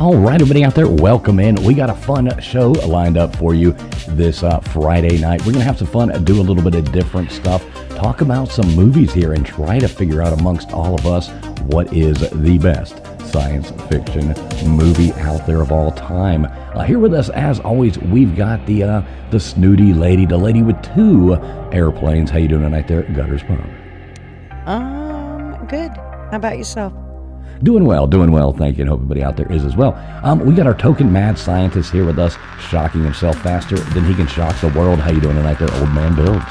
All right, everybody out there, welcome in. We got a fun show lined up for you this Friday night. We're going to have some fun, do a little bit of different stuff, talk about some movies here, and try to figure out amongst all of us what is the best science fiction movie out there of all time. Here with us, as always, we've got the snooty lady, the lady with two airplanes. How you doing tonight there, Gutters Pub? Good. How about yourself? Doing well, thank you, and hope everybody out there is as well. We got our token mad scientist here with us, shocking himself faster than he can shock the world. How you doing tonight there, Old Man Builds?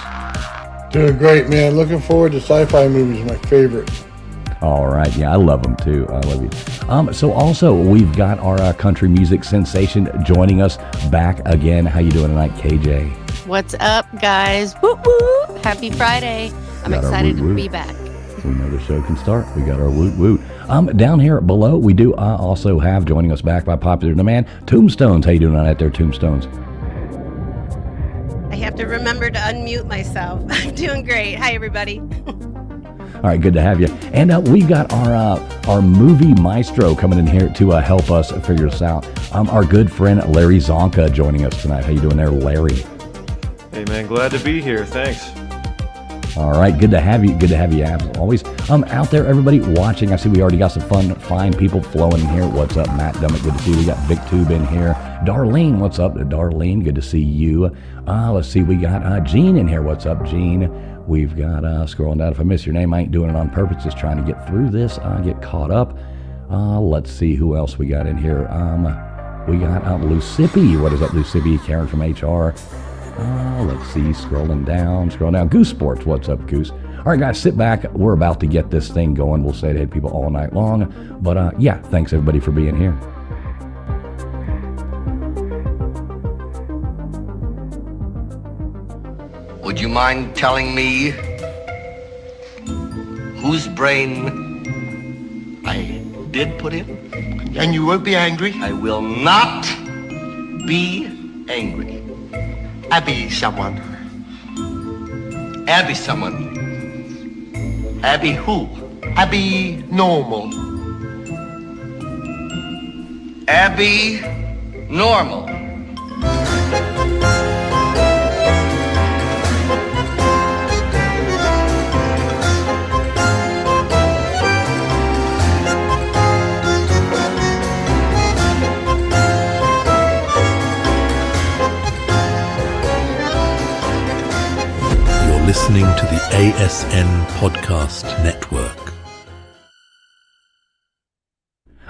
Doing great, man. Looking forward to sci-fi movies, my favorite. All right, yeah, I love them too. I love you. So also, we've got our country music sensation joining us back again. How you doing tonight, KJ? What's up, guys? Woo woo! Happy Friday. I'm excited to be back. We know the show can start. We got our woot woot. Down here below, we do also have, joining us back by popular demand, Tombstones. How you doing out there, Tombstones? I have to remember to unmute myself. I'm doing great. Hi, everybody. All right, good to have you. And we got our movie maestro coming in here to help us figure this out. Our good friend Larry Zonka joining us tonight. How you doing there, Larry? Hey, man, glad to be here. Thanks. All right, good to have you. Good to have you, as always. Out there, everybody watching, I see we already got some fine people flowing in here. What's up, Matt Dummett? Good to see you. We got VicTube in here. Darlene, what's up, Darlene? Good to see you. Let's see, we got Gene in here. What's up, Gene? We've got, scrolling down, if I miss your name, I ain't doing it on purpose, just trying to get through this, get caught up. Let's see who else we got in here. We got Lucippy. What is up, Lucippy? Karen from HR. Let's see, scrolling down. Goose Sports, what's up, Goose? All right, guys, sit back. We're about to get this thing going. We'll say to hit people all night long. But yeah, thanks everybody for being here. Would you mind telling me whose brain I did put in? And you won't be angry? I will not be angry. Abby someone. Abby someone. Abby who? Abby normal. Abby normal. Listening to the ASN Podcast Network.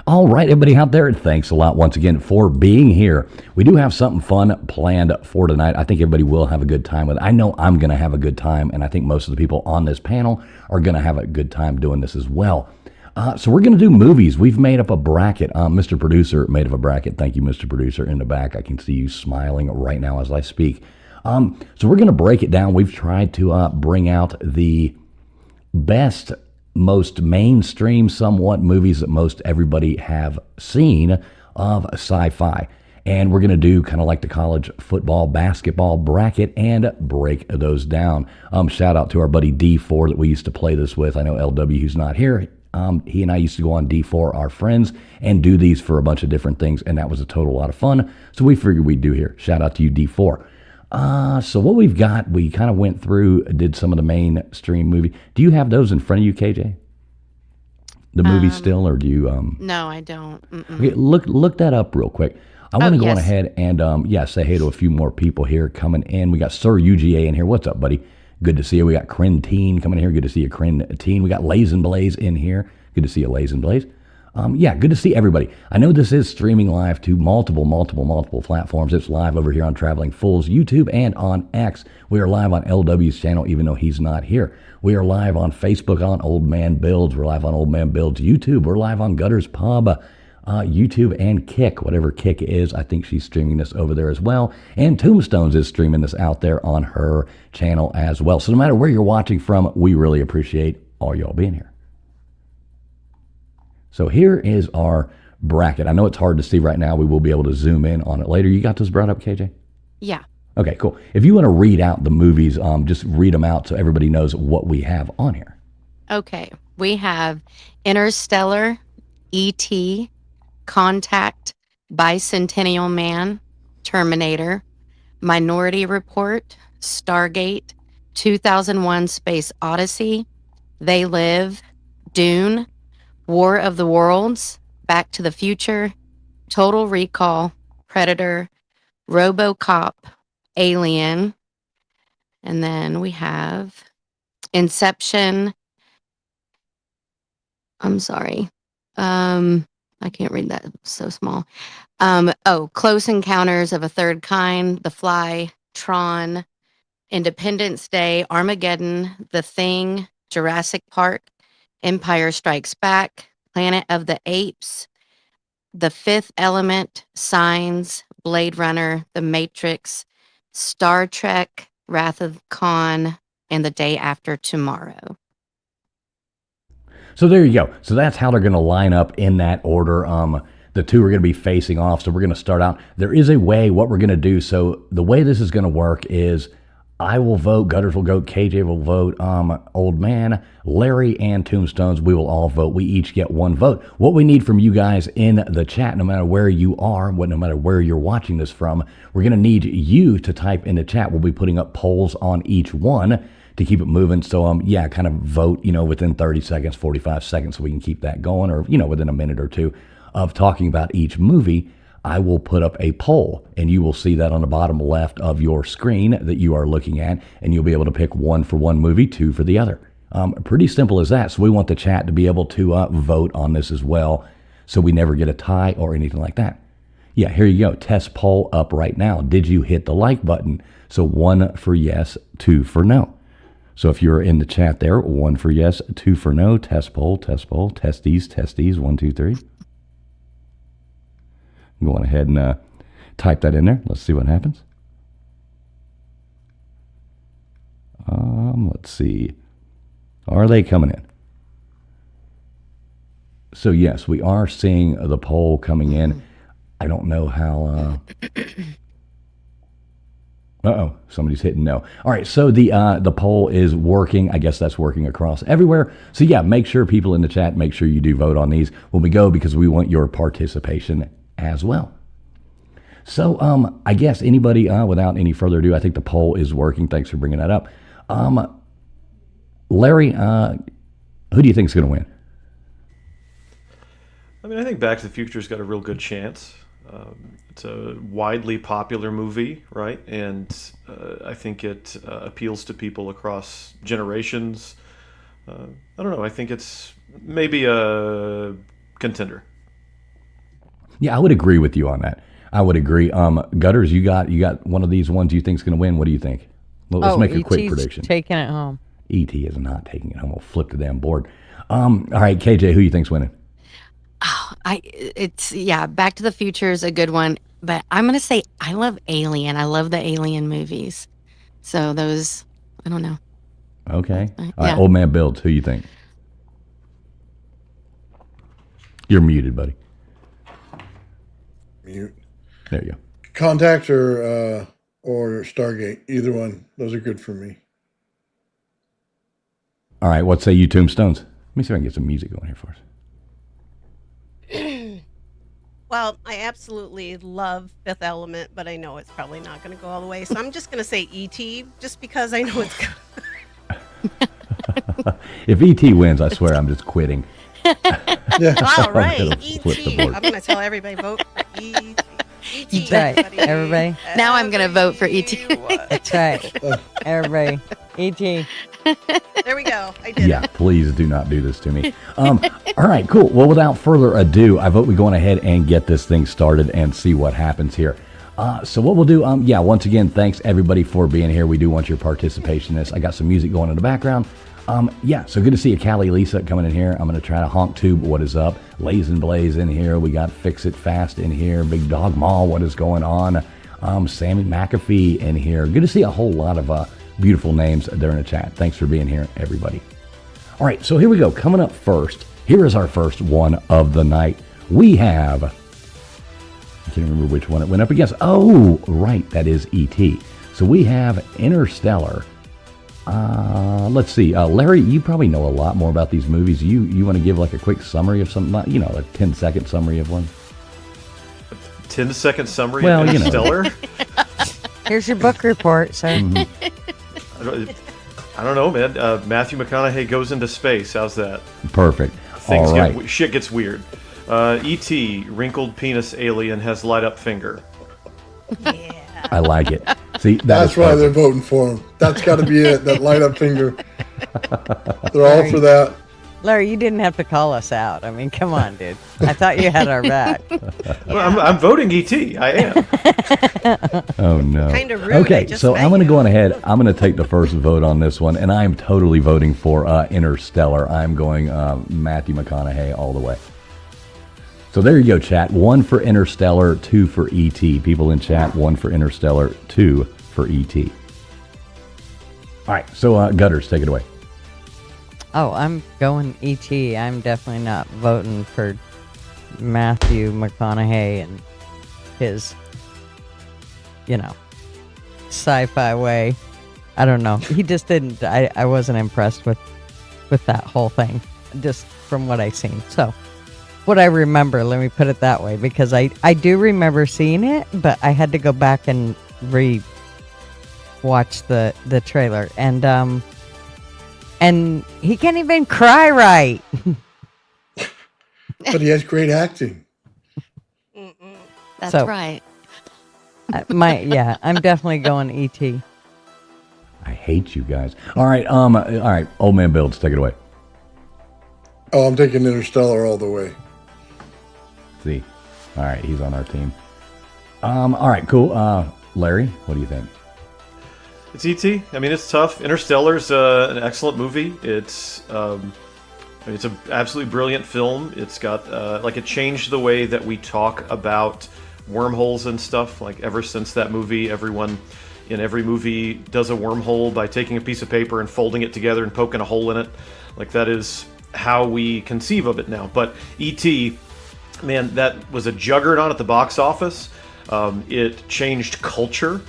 All right, everybody out there, thanks a lot once again for being here. We do have something fun planned for tonight. I think everybody will have a good time with it. I know I'm going to have a good time, and I think most of the people on this panel are going to have a good time doing this as well. So we're going to do movies. We've made up a bracket. Mr. Producer made up a bracket. Thank you, Mr. Producer, in the back. I can see you smiling right now as I speak. So we're going to break it down. We've tried to bring out the best, most mainstream, somewhat movies that most everybody have seen of sci-fi. And we're going to do kind of like the college football, basketball bracket and break those down. Shout out to our buddy D4 that we used to play this with. I know LW, who's not here. He and I used to go on D4, our friends, and do these for a bunch of different things. And that was a total lot of fun. So we figured we'd do here. Shout out to you, D4. So what we've got, we kind of went through, did some of the mainstream movie. Do you have those in front of you, KJ? The movie still, or do you? No, I don't. Okay, look that up real quick. I want to go on ahead and say hey to a few more people here coming in. We got Sir UGA in here. What's up, buddy? Good to see you. We got Crin Teen coming in here. Good to see you, Crin Teen. We got Lazen Blaze in here. Good to see you, Lazen Blaze. Yeah, good to see everybody. I know this is streaming live to multiple platforms. It's live over here on Traveling Fools YouTube and on X. We are live on LW's channel, even though he's not here. We are live on Facebook on Old Man Builds. We're live on Old Man Builds YouTube. We're live on Gutters Pub, YouTube, and Kick, whatever Kick is. I think she's streaming this over there as well. And Tombstones is streaming this out there on her channel as well. So no matter where you're watching from, we really appreciate all y'all being here. So here is our bracket. I know it's hard to see right now. We will be able to zoom in on it later. You got this brought up, KJ? Yeah. Okay, cool. If you want to read out the movies, just read them out so everybody knows what we have on here. Okay. We have Interstellar, E.T., Contact, Bicentennial Man, Terminator, Minority Report, Stargate, 2001 Space Odyssey, They Live, Dune, War of the Worlds, Back to the Future, Total Recall, Predator, Robocop, Alien, and then we have Inception. I'm sorry. I can't read that. It's so small. Close Encounters of a Third Kind, The Fly, Tron, Independence Day, Armageddon, The Thing, Jurassic Park, Empire Strikes Back, Planet of the Apes, The Fifth Element, Signs, Blade Runner, The Matrix, Star Trek, Wrath of Khan, and The Day After Tomorrow. So there you go. So that's how they're going to line up in that order. The two are going to be facing off. So we're going to start out. There is a way what we're going to do. So the way this is going to work is I will vote, Gutters will vote, KJ will vote, Old Man, Larry, and Tombstones, we will all vote. We each get one vote. What we need from you guys in the chat, no matter where you are, no matter where you're watching this from, we're going to need you to type in the chat. We'll be putting up polls on each one to keep it moving. So, kind of vote, within 30 seconds, 45 seconds, so we can keep that going, or, within a minute or two of talking about each movie. I will put up a poll, and you will see that on the bottom left of your screen that you are looking at, and you'll be able to pick one for one movie, two for the other. Pretty simple as that. So we want the chat to be able to vote on this as well, so we never get a tie or anything like that. Yeah, here you go. Test poll up right now. Did you hit the like button? So 1 for yes, 2 for no. So if you're in the chat there, 1 for yes, 2 for no. Test poll, testes, 1, 2, 3. Go on ahead and type that in there. Let's see what happens. Let's see. Are they coming in? So yes, we are seeing the poll coming in. I don't know how. Somebody's hitting no. All right, so the poll is working. I guess that's working across everywhere. So yeah, make sure people in the chat, make sure you do vote on these when we go, because we want your participation as well. So I guess anybody, without any further ado, I think the poll is working. Thanks for bringing that up. Larry, who do you think is going to win? I think Back to the Future's got a real good chance. It's a widely popular movie, right? And I think it appeals to people across generations. I don't know. I think it's maybe a contender. Yeah, I would agree with you on that. I would agree. Gutters, you got one of these ones you think is going to win. What do you think? Well, let's make a quick prediction. Taking it home. E.T. is not taking it home. We'll flip the damn board. All right, KJ, who you think's winning? Back to the Future is a good one, but I'm going to say I love Alien. I love the Alien movies. So those, I don't know. Okay. All right, Old Man Builds, who you think? You're muted, buddy. Mute. There you go. Contact or Stargate, either one. Those are good for me. All right, what say you, Tombstones? Let me see if I can get some music going here for us. Well, I absolutely love Fifth Element, but I know it's probably not going to go all the way. So I'm just going to say E.T. just because I know it's going If E.T. wins, I swear I'm just quitting. Yeah. All right, E.T. I'm going to tell everybody vote for E.T. That's right, everybody. Now I'm going to vote for E.T. That's right, everybody. E.T. There we go. I did Yeah, it. please do not do this to me. All right, cool. Well, without further ado, I vote we go on ahead and get this thing started and see what happens here. So what we'll do, once again, thanks everybody for being here. We do want your participation in this. I got some music going in the background. So good to see you, Callie Lisa, coming in here. I'm going to try to honk tube. What is up? Lays and Blaze in here. We got Fix It Fast in here. Big Dog Mall. What is going on? Sammy McAfee in here. Good to see a whole lot of beautiful names there in the chat. Thanks for being here, everybody. All right, so here we go. Coming up first, here is our first one of the night. We have, I can't remember which one it went up against. Oh, right, that is E.T. So we have Interstellar. Let's see. Larry, you probably know a lot more about these movies. You want to give like a quick summary of something, a 10-second summary of one? 10-second summary Well, of Interstellar? Here's your book report, sir. I don't know, man. Matthew McConaughey goes into space. How's that? Perfect. All right. Shit gets weird. E.T., wrinkled penis alien, has light up finger. Yeah. I like it. See, That's why they're voting for him. That's got to be it. That light up finger. They're all for that. Larry, you didn't have to call us out. I mean, come on, dude. I thought you had our back. Well, I'm voting E.T. I am. Oh, no. Kind of rude. Okay, so I'm going to go on ahead. I'm going to take the first vote on this one, and I am totally voting for Interstellar. I'm going Matthew McConaughey all the way. So there you go, chat. 1 for Interstellar, 2 for E.T. People in chat, 1 for Interstellar, 2 for E.T. All right, so Gutters, take it away. Oh, I'm going E.T. I'm definitely not voting for Matthew McConaughey and his, sci-fi way. I don't know. He just didn't. I wasn't impressed with that whole thing, just from what I seen. So, what I remember, let me put it that way, because I do remember seeing it, but I had to go back and watch the trailer, and he can't even cry right. But he has great acting. That's So- right. I'm definitely going E.T. I hate you guys. All right, Old Man Builds, take it away. Oh, I'm taking Interstellar all the way. See, all right, he's on our team. All right, cool. Larry, what do you think? It's E.T. I mean, it's tough. Interstellar's an excellent movie. It's an absolutely brilliant film. It's got it changed the way that we talk about wormholes and stuff. Like, ever since that movie, everyone in every movie does a wormhole by taking a piece of paper and folding it together and poking a hole in it. Like, that is how we conceive of it now. But E.T., man, that was a juggernaut at the box office. It changed culture.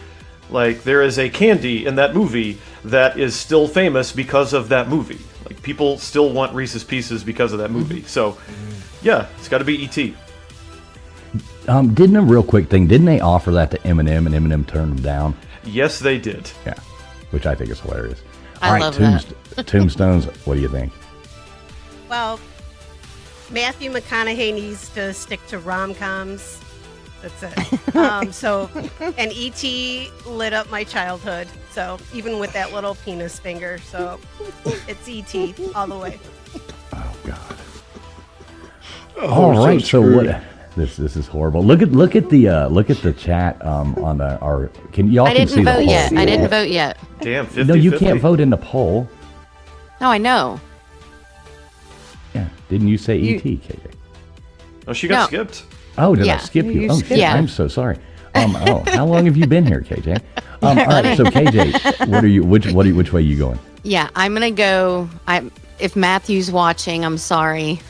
Like, there is a candy in that movie that is still famous because of that movie. Like, people still want Reese's Pieces because of that movie. So, yeah, it's got to be E.T. Didn't a real quick thing, didn't they offer that to Eminem and Eminem turned them down? Yes, they did. Yeah, which I think is hilarious. I All right, love that. Tombstones, what do you think? Well, Matthew McConaughey needs to stick to rom-coms. That's it. And E.T. lit up my childhood. So even with that little penis finger, so it's E.T. all the way. Oh God. Oh, All we're right, so screwed. what? This is horrible. Look at the chat on our. Can y'all I can see didn't the vote poll? yet. I didn't vote yet. Damn, 50-50. No, you can't vote in the poll. No, I know. Yeah, didn't you say ET, KJ? Oh, she got No. skipped. Oh, did I Yeah. skip you? You Oh, skipped shit, me. I'm so sorry. How long have you been here, KJ? All right, so KJ, what are you? Which way are you going? Yeah, I'm gonna go. If Matthew's watching, I'm sorry,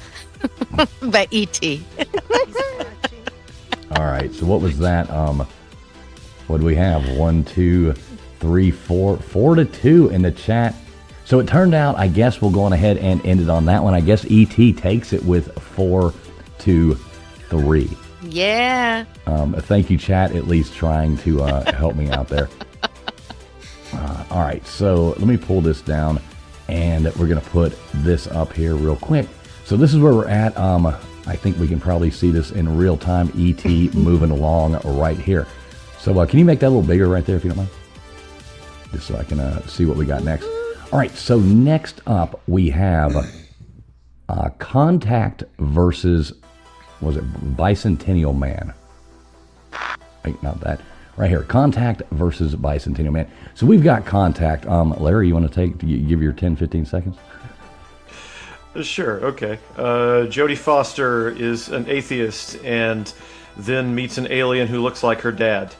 but E.T. All right, so what was that? What do we have? 1, 2, 3, 4, 4-2 in the chat. So it turned out, I guess we'll go on ahead and end it on that one. I guess ET takes it with 4-3. Yeah. Thank you, chat, at least trying to help me out there. All right, so let me pull this down, and we're going to put this up here real quick. So this is where we're at. I think we can probably see this in real time. ET moving along right here. So can you make that a little bigger right there, if you don't mind? Just so I can see what we got next. All right, so next up we have Contact versus, was it Bicentennial Man? Wait, not that. Right here, Contact versus Bicentennial Man. So we've got Contact. Larry, you want to give your 10, 15 seconds? Sure, okay. Jodie Foster is an atheist and then meets an alien who looks like her dad.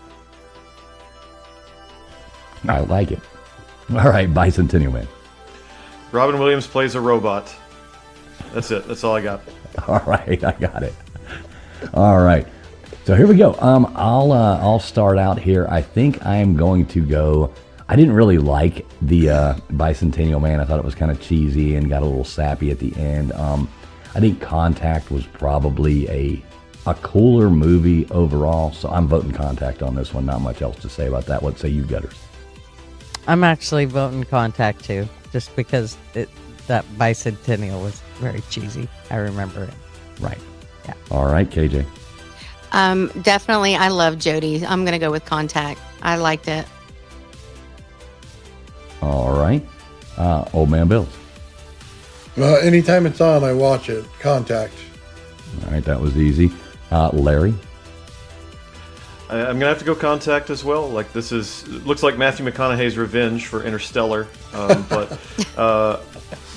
I like it. All right, Bicentennial Man. Robin Williams plays a robot. That's it. That's all I got. All right, I got it. All right, so here we go. I'll start out here. I think I am going to go. I didn't really like the Bicentennial Man. I thought it was kind of cheesy and got a little sappy at the end. I think Contact was probably a cooler movie overall, so I'm voting Contact on this one. Not much else to say about that. What say you, Gutters? I'm actually voting Contact too, just because that Bicentennial was very cheesy. I remember it. Right. Yeah. All right, KJ. Definitely, I love Jodie. I'm going to go with Contact. I liked it. All right. Old Man Bills. Anytime it's on, I watch it. Contact. All right, that was easy. Larry. I'm going to have to go Contact as well. Like, looks like Matthew McConaughey's revenge for Interstellar. But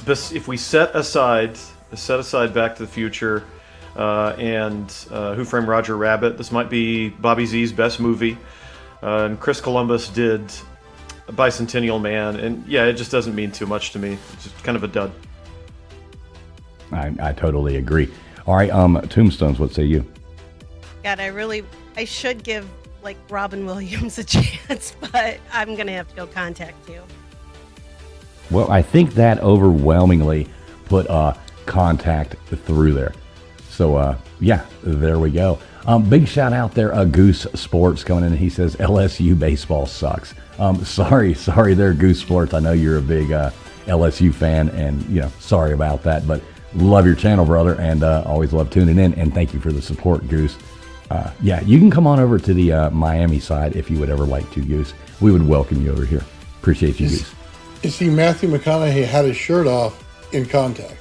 if we set aside Back to the Future and Who Framed Roger Rabbit, this might be Bobby Z's best movie. And Chris Columbus did Bicentennial Man, and yeah, it just doesn't mean too much to me. It's just kind of a dud. I totally agree. All right, Tombstones, what say you? God, I should give like Robin Williams a chance, but I'm gonna have to go Contact too. Well, I think that overwhelmingly put Contact through there. So, yeah, there we go. Big shout out there, Goose Sports coming in. He says LSU baseball sucks. Sorry there, Goose Sports. I know you're a big LSU fan, and sorry about that. But love your channel, brother, and always love tuning in. And thank you for the support, Goose. Yeah, you can come on over to the Miami side if you would ever like to, Goose. We would welcome you over here. Appreciate you, Goose. You see, Matthew McConaughey had his shirt off in Contact.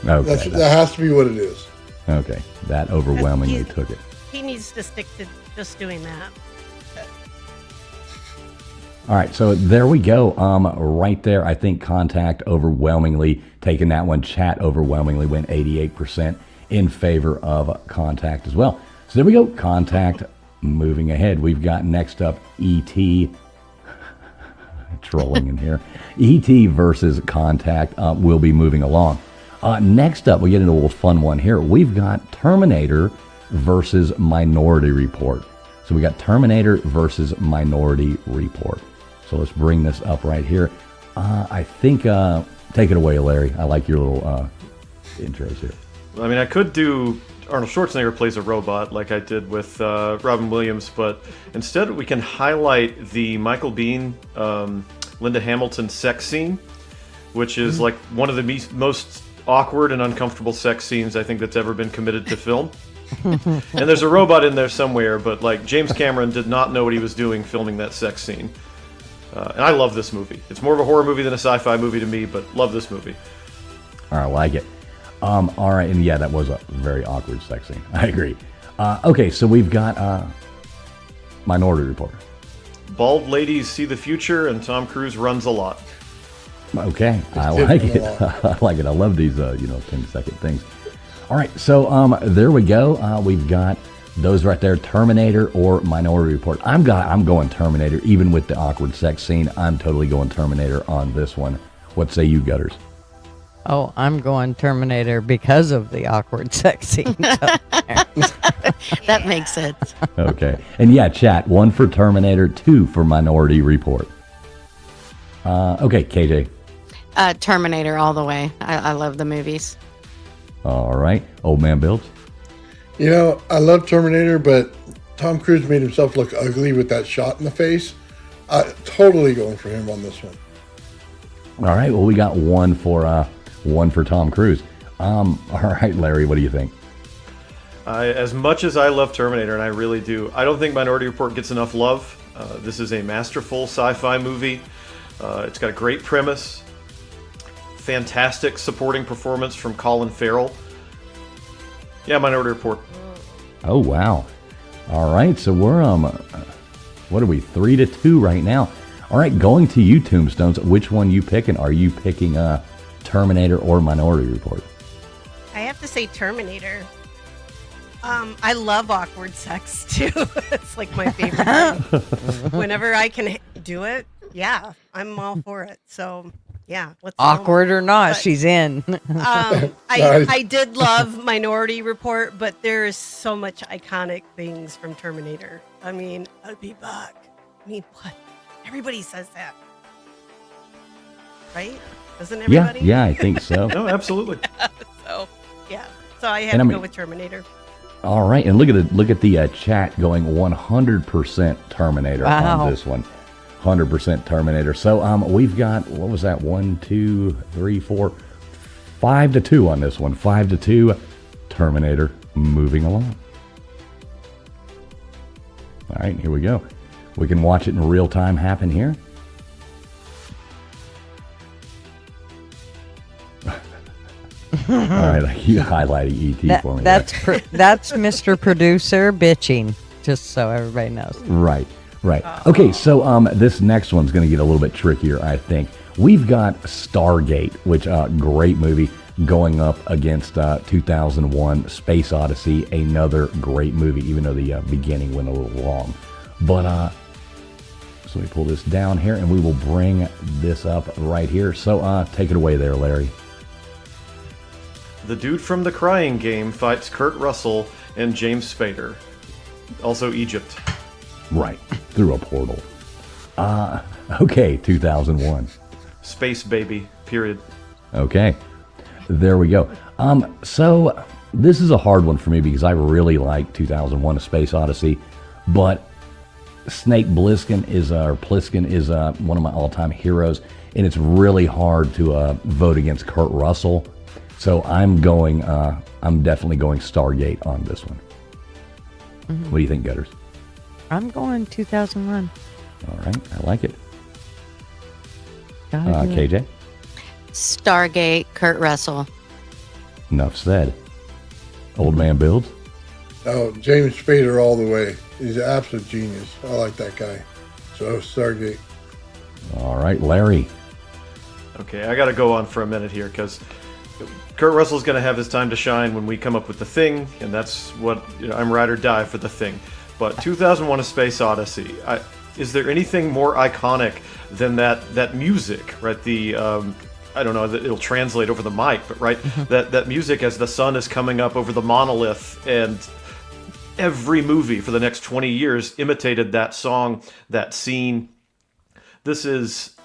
Okay, that has to be what it is. Okay, that overwhelmingly took it. He needs to stick to just doing that. All right, so there we go. Right there, I think Contact overwhelmingly taking that one. Chat overwhelmingly went 88% in favor of Contact as well. So there we go. Contact moving ahead. We've got next up E.T. Trolling in here. E.T. versus Contact. We'll be moving along. Next up, we get into a little fun one here. We've got Terminator versus Minority Report. So we got Terminator versus Minority Report. So let's bring this up right here. I think, take it away, Larry. I like your little intros here. I mean, I could do Arnold Schwarzenegger plays a robot like I did with Robin Williams, but instead we can highlight the Michael Biehn, Linda Hamilton sex scene, which is like one of the most awkward and uncomfortable sex scenes I think that's ever been committed to film. And there's a robot in there somewhere, but like James Cameron did not know what he was doing filming that sex scene. And I love this movie. It's more of a horror movie than a sci-fi movie to me, but love this movie. I like it. All right, and yeah, that was a very awkward sex scene. I agree. Okay, so we've got Minority Report. Bald ladies see the future, and Tom Cruise runs a lot. Okay, I like it. I like it. I love these, 10-second things. All right, so there we go. We've got those right there, Terminator or Minority Report. I'm going Terminator, even with the awkward sex scene. I'm totally going Terminator on this one. What say you, Gutters? Oh, I'm going Terminator because of the awkward sex scene. That makes sense. Okay, and yeah, chat, 1 for Terminator, 2 for Minority Report. Okay, KJ. Terminator all the way. I love the movies. All right, Old Man Builds. I love Terminator, but Tom Cruise made himself look ugly with that shot in the face. Totally going for him on this one. All right, well, we got 1 for Tom Cruise. All right, Larry, what do you think? As much as I love Terminator, and I really do, I don't think Minority Report gets enough love. This is a masterful sci-fi movie. It's got a great premise. fantastic supporting performance from Colin Farrell. Yeah, Minority Report. Oh, wow. All right, so we're, what are we, 3-2 right now. All right, going to you, Tombstones. Which one you picking? Are you picking Terminator or Minority Report? I have to say Terminator. I love awkward sex too. It's like my favorite thing. Whenever I can do it, yeah, I'm all for it. So yeah, let's Awkward or not, But- she's in. I did love Minority Report, but there is so much iconic things from Terminator. I mean, I'll be back. I mean, what? Everybody says that, right? Doesn't everybody? Yeah, I think so. No, absolutely. So yeah, so I have And I to mean- go with Terminator. All right, and look at the chat going 100% Terminator Wow. on this one. 100% Terminator. So we've got, what was that? 1, 2, 3, 4, 5-2 on this one. 5-2 Terminator. Moving along. All right, here we go. We can watch it in real time happen here. All right, you highlighting ET for me. there. That's Mr. Producer bitching, just so everybody knows. Right. Okay, so this next one's going to get a little bit trickier, I think. We've got Stargate, which great movie, going up against 2001 Space Odyssey, another great movie, even though the beginning went a little long. But so let me pull this down here, and we will bring this up right here. So take it away there, Larry. The dude from The Crying Game fights Kurt Russell and James Spader. Also Egypt. Right, through a portal. Okay, 2001. Space Baby, period. Okay, there we go. So this is a hard one for me because I really like 2001: A Space Odyssey, but Snake Plissken is one of my all-time heroes, and it's really hard to vote against Kurt Russell. So I'm definitely going Stargate on this one. Mm-hmm. What do you think, Gutters? I'm going 2001. All right, I like it. Gotta do it. KJ? Stargate, Kurt Russell. Enough said. Old man builds? Oh, James Spader all the way. He's an absolute genius. I like that guy. So Stargate. All right, Larry. Okay, I gotta go on for a minute here because Kurt Russell's gonna have his time to shine when we come up with The Thing, and that's what, I'm ride or die for The Thing. But 2001: A Space Odyssey, is there anything more iconic than that music, right? The I don't know that it'll translate over the mic, but right, that music as the sun is coming up over the monolith, and every movie for the next 20 years imitated that song, that scene. This is,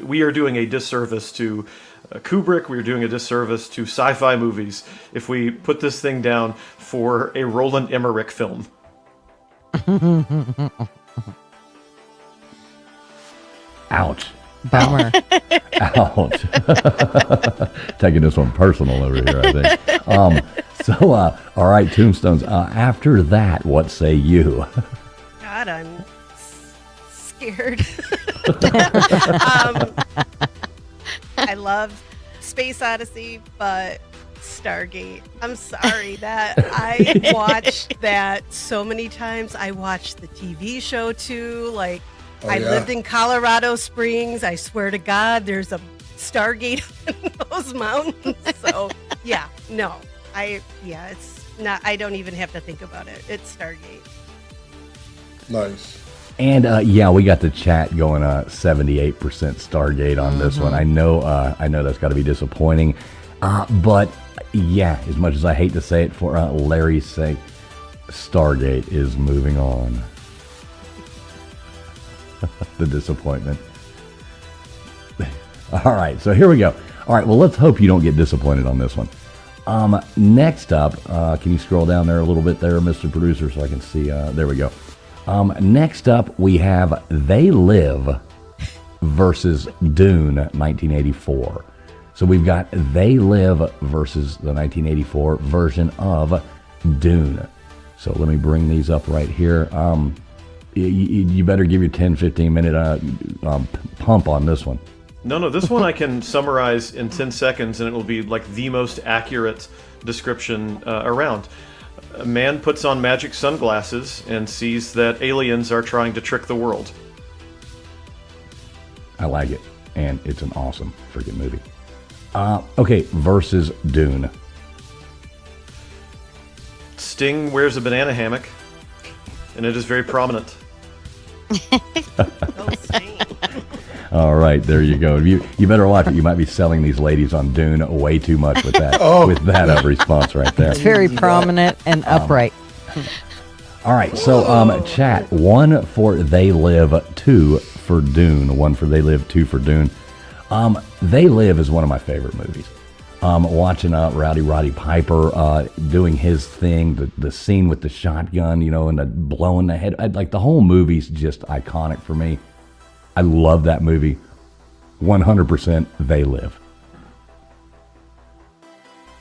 we are doing a disservice to Kubrick. We are doing a disservice to sci-fi movies if we put this thing down for a Roland Emmerich film. Ouch. Bummer. Ouch. Taking this one personal over here, I think. All right, Tombstones. After that, what say you? God, I'm scared. I love Space Odyssey, but Stargate. I'm sorry that I watched that so many times. I watched the TV show too. Like, I lived in Colorado Springs. I swear to God, there's a Stargate in those mountains. So yeah, no, it's not. I don't even have to think about it. It's Stargate. Nice. And we got the chat going 78% Stargate on this one. I know that's got to be disappointing, but yeah, as much as I hate to say it for Larry's sake, Stargate is moving on. The disappointment. All right, so here we go. All right, well, let's hope you don't get disappointed on this one. Next up, can you scroll down there a little bit there, Mr. Producer, so I can see? There we go. Next up, we have They Live versus Dune 1984. So we've got They Live versus the 1984 version of Dune. So let me bring these up right here. You better give your 10, 15 minute pump on this one. No, this one I can summarize in 10 seconds, and it will be like the most accurate description around. A man puts on magic sunglasses and sees that aliens are trying to trick the world. I like it, and it's an awesome freaking movie. Okay, versus Dune. Sting wears a banana hammock, and it is very prominent. All right, there you go. You better watch it. You might be selling these ladies on Dune way too much with that with that response right there. It's very prominent and upright. All right, so chat, 1 for They Live, 2 for Dune. 1 for They Live, 2 for Dune. They Live is one of my favorite movies. Watching Roddy Piper doing his thing, the scene with the shotgun, and the blowing the head. Like, the whole movie's just iconic for me. I love that movie. 100% They Live.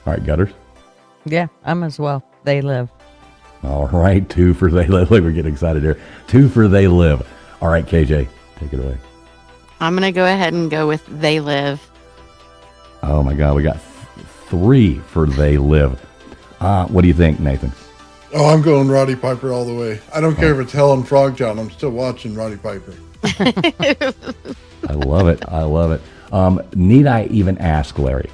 All right, Gutters? Yeah, I'm as well. They Live. All right, 2 for They Live. Look, we're getting excited here. 2 for They Live. All right, KJ, take it away. I'm going to go ahead and go with They Live. Oh, my God. We got 3 for They Live. What do you think, Nathan? Oh, I'm going Roddy Piper all the way. I don't care if it's Hell and Frog Town. I'm still watching Roddy Piper. I love it. I love it. Need I even ask, Larry?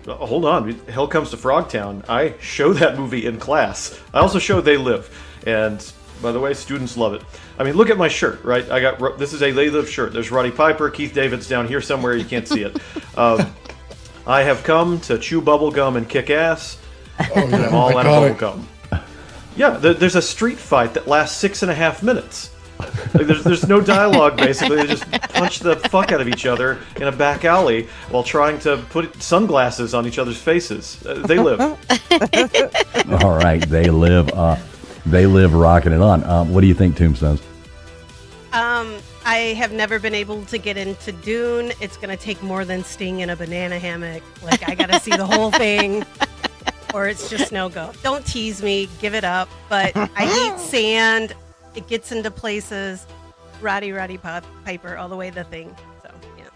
Hold on. Hell Comes to Frogtown. I show that movie in class. I also show They Live. And by the way, students love it. I mean, look at my shirt, right? This is a They Live shirt. There's Roddy Piper. Keith David's down here somewhere. You can't see it. I have come to chew bubble gum and kick ass. And I'm all out of bubble gum. Yeah, there's a street fight that lasts 6.5 minutes. Like, there's no dialogue, basically. They just punch the fuck out of each other in a back alley while trying to put sunglasses on each other's faces. They Live. All right, They Live. They Live rocking it on. What do you think, Tombstones? I have never been able to get into Dune. It's going to take more than Sting in a banana hammock. Like, I got to see the whole thing, or it's just no go. Don't tease me. Give it up. But I hate sand. It gets into places. Roddy Piper, all the way the thing. So, yeah.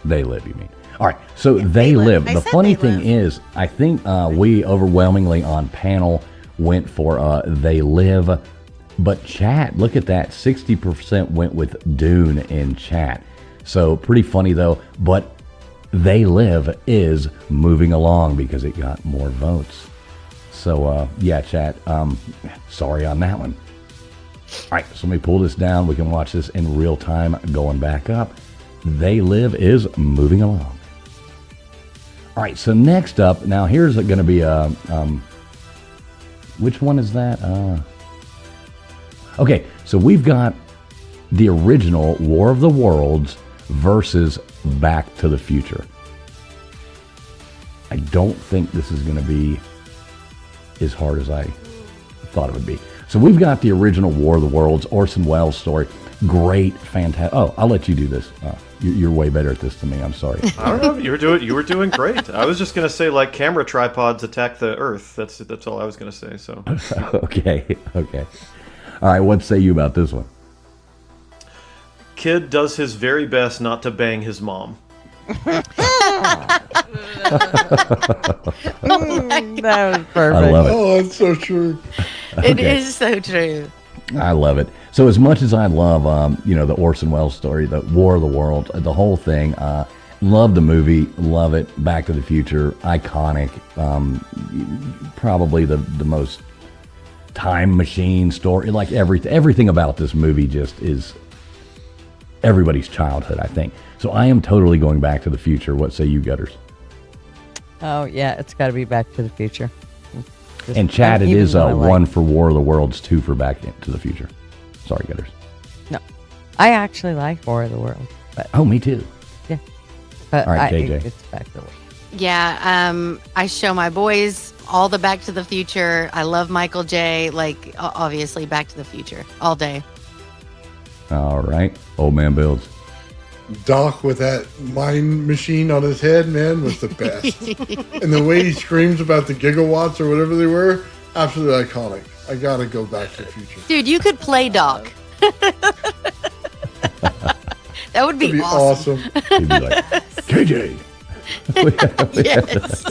They Live, you mean? All right, so yeah, They Live. The funny thing is, I think we overwhelmingly on panel went for They Live. But chat, look at that. 60% went with Dune in chat. So pretty funny, though. But They Live is moving along because it got more votes. So, yeah, chat, sorry on that one. All right, so let me pull this down. We can watch this in real time going back up. They Live is moving along. All right, so next up, now here's going to be a, which one is that? Okay, so we've got the original War of the Worlds versus Back to the Future. I don't think this is going to be as hard as I thought it would be. So we've got the original War of the Worlds, Orson Welles story. Great, fantastic. Oh, I'll let you do this. You're way better at this than me. I'm sorry. I don't know. You were doing great. I was just going to say, like, camera tripods attack the Earth. That's all I was going to say. So. Okay. All right, what say you about this one? Kid does his very best not to bang his mom. That was perfect. I love it. Oh, that's so true. It is so true. I love it. So as much as I love, the Orson Welles story, the War of the Worlds, the whole thing, love the movie, love it. Back to the Future, iconic. Probably the most time machine story. Like everything about this movie just is everybody's childhood, I think. So I am totally going Back to the Future. What say you, Gutters? Oh, yeah, it's got to be Back to the Future. And chat, it is 1 for War of the Worlds, 2 for Back to the Future. Sorry, Gutters. No, I actually like War of the Worlds. But oh, me too. Yeah. But all right, KJ. It's Back to the World. Yeah, I show my boys all the Back to the Future. I love Michael J. Like, obviously, Back to the Future all day. All right, Old Man Builds. Doc with that mind machine on his head, man, was the best. And the way he screams about the gigawatts or whatever they were, absolutely iconic. I gotta go Back to the Future. Dude, you could play Doc. That would be, That'd be awesome. He'd be like, KJ. Yes.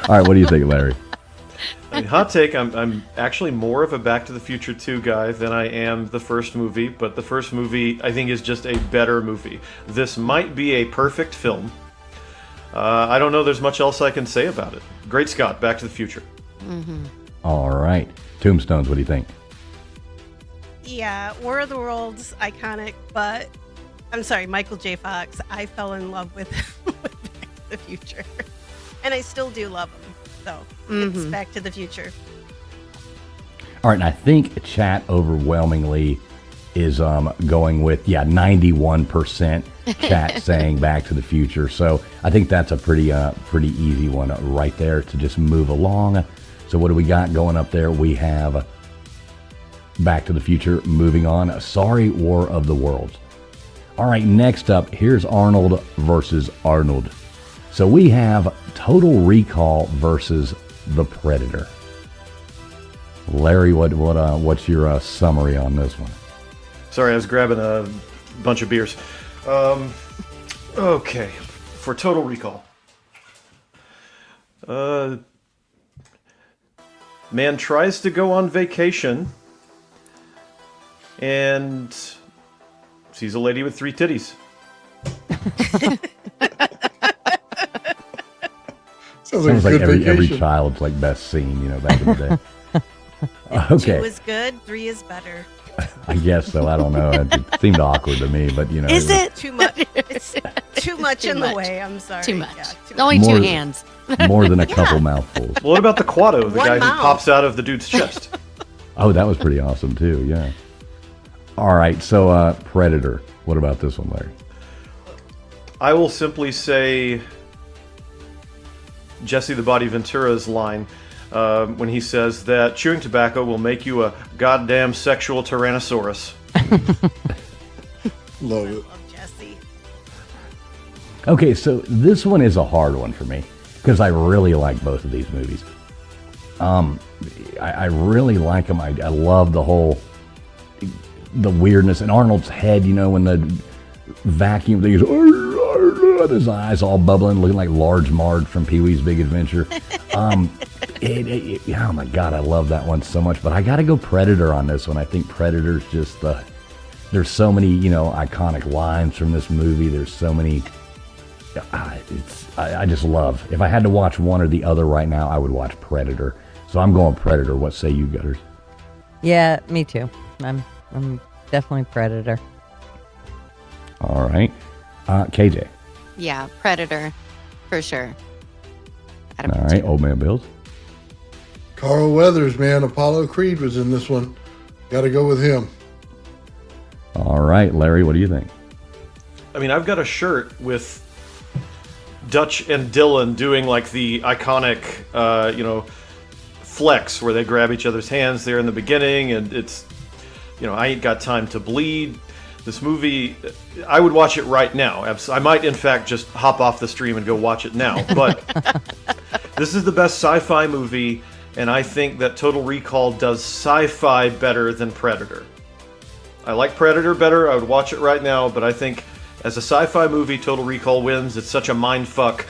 All right, what do you think, Larry? I mean, hot take, I'm actually more of a Back to the Future 2 guy than I am the first movie, but the first movie, I think, is just a better movie. This might be a perfect film. I don't know there's much else I can say about it. Great Scott, Back to the Future. Mm-hmm. All right. Tombstones, what do you think? Yeah, War of the Worlds, iconic, but I'm sorry, Michael J. Fox. I fell in love with Back to the Future, and I still do love him. So it's Back to the Future. All right, and I think chat overwhelmingly is going with 91% chat saying Back to the Future. So I think that's a pretty easy one right there to just move along. So what do we got going up there? We have Back to the Future. Moving on. Sorry, War of the Worlds. All right, next up, here's Arnold versus Arnold. So we have Total Recall versus The Predator. Larry, what's your summary on this one? Sorry, I was grabbing a bunch of beers. Okay, for Total Recall. Man tries to go on vacation and sees a lady with 3 titties. Sounds like a good every vacation. child's like best scene, back in the day. Okay, 2 is good, 3 is better. I guess so. I don't know. It seemed awkward to me, but Is it? Too much. It's too much in the way. I'm sorry. Too much. Yeah, too Only More- 2 hands. more than a couple mouthfuls. Well, what about the Quado, the One guy mouth. who pops out of the dude's chest? Oh, that was pretty awesome too. Yeah. All right. So, Predator. What about this one, Larry? I will simply say Jesse the Body Ventura's line when he says that chewing tobacco will make you a goddamn sexual Tyrannosaurus. Love I it. love Jesse. Okay, so this one is a hard one for me because I really like both of these movies. I really like them. I love the weirdness in Arnold's head. When the vacuum thing is, his eyes all bubbling, looking like Large Marge from Pee-wee's Big Adventure. Oh my God, I love that one so much. But I got to go Predator on this one. I think Predator's just there's so many, iconic lines from this movie. There's so many. I just love. If I had to watch one or the other right now, I would watch Predator. So I'm going Predator. What say you, Gutters? Yeah, me too. I'm definitely Predator. All right. KJ. Yeah, Predator, for sure. All right. Old Man Bills. Carl Weathers, man. Apollo Creed was in this one. Got to go with him. All right. Larry, what do you think? I mean, I've got a shirt with Dutch and Dylan doing like the iconic, flex where they grab each other's hands there in the beginning, and it's, I ain't got time to bleed. This movie, I would watch it right now. I might, in fact, just hop off the stream and go watch it now. But this is the best sci-fi movie, and I think that Total Recall does sci-fi better than Predator. I like Predator better. I would watch it right now, but I think as a sci-fi movie, Total Recall wins. It's such a mind fuck,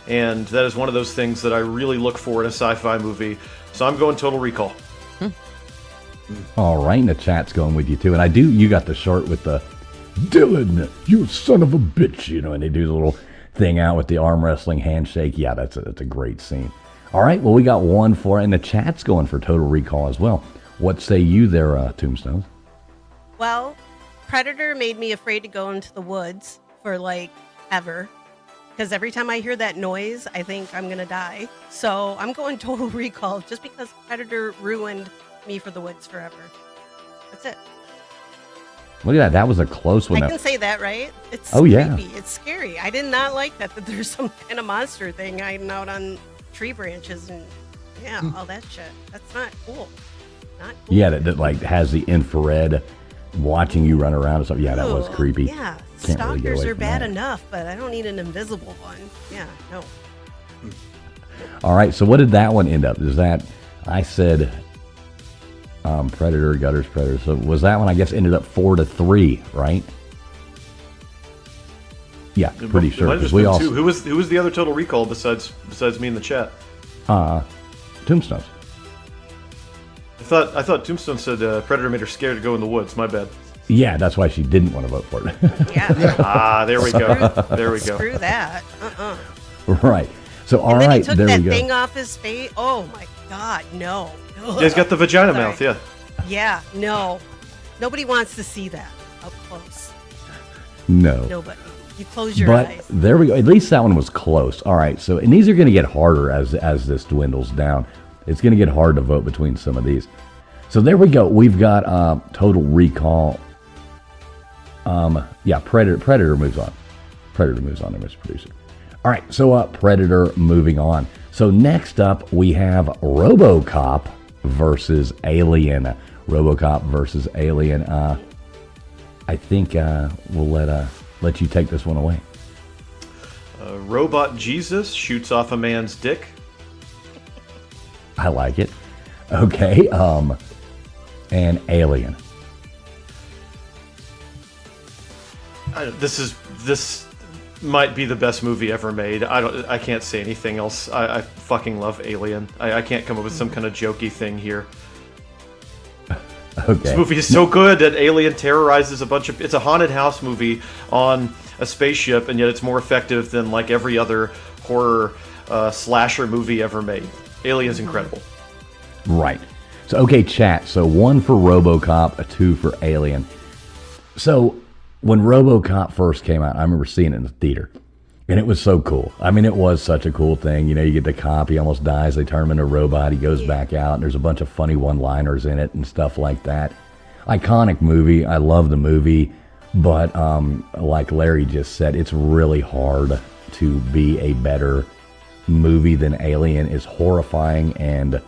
and that is one of those things that I really look for in a sci-fi movie. So I'm going Total Recall. All right, and the chat's going with you too. And you got the short with the Dylan, you son of a bitch, and they do the little thing out with the arm wrestling handshake. Yeah, that's a great scene. All right, well, we got one for, and the chat's going for Total Recall as well. What say you there, Tombstones? Well, Predator made me afraid to go into the woods for ever. Because every time I hear that noise, I think I'm going to die. So I'm going Total Recall just because Predator ruined me for the woods forever. That's it. Look at that. That was a close one. I can say that, right? It's Oh, yeah. creepy. It's scary. I did not like that there's some kind of monster thing hiding out on tree branches and all that shit. That's not cool. Not cool. Yeah, that has the infrared watching you run around and stuff. Yeah, that was Ugh, creepy. Yeah, Can't really get stalkers away are from bad that. enough, but I don't need an invisible one. Yeah, no. All right, so what did that one end up? Is that, I said Predator, Gutters, Predator. So was that one, I guess, ended up 4-3, right? Yeah, pretty It sure. might have 'cause just we been all two. Who was the other Total Recall besides me in the chat? Tombstones. I thought Tombstone said Predator made her scared to go in the woods. My bad. Yeah, that's why she didn't want to vote for it. Yeah. There we go. There we go. Screw that. Right. So all And then right, he took there that we go. thing off his face. Oh my God, no. You guys got the vagina Sorry. mouth, yeah. Yeah, no. Nobody wants to see that up close. No. Nobody. You close your But eyes. there we go. At least that one was close. All right. So, and these are going to get harder as this dwindles down. It's going to get hard to vote between some of these. So there we go. We've got Total Recall. Yeah, Predator moves on. Predator moves on, Mr. Producer. All right. So Predator moving on. So next up we have Robocop versus Alien. Robocop versus Alien. I think we'll let you take this one away. Robot Jesus shoots off a man's dick. I like it. Okay. And Alien. This might be the best movie ever made. I can't say anything else. I fucking love Alien. I can't come up with some kind of jokey thing here. Okay. This movie is so good that Alien terrorizes a bunch of... It's a haunted house movie on a spaceship, and yet it's more effective than like every other horror slasher movie ever made. Alien's incredible. Right. So, okay, chat. So 1 for Robocop, a 2 for Alien. So when Robocop first came out, I remember seeing it in the theater. And it was so cool. I mean, it was such a cool thing. You know, you get the cop, he almost dies, they turn him into a robot, he goes back out, and there's a bunch of funny one-liners in it and stuff like that. Iconic movie. I love the movie. But like Larry just said, it's really hard to be a better movie than Alien. It's horrifying and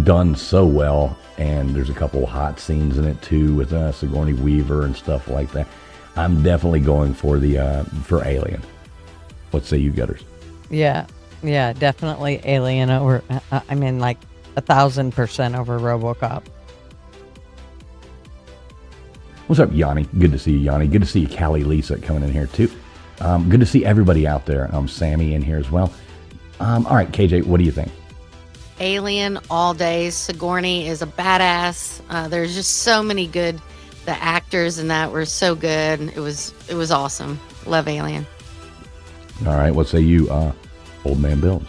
done so well. And there's a couple of hot scenes in it too with Sigourney Weaver and stuff like that. I'm definitely going for for Alien. What say you, Gutters? Yeah, definitely Alien over. I mean, like 1,000% over RoboCop. What's up, Yanni? Good to see you, Yanni. Good to see you, Callie Lisa, coming in here too. Good to see everybody out there. Sammy in here as well. All right, KJ, what do you think? Alien all day. Sigourney is a badass. There's just so many good. The actors in that were so good. It was awesome. Love Alien. All right, what say you, Old Man Bills?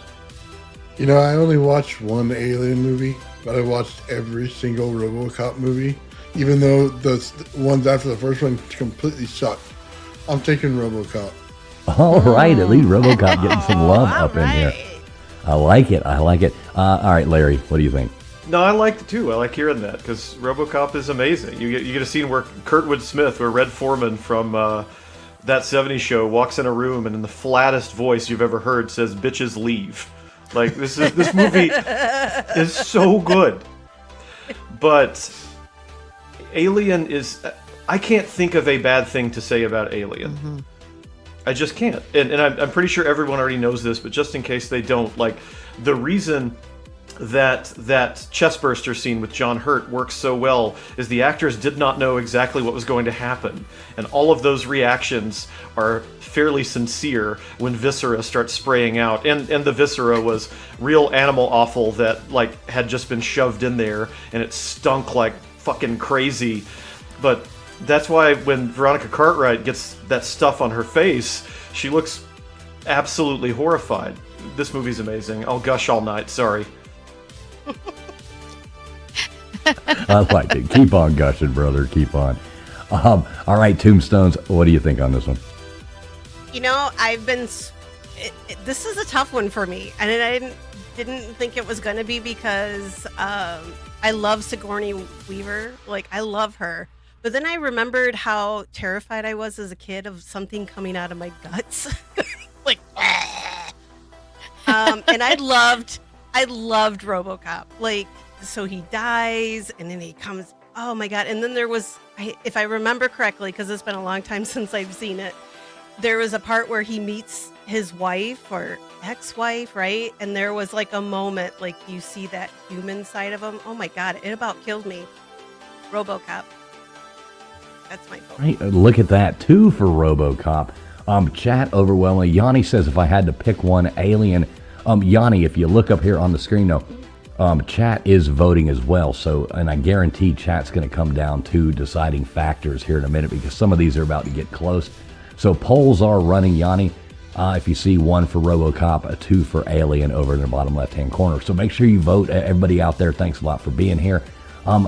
You know, I only watched one Alien movie, but I watched every single RoboCop movie, even though the ones after the first one completely sucked. I'm taking RoboCop. All right, at least RoboCop getting some love up in here. I like it. All right, Larry, what do you think? No, I liked it too. I like hearing that because RoboCop is amazing. You get a scene where Kurtwood Smith, where Red Foreman from That 70s Show walks in a room and in the flattest voice you've ever heard says, "Bitches leave." Like this movie is so good. But Alien is... I can't think of a bad thing to say about Alien. Mm-hmm. I just can't. And I'm pretty sure everyone already knows this, but just in case they don't, like, the reason that chestburster scene with John Hurt works so well is the actors did not know exactly what was going to happen. And all of those reactions are fairly sincere when viscera starts spraying out. And the viscera was real animal offal that, like, had just been shoved in there, and it stunk like fucking crazy. But that's why when Veronica Cartwright gets that stuff on her face, she looks absolutely horrified. This movie's amazing. I'll gush all night, sorry. I like it. Keep on gushing, brother. Keep on. All right, Tombstones, what do you think on this one? You know, this is a tough one for me, and I didn't think it was going to be because I love Sigourney Weaver. Like, I love her. But then I remembered how terrified I was as a kid of something coming out of my guts. Like, and I loved RoboCop. Like, so he dies and then he comes, oh my God. And then there was, if I remember correctly, because it's been a long time since I've seen it, there was a part where he meets his wife or ex-wife, right? And there was like a moment, like you see that human side of him. Oh my God, it about killed me. RoboCop. That's my vote. Right, look at that. 2 for RoboCop. Chat overwhelmingly. Yanni says if I had to pick one, Alien. Yanni, if you look up here on the screen, though, chat is voting as well. So, and I guarantee chat's going to come down to deciding factors here in a minute because some of these are about to get close. So polls are running, Yanni. If you see 1 for Robocop, a 2 for Alien over in the bottom left-hand corner. So make sure you vote. Everybody out there, thanks a lot for being here.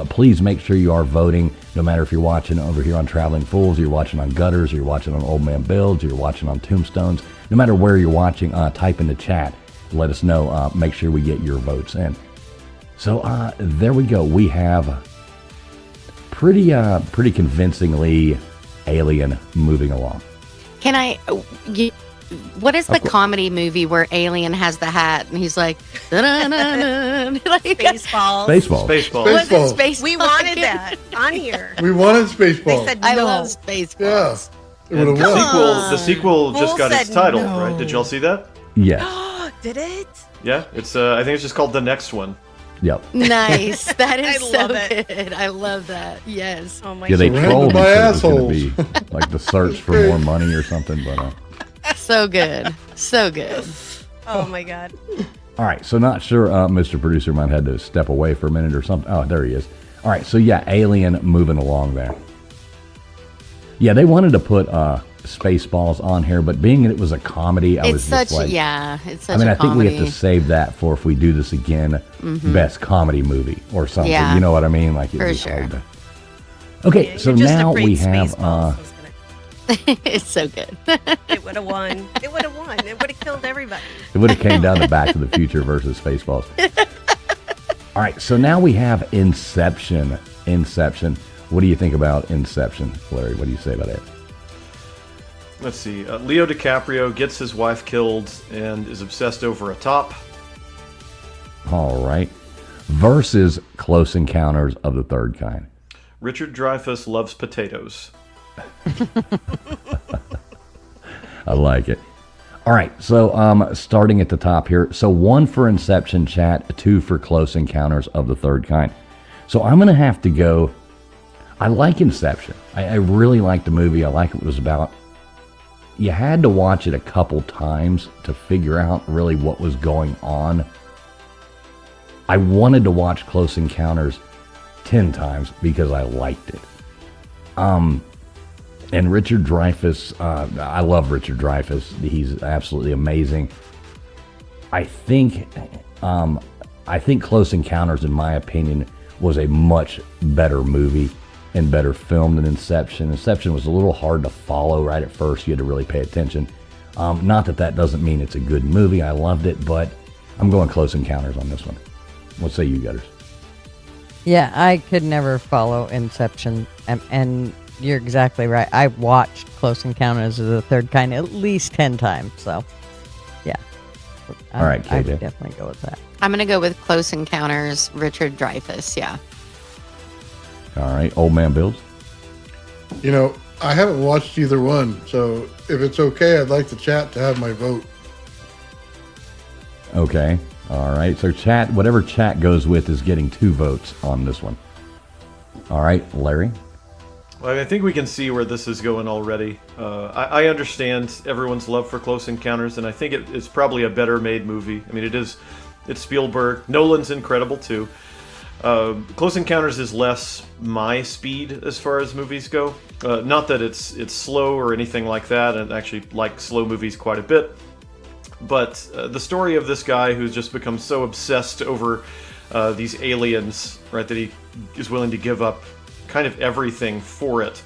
Please make sure you are voting, no matter if you're watching over here on Traveling Fools, you're watching on Gutters, you're watching on Old Man Builds, you're watching on Tombstones. No matter where you're watching, type in the chat. Let us know. Make sure we get your votes in. So there we go. We have pretty convincingly Alien moving along. Can I? What is the comedy movie where Alien has the hat and he's like, "Da-da-da-da," like Spaceballs. Baseball. Baseball. Was it Baseball. Spaceballs? We wanted that on here. We wanted Spaceballs. They said no. I love Spaceballs. Yeah. It would have won. The sequel just Fool got its said title, no. right? Did y'all see that? Yes. Did it? Yeah, it's. I think it's just called The Next One. Yep. Nice. That is I so love it. good. I love that. Yes. Oh my Yeah, they god. Surrounded trolled and by said it was going to assholes. be like the search for more money or something. But So good. So good. Oh my god. all right, so not sure. Mr. Producer might have had to step away for a minute or something. Oh, there he is. All right, so yeah, Alien moving along there. Yeah, they wanted to put Spaceballs on here, but being that it was a comedy, I It's was such just like, it's such I mean, a I think comedy. we have to save that for if we do this again, best comedy movie or something. Yeah. You know what I mean? Like it'd For be sure. hard to- Okay, Yeah, so you're just now afraid we have. Spaceballs was gonna- It's so good. It would have won. It would have won. It would have killed everybody. It would have came down to Back to the Future versus Spaceballs. All right, so now we have Inception. Inception. What do you think about Inception, Larry? What do you say about it? Let's see. Leo DiCaprio gets his wife killed and is obsessed over a top. All right. Versus Close Encounters of the Third Kind. Richard Dreyfuss loves potatoes. I like it. All right, so starting at the top here. So 1 for Inception, chat, 2 for Close Encounters of the Third Kind. So I'm going to have to go. I like Inception. I really like the movie. I like what it was about. You had to watch it a couple times to figure out really what was going on. I wanted to watch Close Encounters 10 times because I liked it. And Richard Dreyfuss, I love Richard Dreyfuss. He's absolutely amazing. I think Close Encounters, in my opinion, was a much better movie and better film than Inception. Inception was a little hard to follow right at first. You had to really pay attention. Not that doesn't mean it's a good movie. I loved it, but I'm going Close Encounters on this one. What say you, Gutters? Yeah, I could never follow Inception, and you're exactly right. I watched Close Encounters of the Third Kind at least 10 times, so yeah. All right, I KJ. would definitely go with that. I'm going to go with Close Encounters, Richard Dreyfuss. Yeah. All right, Old Man Builds. You know, I haven't watched either one, so if it's okay, I'd like the chat to have my vote. Okay. All right. So chat, whatever chat goes with is getting 2 votes on this one. All right, Larry. Well, I think we can see where this is going already. I understand everyone's love for Close Encounters, and I think it's probably a better made movie. I mean, it's Spielberg. Nolan's incredible too. Close Encounters is less my speed as far as movies go. Not that it's slow or anything like that, and I actually like slow movies quite a bit. But the story of this guy who's just become so obsessed over these aliens, right, that he is willing to give up kind of everything for it.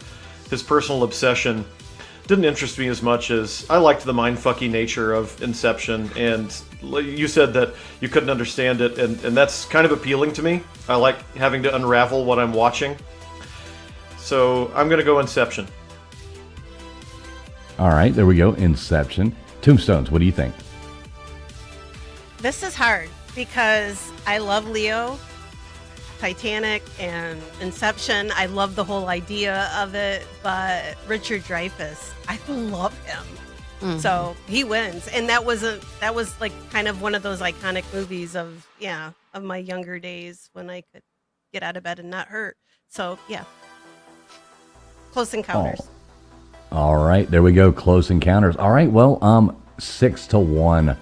His personal obsession didn't interest me as much as I liked the mindfucky nature of Inception, and you said that you couldn't understand it, and that's kind of appealing to me. I like having to unravel what I'm watching. So I'm going to go Inception. All right, there we go. Inception. Tombstones, what do you think? This is hard because I love Leo, Titanic, and Inception. I love the whole idea of it, but Richard Dreyfuss, I love him. Mhm. So he wins, and that was like kind of one of those iconic movies of my younger days when I could get out of bed and not hurt. So yeah, Close Encounters. All right, there we go. Close Encounters. All right, well, 6-1,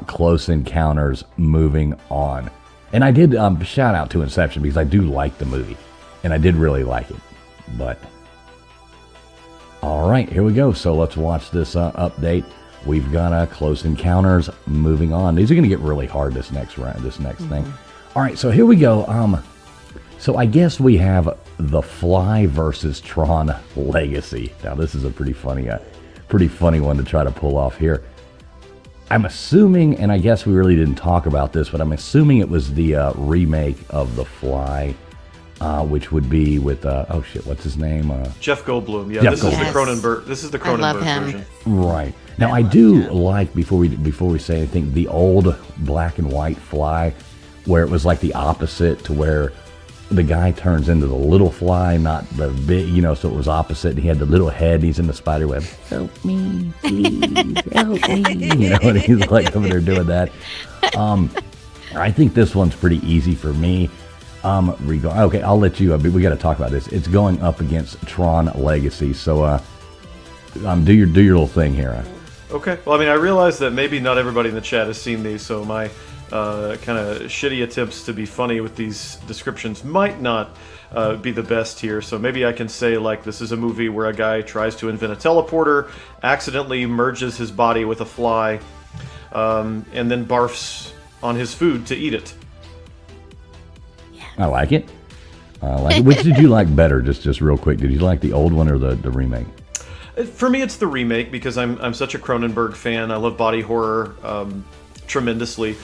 Close Encounters. Moving on, and I did shout out to Inception because I do like the movie, and I did really like it. But all right, here we go. So let's watch this update. We've got Close Encounters. Moving on. These are going to get really hard this next round. This next thing. All right, so here we go. So I guess we have The Fly versus Tron Legacy. Now this is a pretty funny one to try to pull off here. I'm assuming, and I guess we really didn't talk about this, but I'm assuming it was the remake of The Fly, which would be with oh shit, what's his name? Jeff Goldblum. Yeah, Jeff this is Goldblum. the Cronenberg. This is the Cronenberg version. Right. Now I do like before we say anything, the old black and white Fly, where it was like the opposite to where the guy turns into the little fly, not the big, so it was opposite. And he had the little head. And he's in the spider web. Help me, please, help me. And he's like over there doing that. I think this one's pretty easy for me. Okay, I'll let you. We got to talk about this. It's going up against Tron Legacy. So, do your little thing here. Okay. Well, I mean, I realize that maybe not everybody in the chat has seen these, so my kind of shitty attempts to be funny with these descriptions might not be the best here. So maybe I can say, like, this is a movie where a guy tries to invent a teleporter, accidentally merges his body with a fly, and then barfs on his food to eat it. I like it. Which did you like better? Just real quick. Did you like the old one or the remake? For me, it's the remake because I'm such a Cronenberg fan. I love body horror tremendously.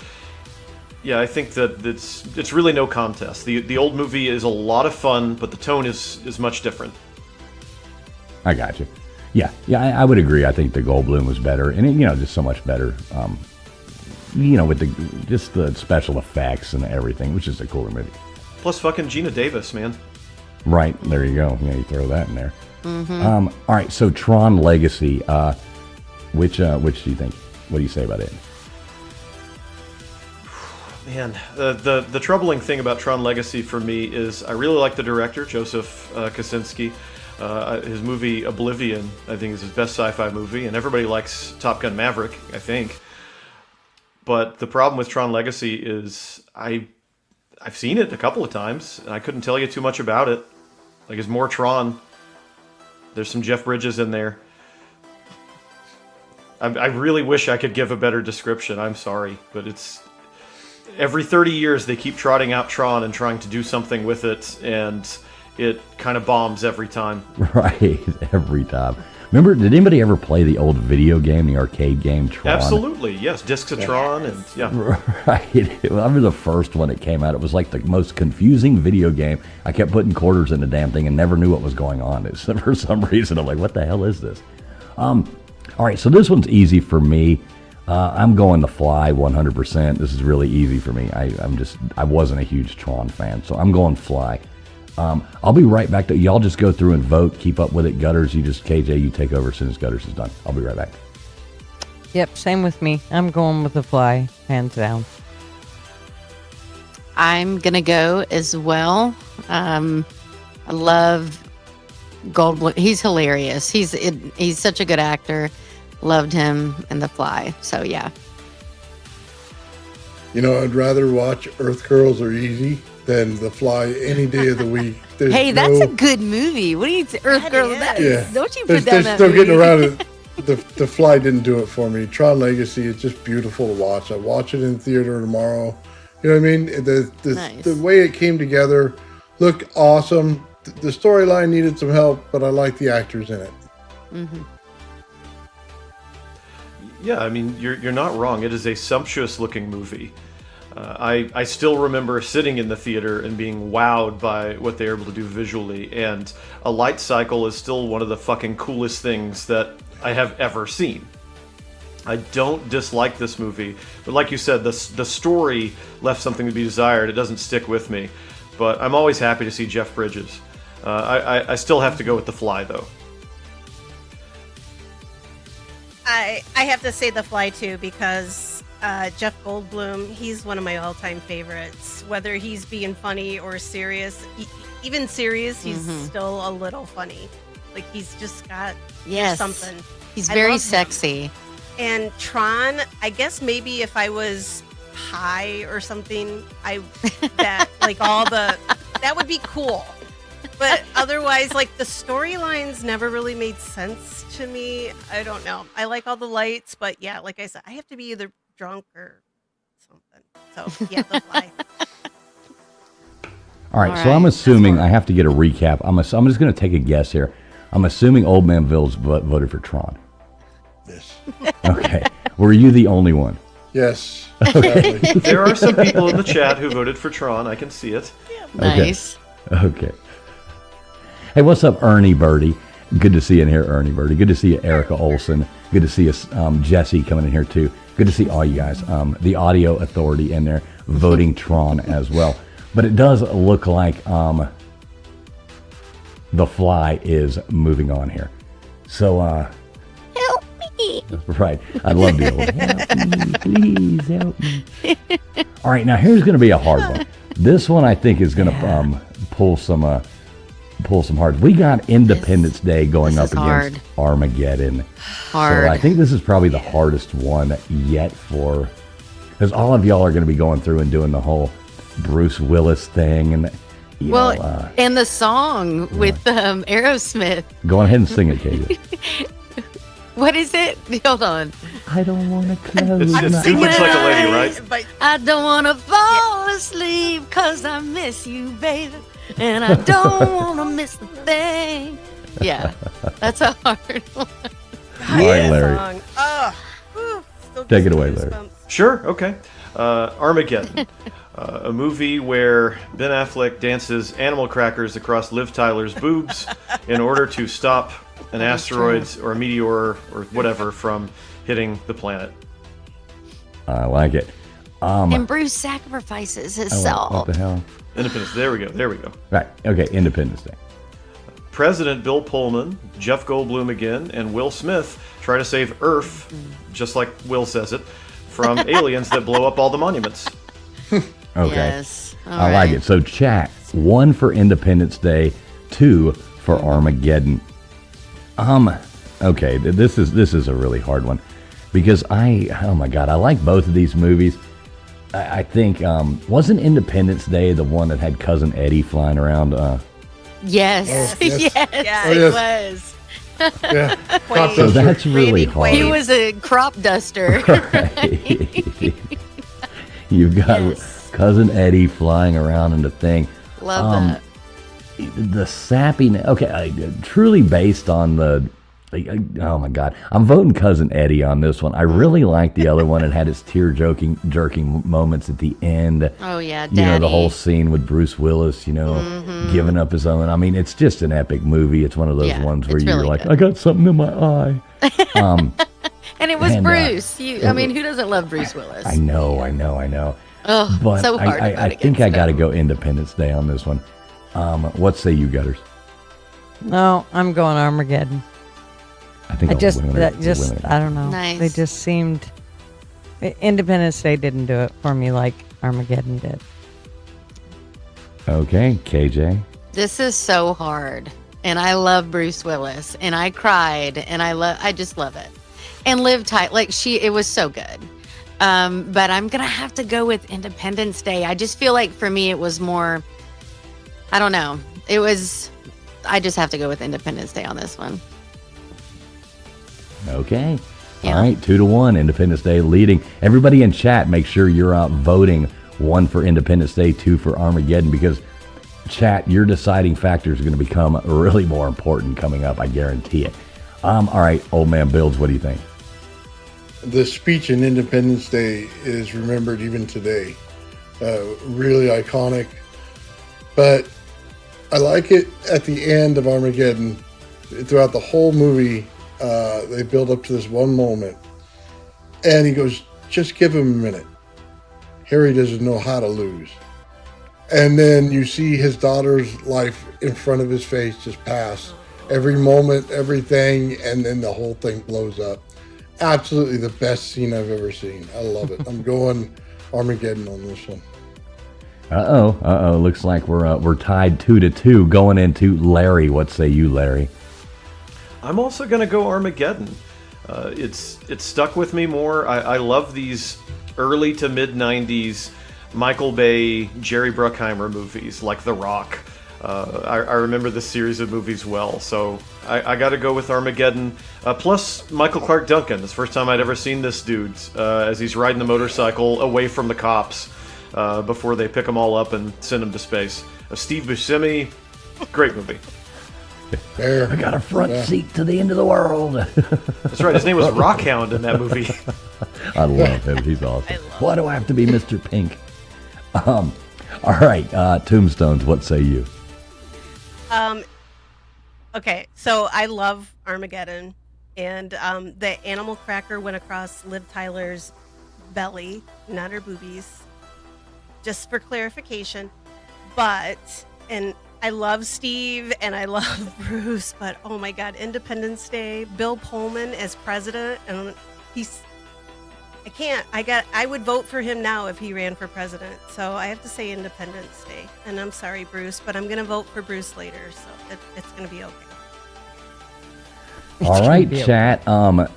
Yeah, I think that it's really no contest. The old movie is a lot of fun, but the tone is much different. I got you. Yeah, I would agree. I think the Goldblum was better, and it, just so much better. With just the special effects and everything, which is a cooler movie. Plus, fucking Gina Davis, man. Right, there you go. Yeah, you throw that in there. All right, so Tron Legacy. Which do you think? What do you say about it? Man, the troubling thing about Tron Legacy for me is I really like the director, Joseph Kosinski. His movie Oblivion, I think, is his best sci-fi movie, and everybody likes Top Gun Maverick, I think. But the problem with Tron Legacy is I've seen it a couple of times, and I couldn't tell you too much about it. Like, it's more Tron. There's some Jeff Bridges in there. I really wish I could give a better description. I'm sorry, but it's... Every 30 years, they keep trotting out Tron and trying to do something with it, and it kind of bombs every time. Right, every time. Remember, did anybody ever play the old video game, the arcade game, Tron? Absolutely, yes. Discs of Tron, and yeah. Right. I remember the first one that came out. It was like the most confusing video game. I kept putting quarters in the damn thing and never knew what was going on. For some reason, I'm like, what the hell is this? All right, so this one's easy for me. I'm going The Fly 100%. This is really easy for me. I wasn't a huge Tron fan, so I'm going Fly. I'll be right back. Y'all just go through and vote. Keep up with it. Gutters, KJ, you take over as soon as Gutters is done. I'll be right back. Yep, same with me. I'm going with The Fly, hands down. I'm going to go as well. I love Goldblum. He's hilarious. He's such a good actor. Loved him in The Fly. So, yeah. I'd rather watch Earth Girls Are Easy than The Fly any day of the week. Hey, that's a good movie. What do you think? Earth Girls? Yeah. Don't you put down that still movie? Getting around it. The Fly didn't do it for me. Tron Legacy is just beautiful to watch. I watch it in theater tomorrow. You know what I mean? The way it came together looked awesome. The storyline needed some help, but I like the actors in it. Mm-hmm. Yeah, I mean, you're not wrong. It is a sumptuous-looking movie. I still remember sitting in the theater and being wowed by what they were able to do visually, and a light cycle is still one of the fucking coolest things that I have ever seen. I don't dislike this movie, but like you said, the story left something to be desired. It doesn't stick with me, but I'm always happy to see Jeff Bridges. I still have to go with The Fly, though. I have to say The Fly too, because Jeff Goldblum, he's one of my all-time favorites. Whether he's being funny or serious, even serious, he's still a little funny. Like, he's just got Yes. something. He's I very love him. sexy. And Tron, I guess maybe if I was high or something, that would be cool. But otherwise, like the storylines never really made sense to me. I don't know. I like all the lights, but yeah, like I said, I have to be either drunk or something. So yeah, The Fly. All right, All so I'm right. assuming I have to get a recap. I'm just going to take a guess here. I'm assuming Old Man Bill's voted for Tron. Yes. Okay. Were you the only one? Yes. Sadly. There are some people in the chat who voted for Tron. I can see it. Nice. Okay. Hey, what's up, Ernie Birdie? Good to see you in here, Ernie Birdie. Good to see you, Erica Olson. Good to see you, Jesse, coming in here, too. Good to see all you guys. The Audio Authority in there voting Tron as well. But it does look like The Fly is moving on here. So, Help me. right. I'd love to be able to help me, please help me. All right, now here's going to be a hard one. This one I think is going to pull some hearts. We got Independence Day going up is against Armageddon. Hard. So I think this is probably the hardest one yet because all of y'all are going to be going through and doing the whole Bruce Willis thing and and the song with Aerosmith. go on ahead and sing it, Katie. What is it? Hold on. I don't want to close It's my Dude Looks Like a Lady, right? But I don't want to fall asleep because I miss you, baby. And I don't want to miss the thing. Yeah, that's a hard one. All right, Larry. song. Oh, whew, still Take gives it me away, Larry. goosebumps. Sure, okay. Armageddon. A movie where Ben Affleck dances animal crackers across Liv Tyler's boobs in order to stop an asteroid or a meteor or whatever from hitting the planet. I like it. And Bruce sacrifices his What soul. the hell? Independence. There we go. Right. Okay. Independence Day. President Bill Pullman, Jeff Goldblum again, and Will Smith try to save Earth, just like Will says it, from aliens that blow up all the monuments. Okay. Yes. All I like right. it. So chat, 1 for Independence Day, 2 for Armageddon. Okay, this is a really hard one because oh my God, I like both of these movies. I think wasn't Independence Day the one that had Cousin Eddie flying around? Yes. Oh, yes. Yes, Oh, it yes. was. Yeah. Quaid. So that's really Randy hard. Quaid. He was a crop duster. You've got Yes. Cousin Eddie flying around in the thing. Love that. The sappiness. Okay, truly based on the. Oh my God, I'm voting Cousin Eddie on this one. I really like the other one. It had its jerking moments at the end. Oh yeah, You know, the Daddy. whole scene with Bruce Willis, giving up his own. I mean, it's just an epic movie. It's one of those Yeah, ones where it's you're really like, good. I got something in my eye. And it was and, Bruce. I mean, who doesn't love Bruce Willis? I know. Oh, But so hard to I vote think I against got to him. go Independence Day on this one. What say you, Gutters? No, I'm going Armageddon. I think I I'll just, win it. that We'll just, win it. I don't know. Nice. They just seemed. Independence Day didn't do it for me like Armageddon did. Okay, KJ. This is so hard, and I love Bruce Willis, and I cried, and I just love it. And Liv Tyler, it was so good. But I'm gonna have to go with Independence Day. I just feel like for me it was more. I don't know. I just have to go with Independence Day on this one. Okay. Yeah. All right, 2-1, Independence Day leading. Everybody in chat, make sure you're out voting 1 for Independence Day, 2 for Armageddon, because chat, your deciding factor is going to become really more important coming up. I guarantee it. All right, Old Man Builds, what do you think? The speech in Independence Day is remembered even today. Really iconic. But I like it at the end of Armageddon. Throughout the whole movie, they build up to this one moment. And he goes, just give him a minute. Harry doesn't know how to lose. And then you see his daughter's life in front of his face just pass. Every moment, everything, and then the whole thing blows up. Absolutely the best scene I've ever seen. I love it. I'm going Armageddon on this one. Looks like we're tied 2-2 going into Larry. What say you, Larry? I'm also going to go Armageddon. It's stuck with me more. I love these early to mid 90s Michael Bay, Jerry Bruckheimer movies like The Rock. I remember this series of movies well, so I got to go with Armageddon. Plus Michael Clark Duncan. It's the first time I'd ever seen this dude as he's riding the motorcycle away from the cops before they pick him all up and send him to space. Steve Buscemi, great movie. There. I got a front seat to the end of the world. That's right. His name was Rockhound in that movie. I love him. He's awesome. Why do I have to be Mr. Pink? All right, Tombstones, what say you? Okay, so I love Armageddon, and the animal cracker went across Liv Tyler's belly, not her boobies, just for clarification. And I love Steve and I love Bruce, but oh my God, Independence Day, Bill Pullman as president, and I would vote for him now if he ran for president. So I have to say Independence Day. And I'm sorry, Bruce, but I'm going to vote for Bruce later. So it's going to be okay. All right, chat.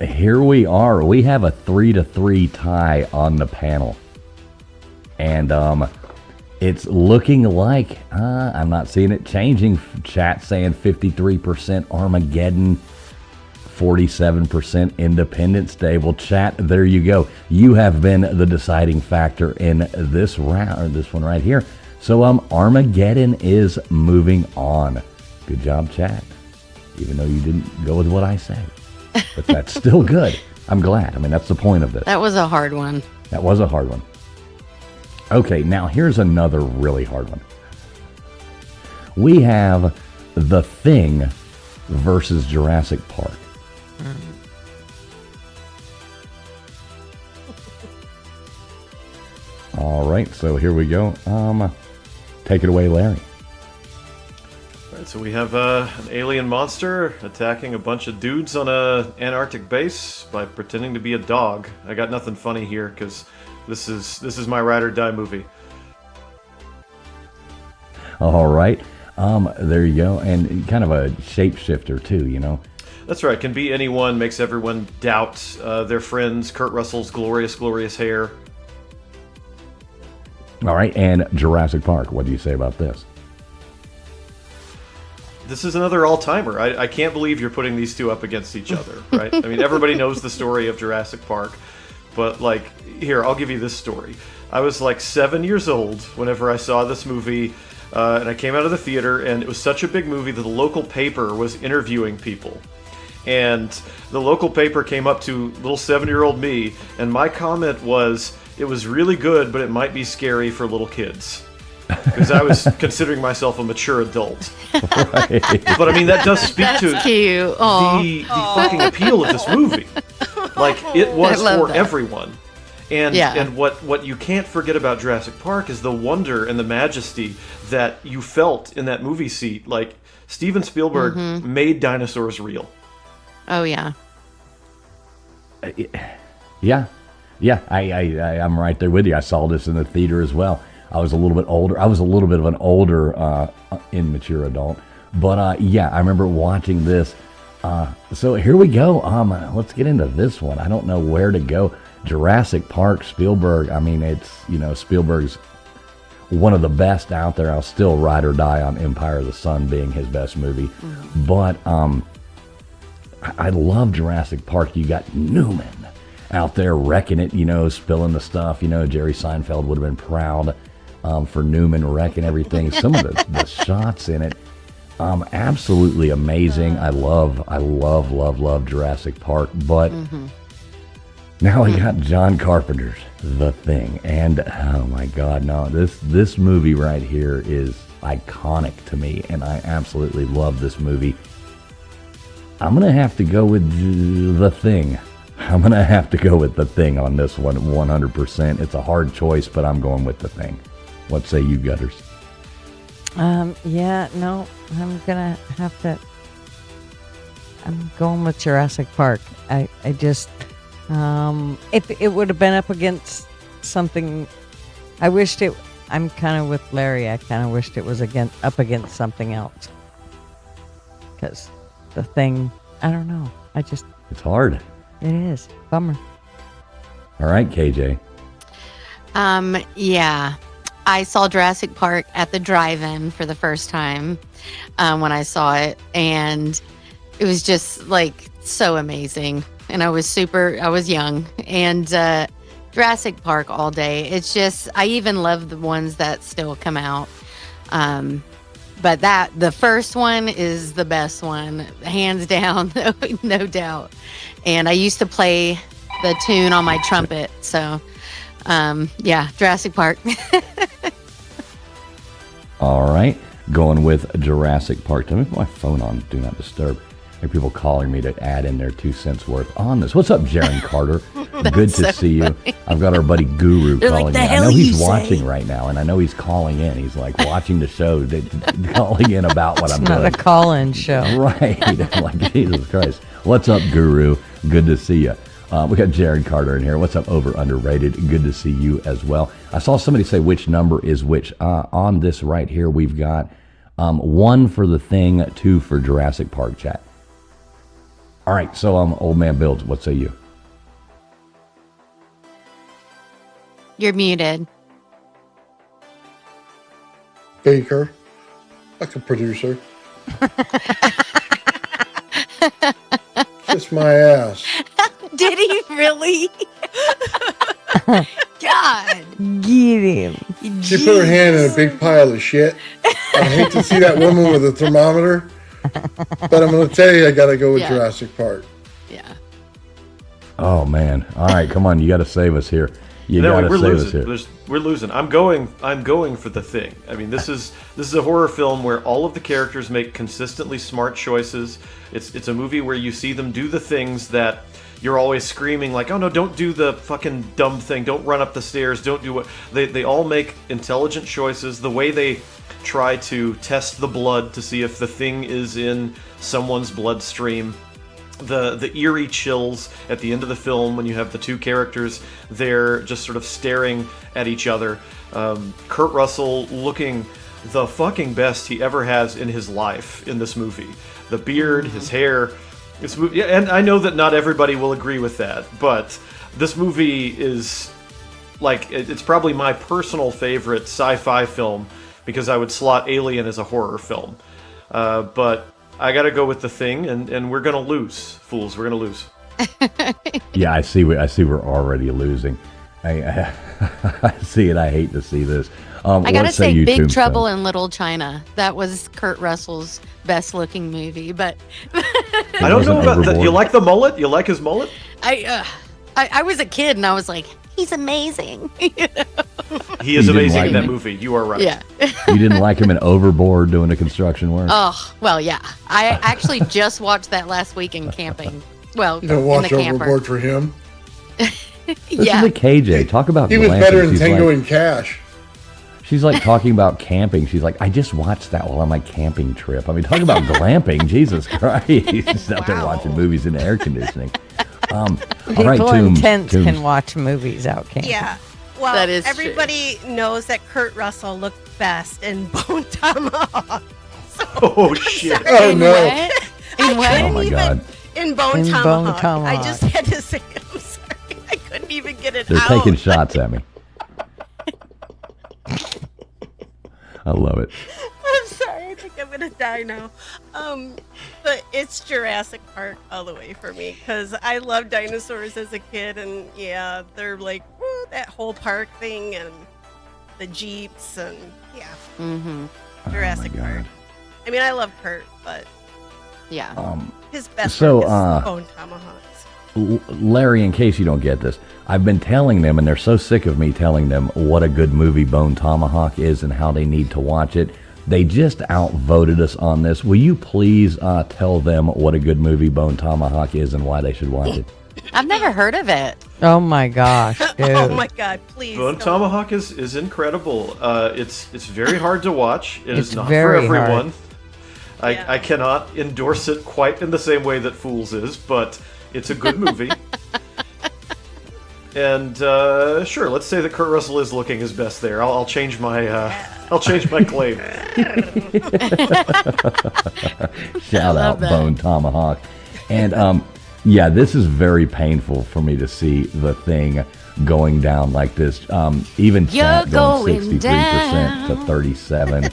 Here we are. We have a 3-3 tie on the panel. And it's looking like, I'm not seeing it changing. Chat saying 53% Armageddon, 47% Independence Day. Well, chat, there you go. You have been the deciding factor in this round, or this one right here. So Armageddon is moving on. Good job, chat. Even though you didn't go with what I said. But that's still good. I'm glad. I mean, that's the point of this. That was a hard one. That was a hard one. Okay, now here's another really hard one. We have The Thing versus Jurassic Park. All right, so here we go. Take it away, Larry. All right, so we have an alien monster attacking a bunch of dudes on a Antarctic base by pretending to be a dog. I got nothing funny here because this is my ride or die movie. All right, there you go, and kind of a shapeshifter too, you know. That's right. Can be anyone. Makes everyone doubt their friends. Kurt Russell's glorious hair. All right, and Jurassic Park. What do you say about this? This is another all-timer. I can't believe you're putting these two up against each other, right? I mean, everybody knows the story of Jurassic Park, but like, here, I'll give you this story. I was like 7 years old whenever I saw this movie, and I came out of the theater, and it was such a big movie that the local paper was interviewing people. And the local paper came up to little 7-year-old me, and my comment was, it was really good, but it might be scary for little kids. Because I was considering myself a mature adult. Right. But I mean, that does speak to the fucking appeal of this movie. Like, it was for everyone. And what you can't forget about Jurassic Park is the wonder and the majesty that you felt in that movie seat. Like, Steven Spielberg made dinosaurs real. Oh, yeah. Yeah, I'm right there with you. I saw this in the theater as well. I was a little bit older. I was a little bit of an older, immature adult. But, yeah, I remember watching this. So here we go. Let's get into this one. I don't know where to go. Jurassic Park, Spielberg. I mean, it's, you know, Spielberg's one of the best out there. I'll still ride or die on Empire of the Sun being his best movie. But I love Jurassic Park. You got Newman out there wrecking it, you know, spilling the stuff. You know, Jerry Seinfeld would have been proud for Newman wrecking everything. Some of the shots in it, absolutely amazing. I love Jurassic Park. But now we got John Carpenter's The Thing, and oh my God, no, this movie right here is iconic to me, and I absolutely love this movie. I'm gonna have to go with The Thing. I'm going to have to go with The Thing on this one, 100%. It's a hard choice, but I'm going with The Thing. What say you, Gutters? Yeah, no, I'm going to have to... I'm going with Jurassic Park. I just... if it would have been up against something... I wished it... I'm kind of with Larry. I kind of wished it was up against something else. Because The Thing... I don't know. It's hard. It is. Bummer. All right, KJ. Yeah. I saw Jurassic Park at the drive-in for the first time when I saw it, and it was just like so amazing. And I was young, and Jurassic Park all day. It's just, I even love the ones that still come out. But the first one is the best one, hands down, no doubt. And I used to play the tune on my trumpet. So, yeah, Jurassic Park. All right, going with Jurassic Park. Let me put my phone on Do Not Disturb. There are people calling me to add in their 2 cents worth on this. What's up, Jaron Carter? Good to see you. I've got our buddy Guru calling me. I know he's watching right now, and I know he's calling in. He's like watching the show, calling in about what I'm doing. Not a call-in show. Right. I'm like, Jesus Christ. What's up, Guru? Good to see you. We got Jared Carter in here. What's up, Over Underrated? Good to see you as well. I saw somebody say which number is which. On this right here, we've got 1 for The Thing, 2 for Jurassic Park chat. All right, so Old Man Builds, what say you? You're muted. Baker, like a producer. Kiss my ass. Did he really? God. Get him. She put her hand in a big pile of shit. I hate to see that woman with a thermometer, but I'm going to tell you, I got to go with Jurassic Park. Yeah. Oh, man. All right, come on. You got to save us here. You got to save us here. We're losing. I'm going for The Thing. I mean, this is a horror film where all of the characters make consistently smart choices. It's a movie where you see them do the things that you're always screaming like, oh no, don't do the fucking dumb thing, don't run up the stairs, don't do what they all make intelligent choices. The way they try to test the blood to see if the thing is in someone's bloodstream, the eerie chills at the end of the film when you have the two characters there just sort of staring at each other. Kurt Russell looking the fucking best he ever has in his life in this movie. The beard, his hair. This movie, and I know that not everybody will agree with that, but this movie is like, it's probably my personal favorite sci-fi film because I would slot Alien as a horror film. But I gotta go with The Thing, and we're gonna lose, fools. We're gonna lose. Yeah, I see. We're already losing. I see it. I hate to see this. I gotta say, Big Tombstone? Trouble in Little China. That was Kurt Russell's best-looking movie, but I don't know about that. You like the mullet? You like his mullet? I was a kid and I was like, he's amazing. He is amazing in that movie. You are right. Yeah. You didn't like him in Overboard doing the construction work? Oh, well, yeah. I actually just watched that last weekend camping. Well, you don't watch Overboard for him. Listen to KJ talk about. He was better in Tango and Cash. She's like talking about camping. She's like, I just watched that while on my camping trip. I mean, talking about glamping. Jesus Christ. He's out there watching movies in air conditioning. People in tents can watch movies out camping. Yeah. Well, that is everybody knows that Kurt Russell looked best in Bone Tomahawk. So, oh, shit. Oh, no. In what? Oh, my God. In Bone In Tomahawk. Bone Tomahawk. I just had to say it. I'm sorry. I couldn't even get it They're out. taking shots at me. I love it. I'm sorry. I think I'm gonna die now. But it's Jurassic Park all the way for me because I loved dinosaurs as a kid, and yeah, they're like that whole park thing and the jeeps and yeah. Jurassic Park. I mean, I love Kurt, but yeah, his best so, work is Bone Tomahawks. Larry, in case you don't get this, I've been telling them, and they're so sick of me telling them what a good movie Bone Tomahawk is and how they need to watch it. They just outvoted us on this. Will you please tell them what a good movie Bone Tomahawk is and why they should watch it? I've never heard of it. Oh my gosh, dude. Oh my God, please. Bone Tomahawk is incredible. It's very hard to watch. It's not for very everyone. hard. I cannot endorse it quite in the same way that Fools is, but it's a good movie. And sure, let's say that Kurt Russell is looking his best there. I'll change my claim. Shout out Bone Tomahawk. And yeah, this is very painful for me to see the thing going down like this. Even chat going 63% to 37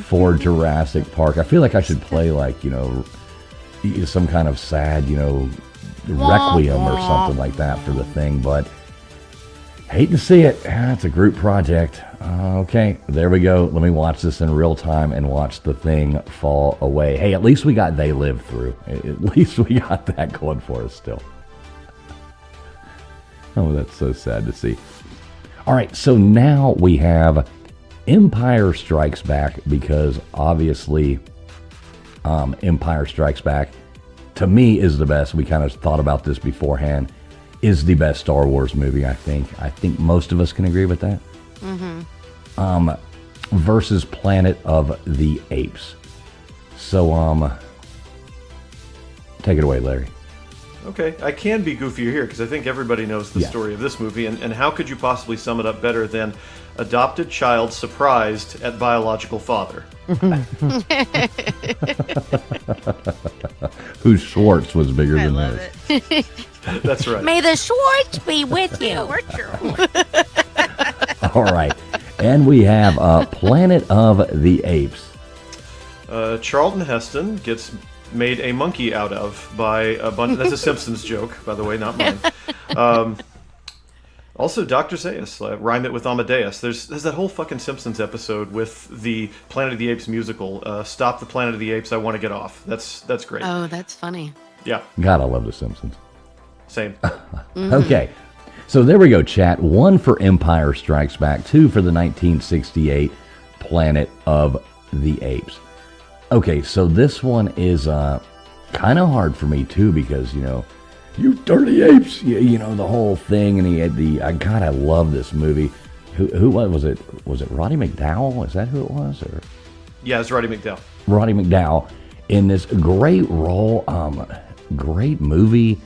for Jurassic Park. I feel like I should play like, some kind of sad, requiem or something like that for the thing, but hate to see it. It's a group project. Okay, there we go. Let me watch this in real time and watch the thing fall away. Hey, at least we got They Live Through. At least we got that going for us still. Oh, that's so sad to see. All right, so now we have Empire Strikes Back, because obviously Empire Strikes Back, to me, is the best. We kind of thought about this beforehand. Is the best Star Wars movie, I think. I think most of us can agree with that. Mm-hmm. Versus Planet of the Apes. So, take it away, Larry. Okay, I can be goofier here because I think everybody knows the story of this movie, and how could you possibly sum it up better than adopted child surprised at biological father? Whose Schwartz was bigger I than love his. it. That's right. May the Schwartz be with you. All right, and we have Planet of the Apes. Charlton Heston gets made a monkey out of by a bunch. That's a Simpsons joke, by the way, not mine. Also, Dr. Zaius, rhyme it with Amadeus. There's that whole fucking Simpsons episode with the Planet of the Apes musical. Stop the Planet of the Apes, I want to get off. That's great. Oh, that's funny. Yeah, God, I love The Simpsons. same. Okay, so there we go, chat. 1 for Empire Strikes Back, 2 for the 1968 Planet of the Apes. Okay, so this one is kind of hard for me too, because you dirty apes, the whole thing, and he had God, I love this movie. Who was it? Was it Roddy McDowall? Is that who it was? Or Yeah, it's Roddy McDowall. Roddy McDowall in this great role, great movie,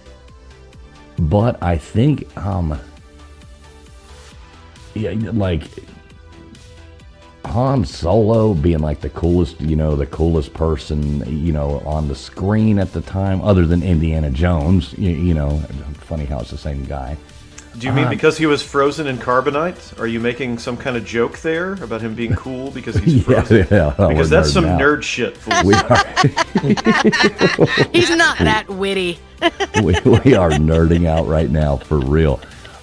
but I think like Han Solo being like the coolest, the coolest person, on the screen at the time, other than Indiana Jones. Funny how it's the same guy. Do you mean because he was frozen in carbonite? Are you making some kind of joke there about him being cool because he's frozen? Because that's some nerd shit, fools. We are, He's not that witty. we are nerding out right now for real.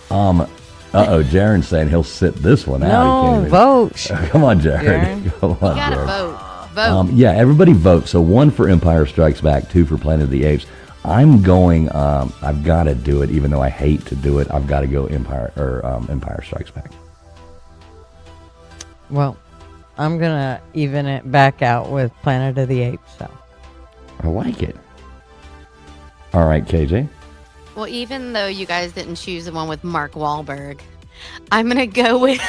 Jaren's saying he'll sit this one out. No, vote. Come on, Jaren. Come on, You gotta Jaren. vote. Yeah, everybody vote. So 1 for Empire Strikes Back, 2 for Planet of the Apes. I'm going. I've got to do it, even though I hate to do it. I've got to go Empire Strikes Back. Well, I'm gonna even it back out with Planet of the Apes. So I like it. All right, KJ. Well, even though you guys didn't choose the one with Mark Wahlberg, I'm going to go with...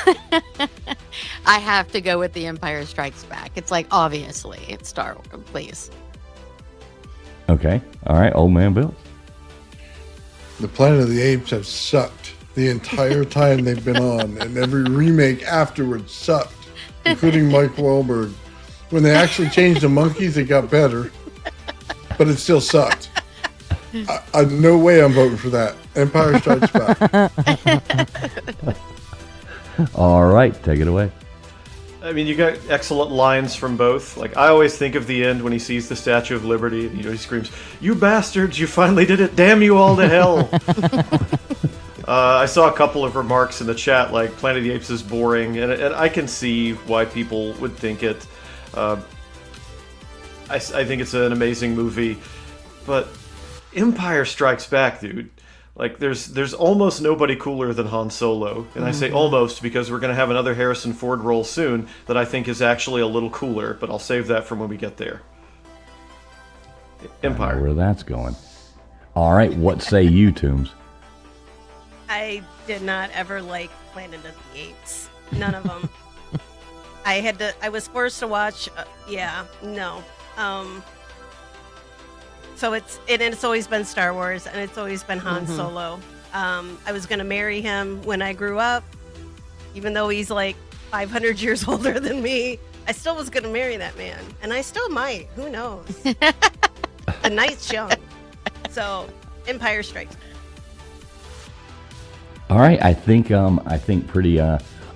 I have to go with The Empire Strikes Back. It's like, obviously, it's Star Wars, please. Okay. All right, old man Bill. The Planet of the Apes have sucked the entire time they've been on, and every remake afterwards sucked, including Mike Wahlberg. When they actually changed the monkeys, it got better, but it still sucked. No way I'm voting for that. Empire Strikes Back. All right, take it away. I mean, you got excellent lines from both. Like, I always think of the end when he sees the Statue of Liberty, and, he screams, "You bastards, you finally did it, damn you all to hell." I saw a couple of remarks in the chat, like, Planet of the Apes is boring, and I can see why people would think it. I think it's an amazing movie, but Empire Strikes Back, dude. Like, there's almost nobody cooler than Han Solo. And I say almost because we're going to have another Harrison Ford role soon that I think is actually a little cooler, but I'll save that for when we get there. Empire. I know where that's going. All right, what say you, Toombs? I did not ever like Planet of the Apes. None of them. I was forced to watch. No. So it's always been Star Wars, and it's always been Han Solo. I was going to marry him when I grew up, even though he's like 500 years older than me. I still was going to marry that man, and I still might. Who knows? The night's young. So, Empire Strikes Back. All right, I think pretty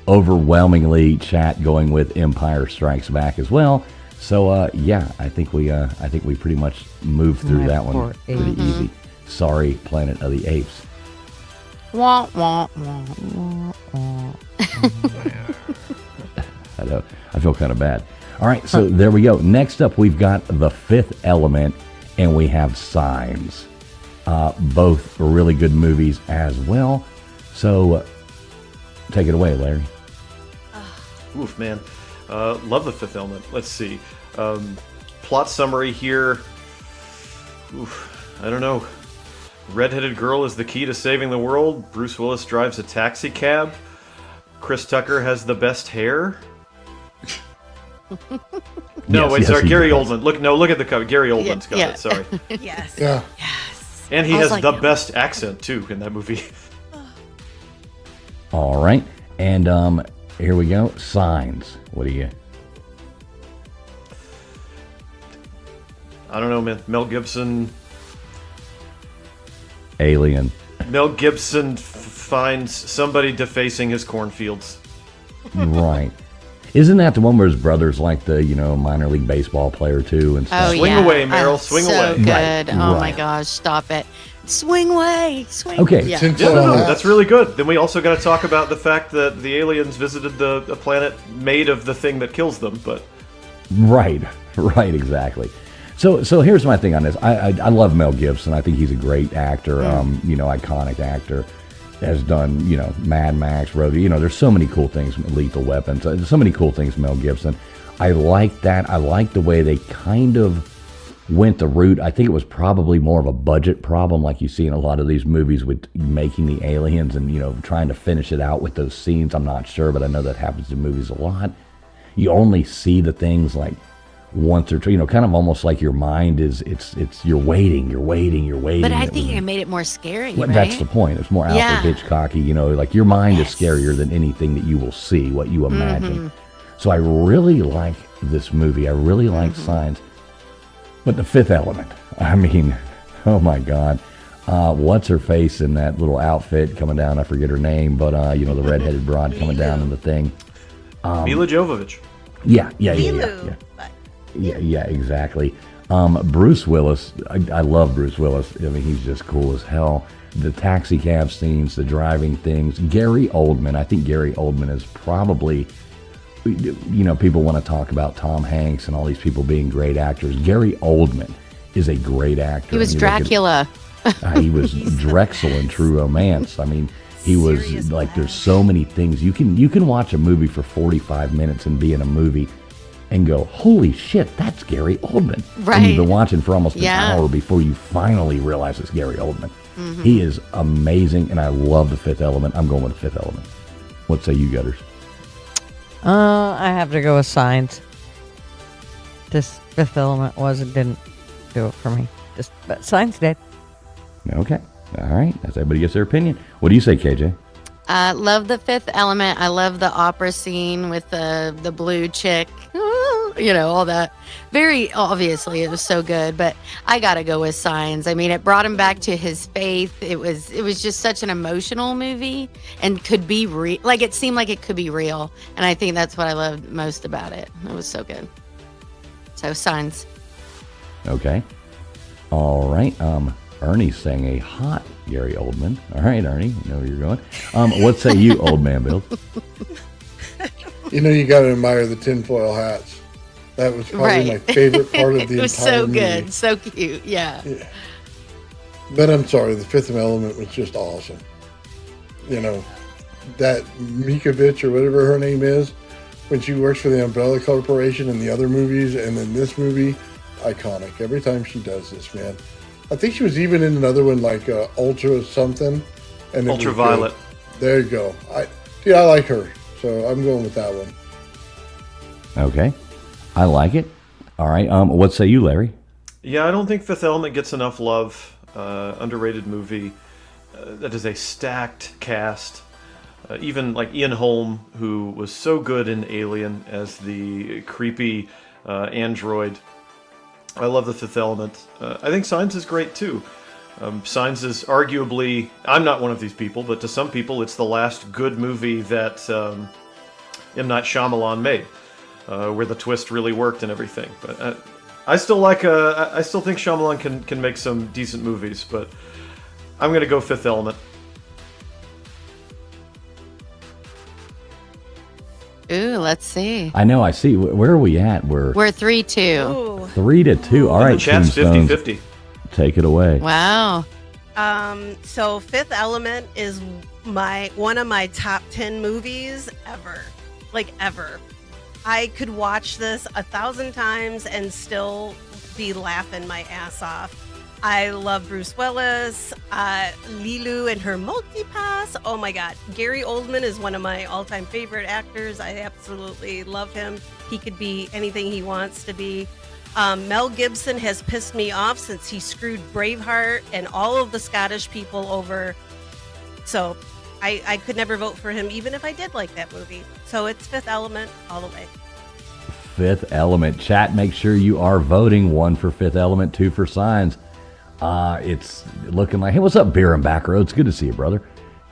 overwhelmingly chat going with Empire Strikes Back as well. So yeah, I think we pretty much moved through that one pretty easy. Sorry, Planet of the Apes. Wah, wah, wah, wah, wah. I know. I feel kind of bad. All right, so there we go. Next up, we've got The Fifth Element, and we have Signs. Both really good movies as well. So take it away, Larry. Oof, man. Love The Fifth Element. Let's see. Plot summary here. Oof, I don't know. Redheaded girl is the key to saving the world. Bruce Willis drives a taxi cab. Chris Tucker has the best hair. No, Yes, wait, yes, sorry, he Gary does. Oldman. Look at the cover. Gary Oldman's got yeah. it. Sorry, Yes. Yeah. Yes. and he I was has like, the best accent too in that movie. All right, and here we go. Signs. What do you? I don't know, man. Mel Gibson Alien. finds somebody defacing his cornfields. Right. Isn't that the one where his brother's like the, minor league baseball player too and stuff? Oh, Swing yeah. away, Meryl, swing so away. good. Right, Oh, my right. gosh. Stop it. Swing away. Swing. Okay. Yeah. Tinfoil Yeah, no, hats. that's really good. Then we also got to talk about the fact that the aliens visited a planet made of the thing that kills them. But Right, exactly. So here's my thing on this. I love Mel Gibson. I think he's a great actor, iconic actor. Has done, Mad Max, Road. There's so many cool things, Lethal Weapons. There's so many cool things, Mel Gibson. I like that. I like the way they kind of went the route. I think it was probably more of a budget problem, like you see in a lot of these movies with making the aliens and, trying to finish it out with those scenes. I'm not sure, but I know that happens in movies a lot. You only see the things like once or two, kind of almost like your mind is, you're waiting. But I think it made it more scary, Well, right? that's the point. It's more Alfred Hitchcocky, like your mind is scarier than anything that you will see, what you imagine. So I really like this movie. I really like Signs. But The Fifth Element, I mean, oh my God. What's her face in that little outfit coming down? I forget her name, but the redheaded broad coming down in the thing. Mila Jovovich. Yeah. Lilu, but Yeah, exactly. Bruce Willis, I love Bruce Willis. I mean, he's just cool as hell. The taxi cab scenes, the driving things. Gary Oldman, I think Gary Oldman is probably, people want to talk about Tom Hanks and all these people being great actors. Gary Oldman is a great actor. He was You look at- Dracula. he was Drexel in True Romance. I mean, he was Serious like, West. there's so many things. You can watch a movie for 45 minutes and be in a movie and go, holy shit, that's Gary Oldman. And Right. you've been watching for almost an Yeah. hour before you finally realize it's Gary Oldman. He is amazing, and I love The Fifth Element. I'm going with The Fifth Element. What say you, Gutters? I have to go with Signs. This Fifth Element didn't do it for me. But Signs did. Okay. All right. That's everybody gets their opinion. What do you say, KJ? Love The Fifth Element. I love the opera scene with the blue chick. All that. Very obviously, it was so good. But I gotta go with Signs. I mean, it brought him back to his faith. It was just such an emotional movie and could be real. Like, it seemed like it could be real. And I think that's what I loved most about it. It was so good. So Signs. Okay. All right. Ernie's saying a hot Gary Oldman. All right, Ernie, you know where you're going. What say you, old man Bill? You got to admire the tinfoil hats. That was probably my favorite part of the It was entire so movie. good. So cute. Yeah. But I'm sorry, the Fifth Element was just awesome. That Mikovich or whatever her name is, when she works for the Umbrella Corporation in the other movies, and then this movie, iconic. Every time she does this, man. I think she was even in another one like Ultra something. And it was Ultraviolet. good. There you go. I like her, so I'm going with that one. Okay. I like it. All right. What say you, Larry? Yeah, I don't think Fifth Element gets enough love. Underrated movie. That is a stacked cast. Even like Ian Holm, who was so good in Alien as the creepy android. I love The Fifth Element. I think Signs is great too. Signs is arguably, I'm not one of these people, but to some people, it's the last good movie that M. Night Shyamalan made, where the twist really worked and everything. But I still think Shyamalan can make some decent movies, but I'm gonna go Fifth Element. Ooh, let's see. I know. I see. Where are we at? We're 3-2. Ooh. 3-2. All right, The chat's Tombstones, 50-50. take it away. Wow. So Fifth Element is one of my top 10 movies ever. Like ever. I could watch this 1,000 times and still be laughing my ass off. I love Bruce Willis, Lilu and her multipass. Oh my God. Gary Oldman is one of my all-time favorite actors. I absolutely love him. He could be anything he wants to be. Mel Gibson has pissed me off since he screwed Braveheart and all of the Scottish people over. So I could never vote for him, even if I did like that movie. So it's Fifth Element all the way. Fifth Element. Chat, make sure you are voting. 1 for Fifth Element, 2 for Signs. It's looking like, hey, what's up, Beer and Backroads? Good to see you, brother.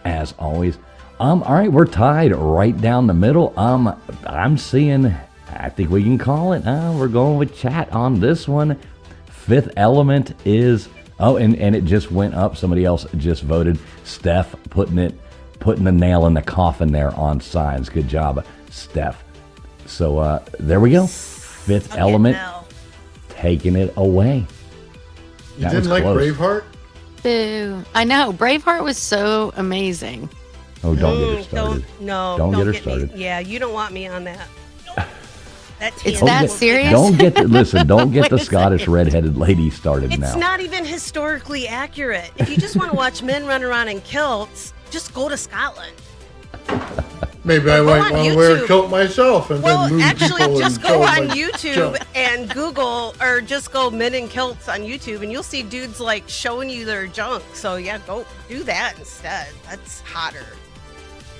As always. All right, we're tied right down the middle. I'm seeing, I think we can call it. We're going with chat on this one. Fifth Element is, and it just went up. Somebody else just voted. Steph putting the nail in the coffin there on Signs. Good job, Steph. So there we go. Fifth Element taking it away. You didn't like close. Braveheart? Boo. I know. Braveheart was so amazing. Oh, don't get her started. Don't get her me. started. Yeah, you don't want me on that. It's that serious? Don't get the Scottish redheaded lady started It's now. not even historically accurate. If you just want to watch men run around in kilts, just go to Scotland. Maybe I might want to wear a kilt myself and then move actually, people just and go show on my YouTube junk. and Google, or just go men in kilts on YouTube, and you'll see dudes like showing you their junk. So yeah, go do that instead. That's hotter.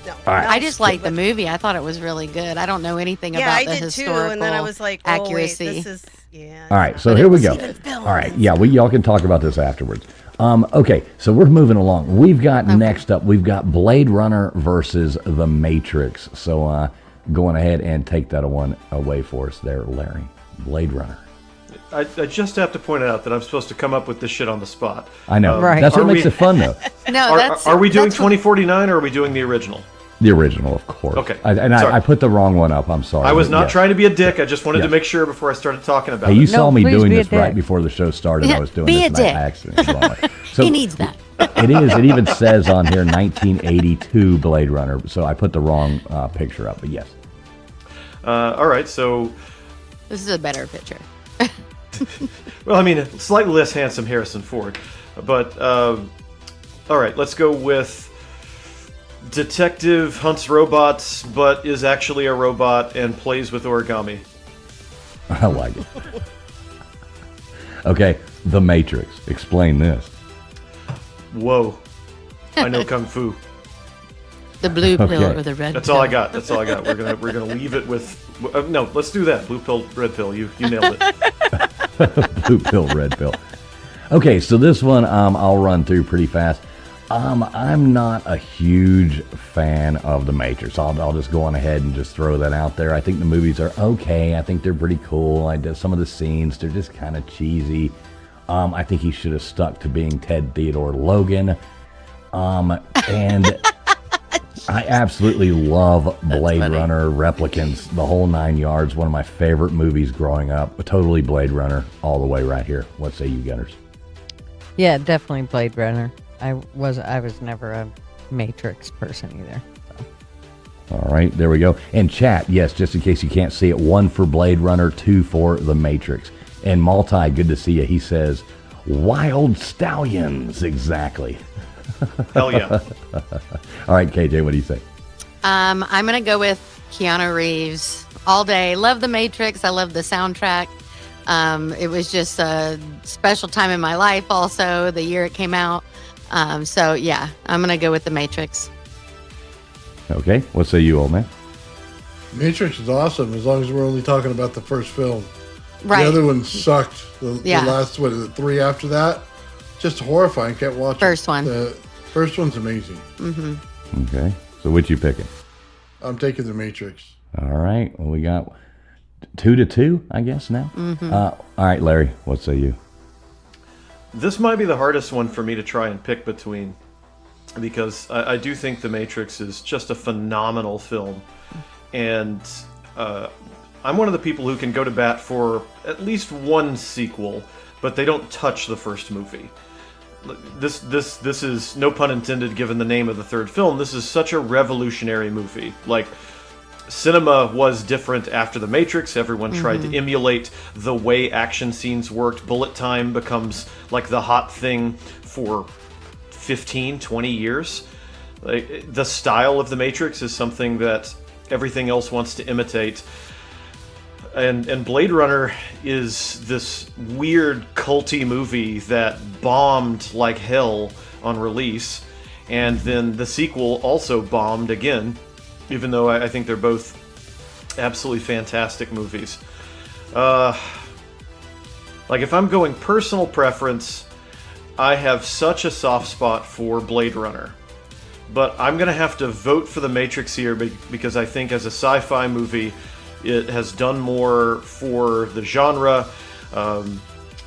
No, right. I just liked the movie. I thought it was really good. I don't know anything yeah, about I the did historical too, and then I was like, oh, accuracy. wait, this is yeah. All right, so here we go. All right, yeah, y'all can talk about this afterwards. Okay, so we're moving along. We've got next up, we've got Blade Runner versus The Matrix. So going ahead and take that one away for us there, Larry. Blade Runner. I just have to point out that I'm supposed to come up with this shit on the spot. I know. Right. That's what Are makes we- it fun, though. No, Are we doing 2049 or are we doing the original? The original, of course. Okay, I put the wrong one up. I'm sorry. I was but not yes. trying to be a dick. I just wanted to Yes. make sure before I started talking about Hey, you it. saw me please doing be a this right dick. before the show started. I was doing Be this a and dick. I accidentally wrong way. So he needs that. It is. It even says on here 1982 Blade Runner. So I put the wrong picture up, but yes. All right, so This is a better picture. well, I mean, slightly less handsome Harrison Ford, but all right, let's go with detective hunts robots, but is actually a robot and plays with origami. I like it. Okay, The Matrix. Explain this. Whoa, I know kung fu. The blue pill Okay. or the red That's pill. all I got. That's all I got. We're gonna leave it with no. Let's do that. Blue pill, red pill. You nailed it. Blue pill, red pill. Okay, so this one I'll run through pretty fast. I'm not a huge fan of The Matrix. I'll just go on ahead and just throw that out there. I think the movies are okay. I think they're pretty cool. Some of the scenes, they're just kind of cheesy. I think he should have stuck to being Ted Theodore Logan. And I absolutely love Blade Runner, Replicants, the whole 9 yards. One of my favorite movies growing up. Totally Blade Runner all the way right here. What say you, Gunners? Yeah, definitely Blade Runner. I was never a Matrix person either. So. All right, there we go. And chat, yes, just in case you can't see it, 1 for Blade Runner, 2 for The Matrix. And Multi, good to see you. He says, Wild Stallions, exactly. Hell yeah. All right, KJ, what do you say? I'm gonna go with Keanu Reeves all day. Love The Matrix. I love the soundtrack. It was just a special time in my life. Also, the year it came out. So yeah, I'm gonna go with The Matrix. Okay, what say you, old man? Matrix is awesome as long as we're only talking about the first film. Right. The other one sucked. The Yeah. last, what is it, 3 after that? just horrifying. Can't watch it. First one. The first one's amazing. Mm-hmm. Okay. So which you picking? I'm taking The Matrix. All right. Well, we got 2-2, I guess now. Mm-hmm. All right, Larry. What say you? This might be the hardest one for me to try and pick between, because I do think The Matrix is just a phenomenal film, and I'm one of the people who can go to bat for at least one sequel, but they don't touch the first movie. This is, no pun intended given the name of the third film, this is such a revolutionary movie. Like, cinema was different after The Matrix. Everyone tried to emulate the way action scenes worked. Bullet time becomes like the hot thing for 15, 20 years. Like, the style of The Matrix is something that everything else wants to imitate. And Blade Runner is this weird culty movie that bombed like hell on release, and then the sequel also bombed again, even though I think they're both absolutely fantastic movies. Like, if I'm going personal preference, I have such a soft spot for Blade Runner. But I'm going to have to vote for The Matrix here because I think as a sci-fi movie, it has done more for the genre. I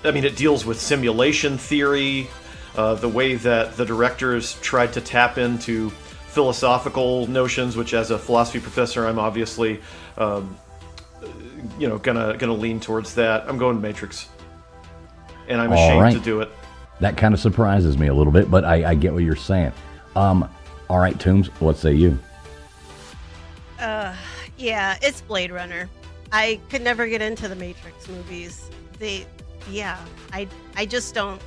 mean, it deals with simulation theory, the way that the directors tried to tap into philosophical notions, which as a philosophy professor, I'm obviously, gonna lean towards that. I'm going Matrix. And I'm ashamed to do it. That kind of surprises me a little bit, but I get what you're saying. All right, Toombs, what say you? Yeah, it's Blade Runner. I could never get into the Matrix movies. I just don't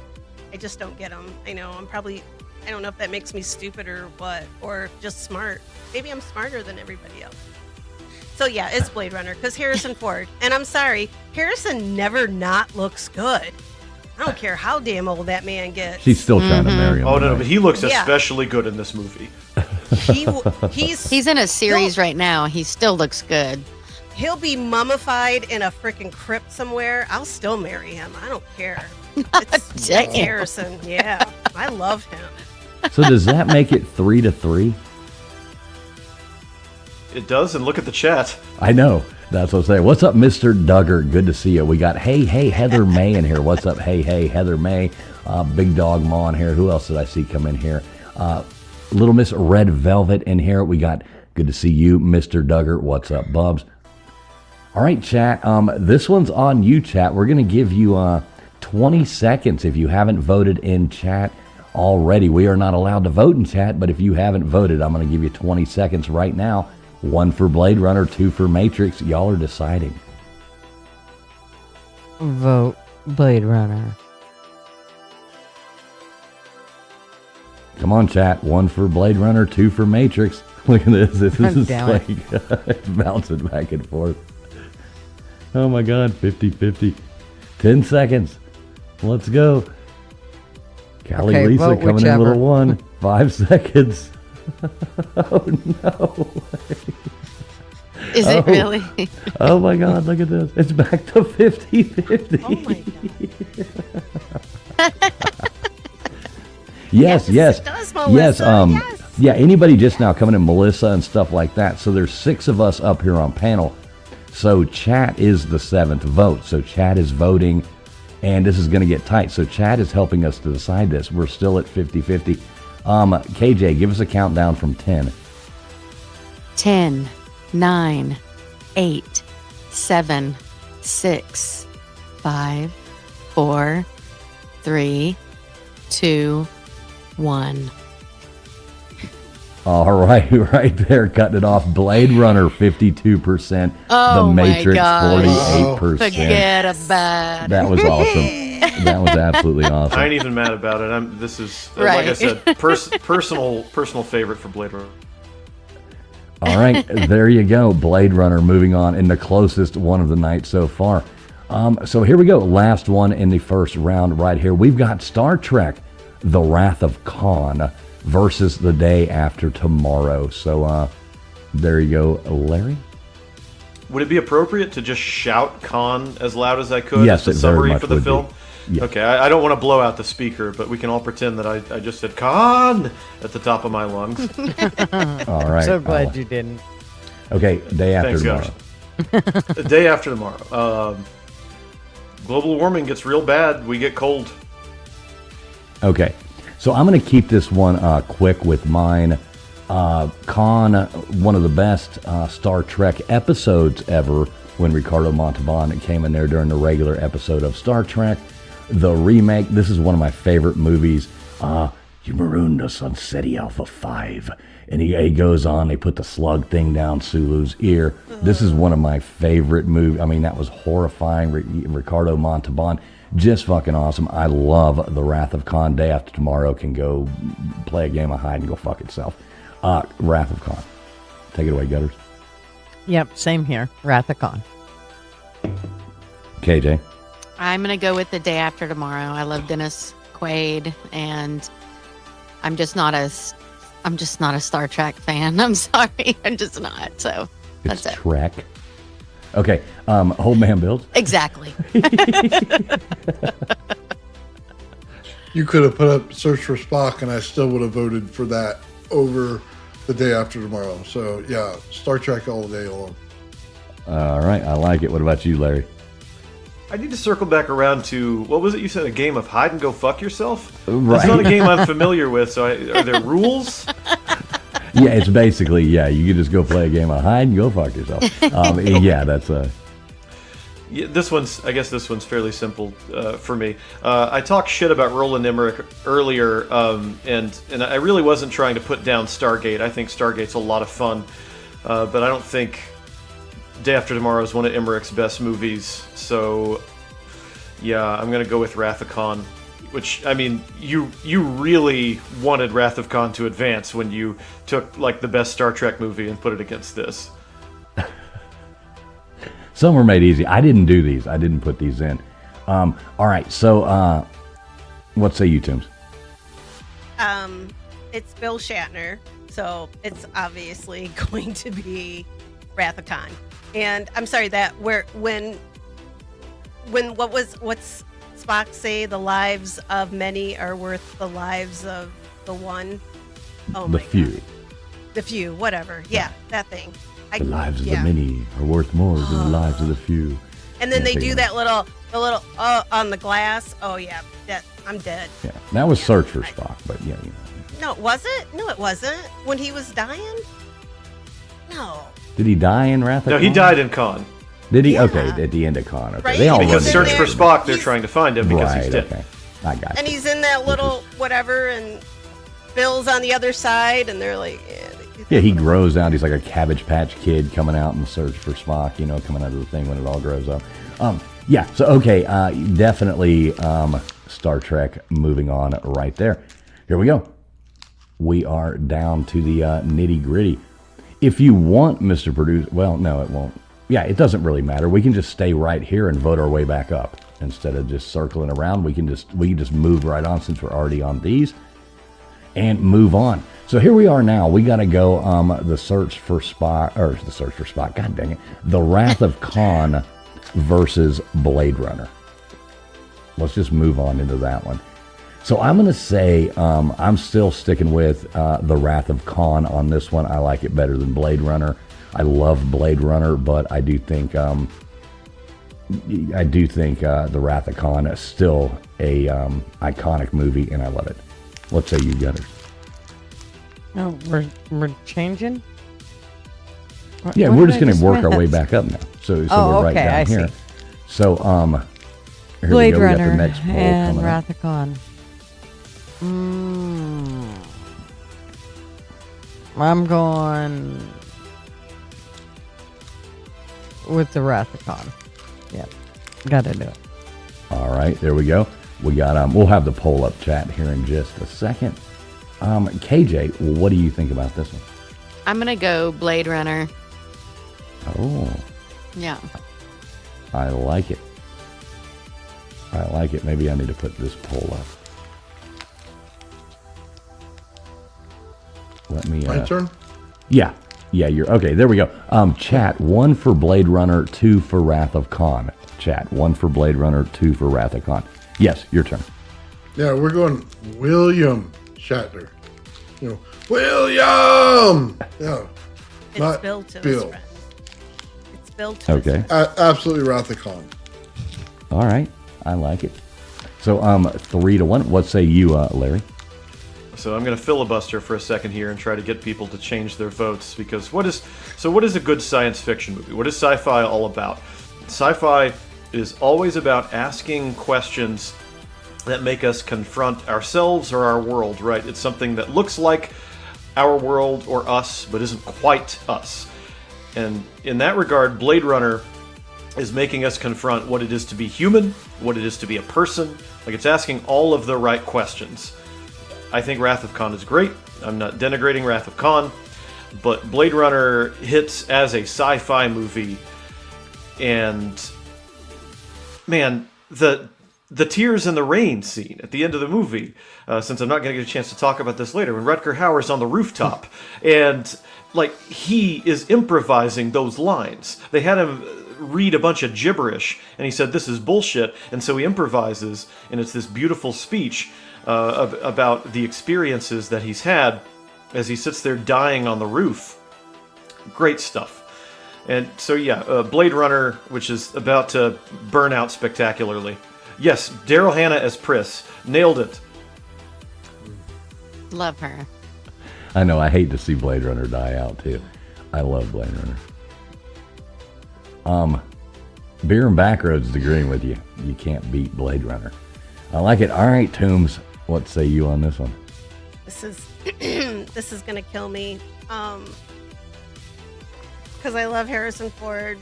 get them. I know I don't know if that makes me stupid or what, or just smart. Maybe I'm smarter than everybody else. So yeah, it's Blade Runner because Harrison Ford. And I'm sorry, Harrison never not looks good. I don't care how damn old that man gets. She's still trying to marry him. Oh no, but he looks especially good in this movie. He's in a series right now. He still looks good. He'll be mummified in a freaking crypt somewhere. I'll still marry him. I don't care. It's Harrison. Yeah, I love him. So does that make it 3-3? It does, and look at the chat. I know. That's what I'm saying. What's up, Mr. Duggar? Good to see you. We got Hey Heather May in here. What's up, Hey Heather May? Big Dog Ma in here. Who else did I see come in here? Little Miss Red Velvet in here. We got good to see you, Mr. Duggar. What's up, Bubs? All right, chat. This one's on you, chat. We're going to give you 20 seconds if you haven't voted in chat already. We are not allowed to vote in chat, but if you haven't voted, I'm going to give you 20 seconds right now. 1 for Blade Runner, 2 for Matrix. Y'all are deciding. Vote Blade Runner. Come on, chat. 1 for Blade Runner, 2 for Matrix. Look at this. This is like it's bouncing back and forth. Oh my God, 50-50. 10 seconds. Let's go. Callie Okay, Lisa vote coming whichever. in little one. 5 seconds. Oh no. Is it really? Oh my God, look at this. It's back to 50-50. Oh my God. Yes. It does, Melissa. Yes. Yeah, anybody just now coming in, Melissa and stuff like that. So there's 6 of us up here on panel. So chat is the 7th vote. So chat is voting, and this is going to get tight. So chat is helping us to decide this. We're still at 50-50. KJ, give us a countdown from 10. 10, 9, 8, 7, 6, 5, 4, 3, 2, 1. All right, right there, cutting it off. Blade Runner, 52%. Oh The Matrix, my gosh. 48%. Forget about it. That was awesome. That was absolutely awesome. I ain't even mad about it. This is Right. like I said, personal favorite for Blade Runner. All right, there you go. Blade Runner moving on in the closest one of the night so far. So here we go. Last one in the first round right here. We've got Star Trek, The Wrath of Khan versus The Day After Tomorrow. So there you go, Larry. Would it be appropriate to just shout Khan as loud as I could Yes, as a it very summary much for the would film? be. Yeah. Okay, I don't want to blow out the speaker, but we can all pretend that I just said "con" at the top of my lungs. All right. So glad you didn't. Okay, day after Thanks, tomorrow. guys. The day after tomorrow. Global warming gets real bad. We get cold. Okay, so I'm going to keep this one quick with mine. Con, one of the best Star Trek episodes ever, when Ricardo Montalban came in there during the regular episode of Star Trek. The remake, this is one of my favorite movies. You marooned us on SETI Alpha 5. And he goes on, they put the slug thing down Sulu's ear. This is one of my favorite movies. I mean, that was horrifying. Ricardo Montalban, just fucking awesome. I love The Wrath of Khan. Day after tomorrow can go play a game of hide and go fuck itself. Wrath of Khan. Take it away, Gutters. Yep, same here. Wrath of Khan. KJ. I'm gonna go with the day after tomorrow. I love Dennis Quaid, and I'm just not a Star Trek fan. I'm sorry, I'm just not. So that's It's it. Trek. Okay, Old Man Builds. Exactly. You could have put up Search for Spock, and I still would have voted for that over the day after tomorrow. So, yeah, Star Trek all day long. All right, I like it. What about you, Larry? I need to circle back around to, what was it you said, a game of hide and go fuck yourself? Right. That's not a game I'm familiar with, so are there rules? Yeah, it's basically, yeah, you can just go play a game of hide and go fuck yourself. Yeah, that's Yeah, I guess this one's fairly simple for me. I talked shit about Roland Emmerich earlier, and I really wasn't trying to put down Stargate. I think Stargate's a lot of fun, but I don't think Day After Tomorrow is one of Emmerich's best movies. So, yeah, I'm gonna go with Wrath of Khan. Which, I mean, you really wanted Wrath of Khan to advance when you took like the best Star Trek movie and put it against this. some were made easy. I didn't do these. I didn't put these in. All right, so what say you, Toombs? It's Bill Shatner, so it's obviously going to be Wrath of Khan. And I'm sorry when what's Spock say? The lives of many are worth the lives of the one. Oh The my few. God. The few, whatever. Yeah, that thing. The lives of the many are worth more than the lives of the few. And then Yeah, they take do it. the little on the glass. Oh yeah, I'm dead. Yeah, that was Search for Spock, but yeah, you know. No, was it? No, it wasn't. When he was dying? No. Did he die in Wrath of No, Khan? he died in Khan. Did he? Yeah. Okay, at the end of Khan. Okay, Right, they all Because run Search together. for Spock, they're He's- trying to find him because right, he's dead. okay. I got And you. he's in that little whatever, and Bill's on the other side, and they're like, Yeah, he grows out. He's like a Cabbage Patch Kid coming out in Search for Spock, you know, coming out of the thing when it all grows up. Yeah, so, okay, definitely Star Trek moving on right there. Here we go. We are down to the nitty gritty. If you want, Mr. Producer, well, no, it won't. Yeah, it doesn't really matter. We can just stay right here and vote our way back up instead of just circling around. We can just move right on since we're already on these and move on. So here we are now. We got to go the Search for Spock. God dang it, The Wrath of Khan versus Blade Runner. Let's just move on into that one. So I'm going to say I'm still sticking with The Wrath of Khan on this one. I like it better than Blade Runner. I love Blade Runner, but I do think The Wrath of Khan is still a iconic movie, and I love it. What say you, Gutters? No, we're changing. Yeah, What we're did just I going to just work our way miss? back up now. So Oh, we're right okay, down I here. see. So here Blade we go. We got Runner the next poll and coming up. Wrath of Khan. I'm going with the Wrath of Khan. Yep, gotta do it. All right, there we go. We got we'll have the poll up, chat, here in just a second. KJ, what do you think about this one? I'm gonna go Blade Runner. Oh, Yeah. I like it. I like it. Maybe I need to put this poll up. Let me. My turn? Yeah, you're okay. There we go. Chat, 1 for Blade Runner, 2 for Wrath of Khan. Chat, 1 for Blade Runner, 2 for Wrath of Khan. Yes, your turn. Yeah, we're going William Shatner. You know, William! Yeah. It's Not Bill to Bill. his friend. It's Bill to his Okay. friend. Absolutely Wrath of Khan. All right. I like it. So 3-1. What say you, Larry? So I'm going to filibuster for a second here and try to get people to change their votes, because what is a good science fiction movie? What is sci-fi all about? Sci-fi is always about asking questions that make us confront ourselves or our world, right? It's something that looks like our world or us, but isn't quite us. And in that regard, Blade Runner is making us confront what it is to be human, what it is to be a person. Like, it's asking all of the right questions. I think Wrath of Khan is great. I'm not denigrating Wrath of Khan, but Blade Runner hits as a sci-fi movie, and man, the tears in the rain scene at the end of the movie, since I'm not going to get a chance to talk about this later, when Rutger Hauer's on the rooftop, and like, he is improvising those lines. They had him read a bunch of gibberish, and he said, "This is bullshit," and so he improvises, and it's this beautiful speech about the experiences that he's had as he sits there dying on the roof. Great stuff. And so yeah, Blade Runner, which is about to burn out spectacularly. Yes, Daryl Hannah as Pris. Nailed it. Love her. I know, I hate to see Blade Runner die out, too. I love Blade Runner. Beer and Backroads is agreeing with you. You can't beat Blade Runner. I like it. All right, Toombs, what say you on this one? This is this is gonna kill me. Because I love Harrison Ford,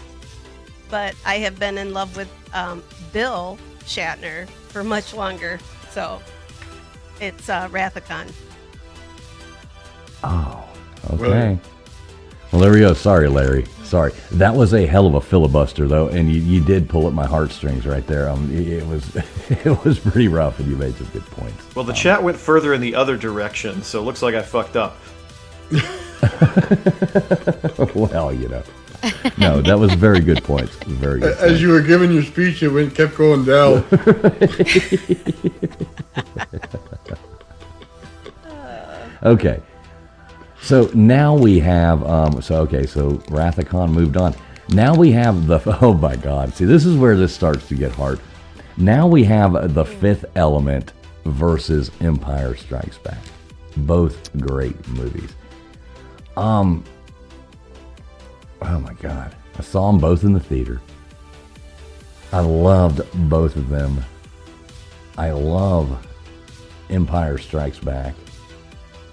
but I have been in love with Bill Shatner for much longer. So it's Wrath of Khan. Oh, okay. Well, there we go. Sorry, Larry. Sorry. That was a hell of a filibuster, though, and you did pull at my heartstrings right there. It was it was pretty rough, and you made some good points. Well, the chat went further in the other direction, so it looks like I fucked up. Well, you know. No, that was very good points. Very good. As you were giving your speech, it kept going down. Okay. So now we have, so Wrath of Khan moved on. Now we have oh my God. See, this is where this starts to get hard. Now we have The Fifth Element versus Empire Strikes Back. Both great movies. Oh my God. I saw them both in the theater. I loved both of them. I love Empire Strikes Back.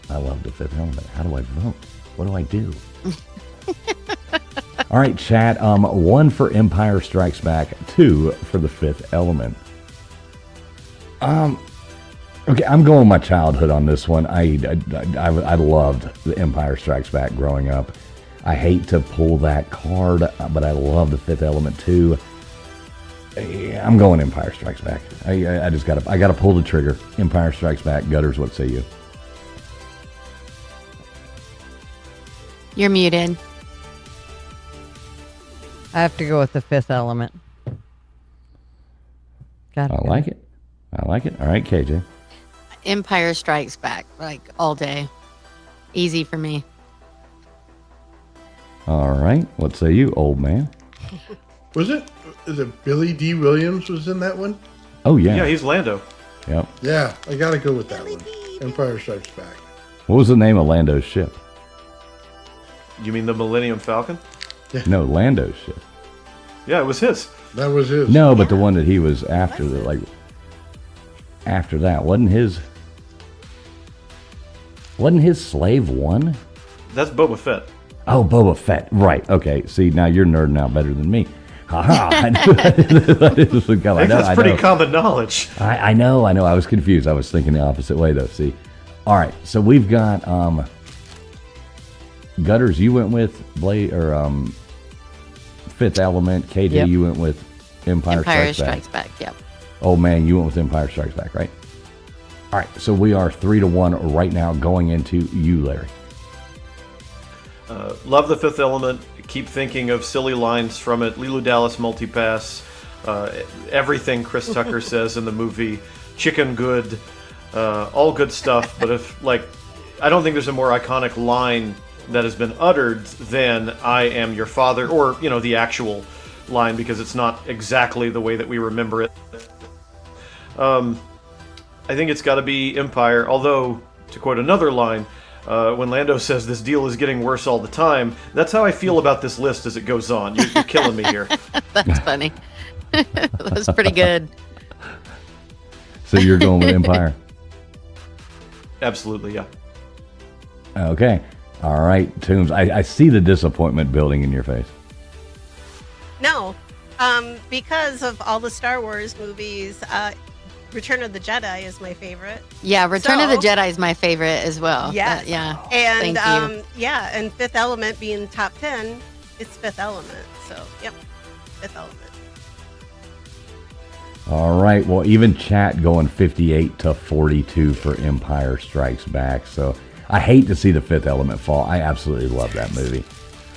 I love The Fifth Element. How do I vote? What do I do? All right, chat. 1 for Empire Strikes Back, 2 for The Fifth Element. Okay, I'm going with my childhood on this one. I loved The Empire Strikes Back growing up. I hate to pull that card, but I love The Fifth Element too. I'm going Empire Strikes Back. I just gotta pull the trigger. Empire Strikes Back. Gutters, what say you? You're muted. I have to go with The Fifth Element. Got it. I like it. I like it. All right, KJ. Empire Strikes Back, like all day. Easy for me. All right. What say you, old man? Is it Billy D. Williams was in that one? Oh, yeah. Yeah, he's Lando. Yep. Yeah, I gotta go with that one. Empire Strikes Back. What was the name of Lando's ship? You mean the Millennium Falcon? No, Lando's ship. Yeah, it was his. That was his. No, but the one that he was after, after that, wasn't his Slave One? That's Boba Fett. Oh, Boba Fett. Right. Okay. See, now you're nerding out better than me. Haha. I think that's pretty common knowledge. I know. I was confused. I was thinking the opposite way, though. See. All right. So we've got Gutters. You went with Fifth Element. KJ, Yep. you went with Empire Strikes Back. Yep. Oh man, you went with Empire Strikes Back, right? All right. So we are 3-1 right now, going into you, Larry. Love The Fifth Element. Keep thinking of silly lines from it. Leeloo Dallas multipass. Everything Chris Tucker says in the movie, chicken good, all good stuff. But I don't think there's a more iconic line that has been uttered than "I am your father," or the actual line, because it's not exactly the way that we remember it. I think it's got to be Empire. Although, to quote another line, when Lando says this deal is getting worse all the time, that's how I feel about this list as it goes on. You're killing me here. That's funny. That was pretty good. So you're going with Empire? Absolutely, yeah. Okay. All right, Toombs. I see the disappointment building in your face. No, because of all the Star Wars movies, Return of the Jedi is my favorite. Yeah, Return of the Jedi is my favorite as well. Yes. Yeah. And Thank you. yeah, and Fifth Element being top 10, it's Fifth Element. So, yep, Fifth Element. All right. Well, even chat going 58-42 for Empire Strikes Back. So I hate to see the Fifth Element fall. I absolutely love that movie,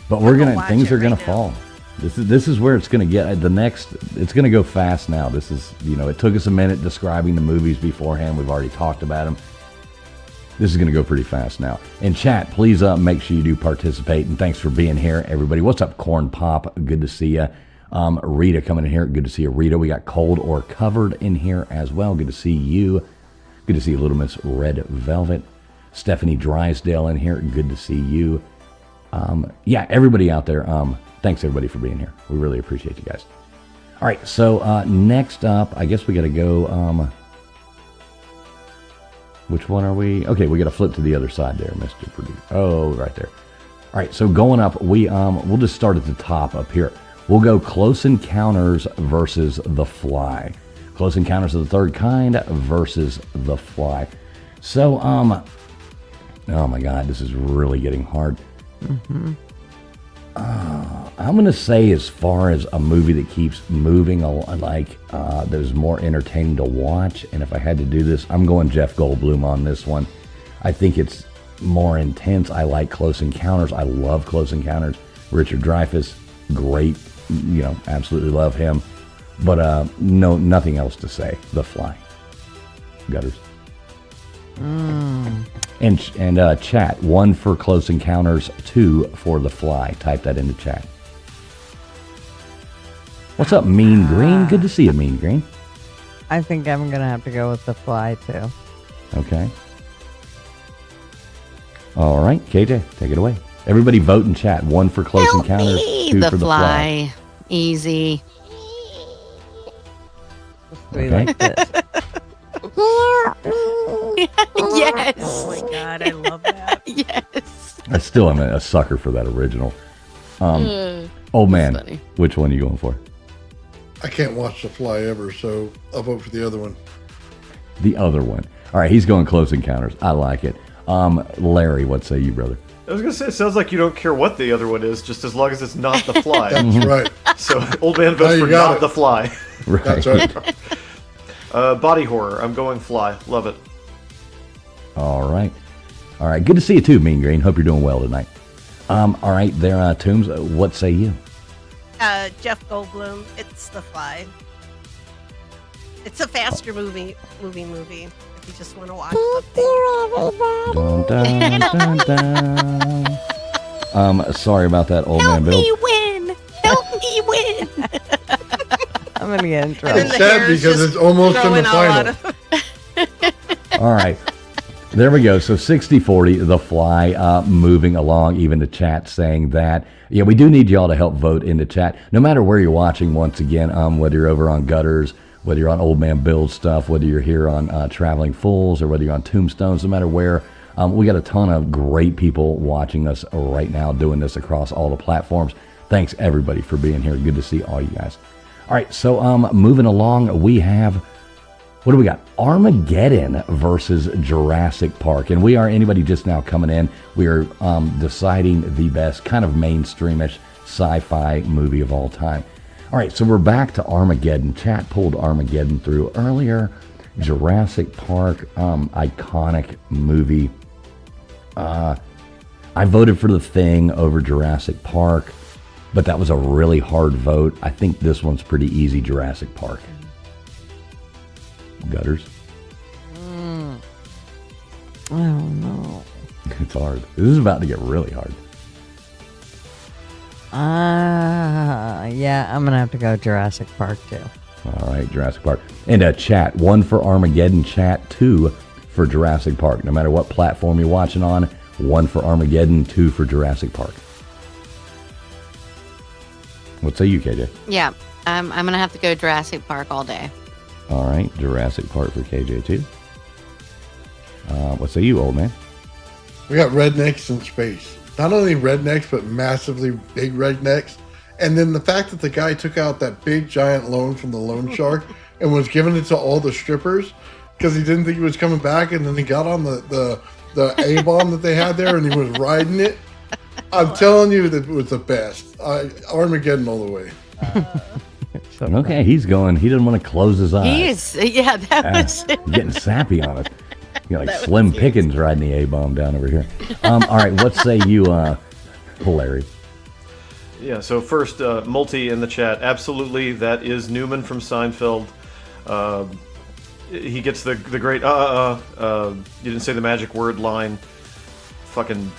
but things are gonna fall. This is where it's gonna get it's gonna go fast now. This is, it took us a minute describing the movies beforehand. We've already talked about them. This is gonna go pretty fast now. And chat, please make sure you do participate. And thanks for being here, everybody. What's up, Corn Pop? Good to see you. Rita coming in here. Good to see you, Rita. We got Cold or Covered in here as well. Good to see you. Good to see Little Miss Red Velvet. Stephanie Drysdale in here. Good to see you. Yeah, everybody out there. Thanks everybody for being here. We really appreciate you guys. All right, so next up, I guess we got to go. Which one are we? Okay, we got to flip to the other side there, Mr. Producer. Oh, right there. All right, so going up, we'll just start at the top up here. We'll go Close Encounters versus The Fly. Close Encounters of the Third Kind versus The Fly. So, oh my God, this is really getting hard. Mm-hmm. I'm going to say, as far as a movie that keeps moving, that is more entertaining to watch, and if I had to do this, I'm going Jeff Goldblum on this one. I think it's more intense. I like Close Encounters. I love Close Encounters. Richard Dreyfuss, great. Absolutely love him. But no, nothing else to say. The Fly. Gutters. And chat, 1 for Close Encounters, 2 for The Fly. Type that into chat. What's up, Mean Green? Good to see you, Mean Green. I think I'm going to have to go with The Fly, too. Okay. All right, KJ, take it away. Everybody vote in chat. 1 for Close Encounters, 2 for The Fly. Easy. We Okay. like this. Yes. Oh my God, I love that. Yes. I still am a sucker for that original. Old man, funny. which one are you going for? I can't watch The Fly ever, so I'll vote for the other one. The other one. All right, he's going Close Encounters. I like it. Larry, what say you, brother? I was gonna say, it sounds like you don't care what the other one is, just as long as it's not The Fly. That's right. So, Old Man votes you for got not it. The Fly. Right. That's right. Body horror. I'm going Fly. Love it. All right. All right. Good to see you too, Mean Green. Hope you're doing well tonight. All right, there, Toombs. What say you? Jeff Goldblum, it's The Fly. It's a faster movie. If you just want to watch something. Dun, dun, dun, dun. Sorry about that, Old Man Bill. Help me win. I'm going to get in And trouble. then the Sad hair is because just it's almost in growing the all out final. of- All right. There we go. So 60-40, The Fly, moving along, even the chat saying that. Yeah, we do need y'all to help vote in the chat. No matter where you're watching, once again, whether you're over on Gutters, whether you're on Old Man Bill's stuff, whether you're here on Traveling Fools, or whether you're on Tombstones, no matter where, we got a ton of great people watching us right now, doing this across all the platforms. Thanks, everybody, for being here. Good to see all you guys. All right, so moving along, we have, what do we got? Armageddon versus Jurassic Park. And we are, anybody just now coming in, we are deciding the best kind of mainstreamish sci-fi movie of all time. All right, so we're back to Armageddon. Chat pulled Armageddon through earlier. Jurassic Park, iconic movie. I voted for The Thing over Jurassic Park. but that was a really hard vote. I think this one's pretty easy, Jurassic Park. Gutters? I don't know. It's hard. This is about to get really hard. Yeah, I'm going to have to go Jurassic Park, too. All right, Jurassic Park. And chat, 1 for Armageddon, chat 2 for Jurassic Park. No matter what platform you're watching on, 1 for Armageddon, 2 for Jurassic Park. What say you, KJ? Yeah, I'm going to have to go Jurassic Park all day. All right, Jurassic Park for KJ too. What say you, old man? We got rednecks in space. Not only rednecks, but massively big rednecks. And then the fact that the guy took out that big giant loan from the loan shark and was giving it to all the strippers because he didn't think he was coming back, and then he got on the A-bomb that they had there and he was riding it. I'm telling you that it was the best. Armageddon all the way. Okay, he's going. He doesn't want to close his eyes. That was Getting sappy on us. You know, like Slim Pickens riding the A-bomb down over here. All right, what say you, Larry? Yeah, so first, Multi in the chat. Absolutely, that is Newman from Seinfeld. He gets the great, you didn't say the magic word line. Fucking...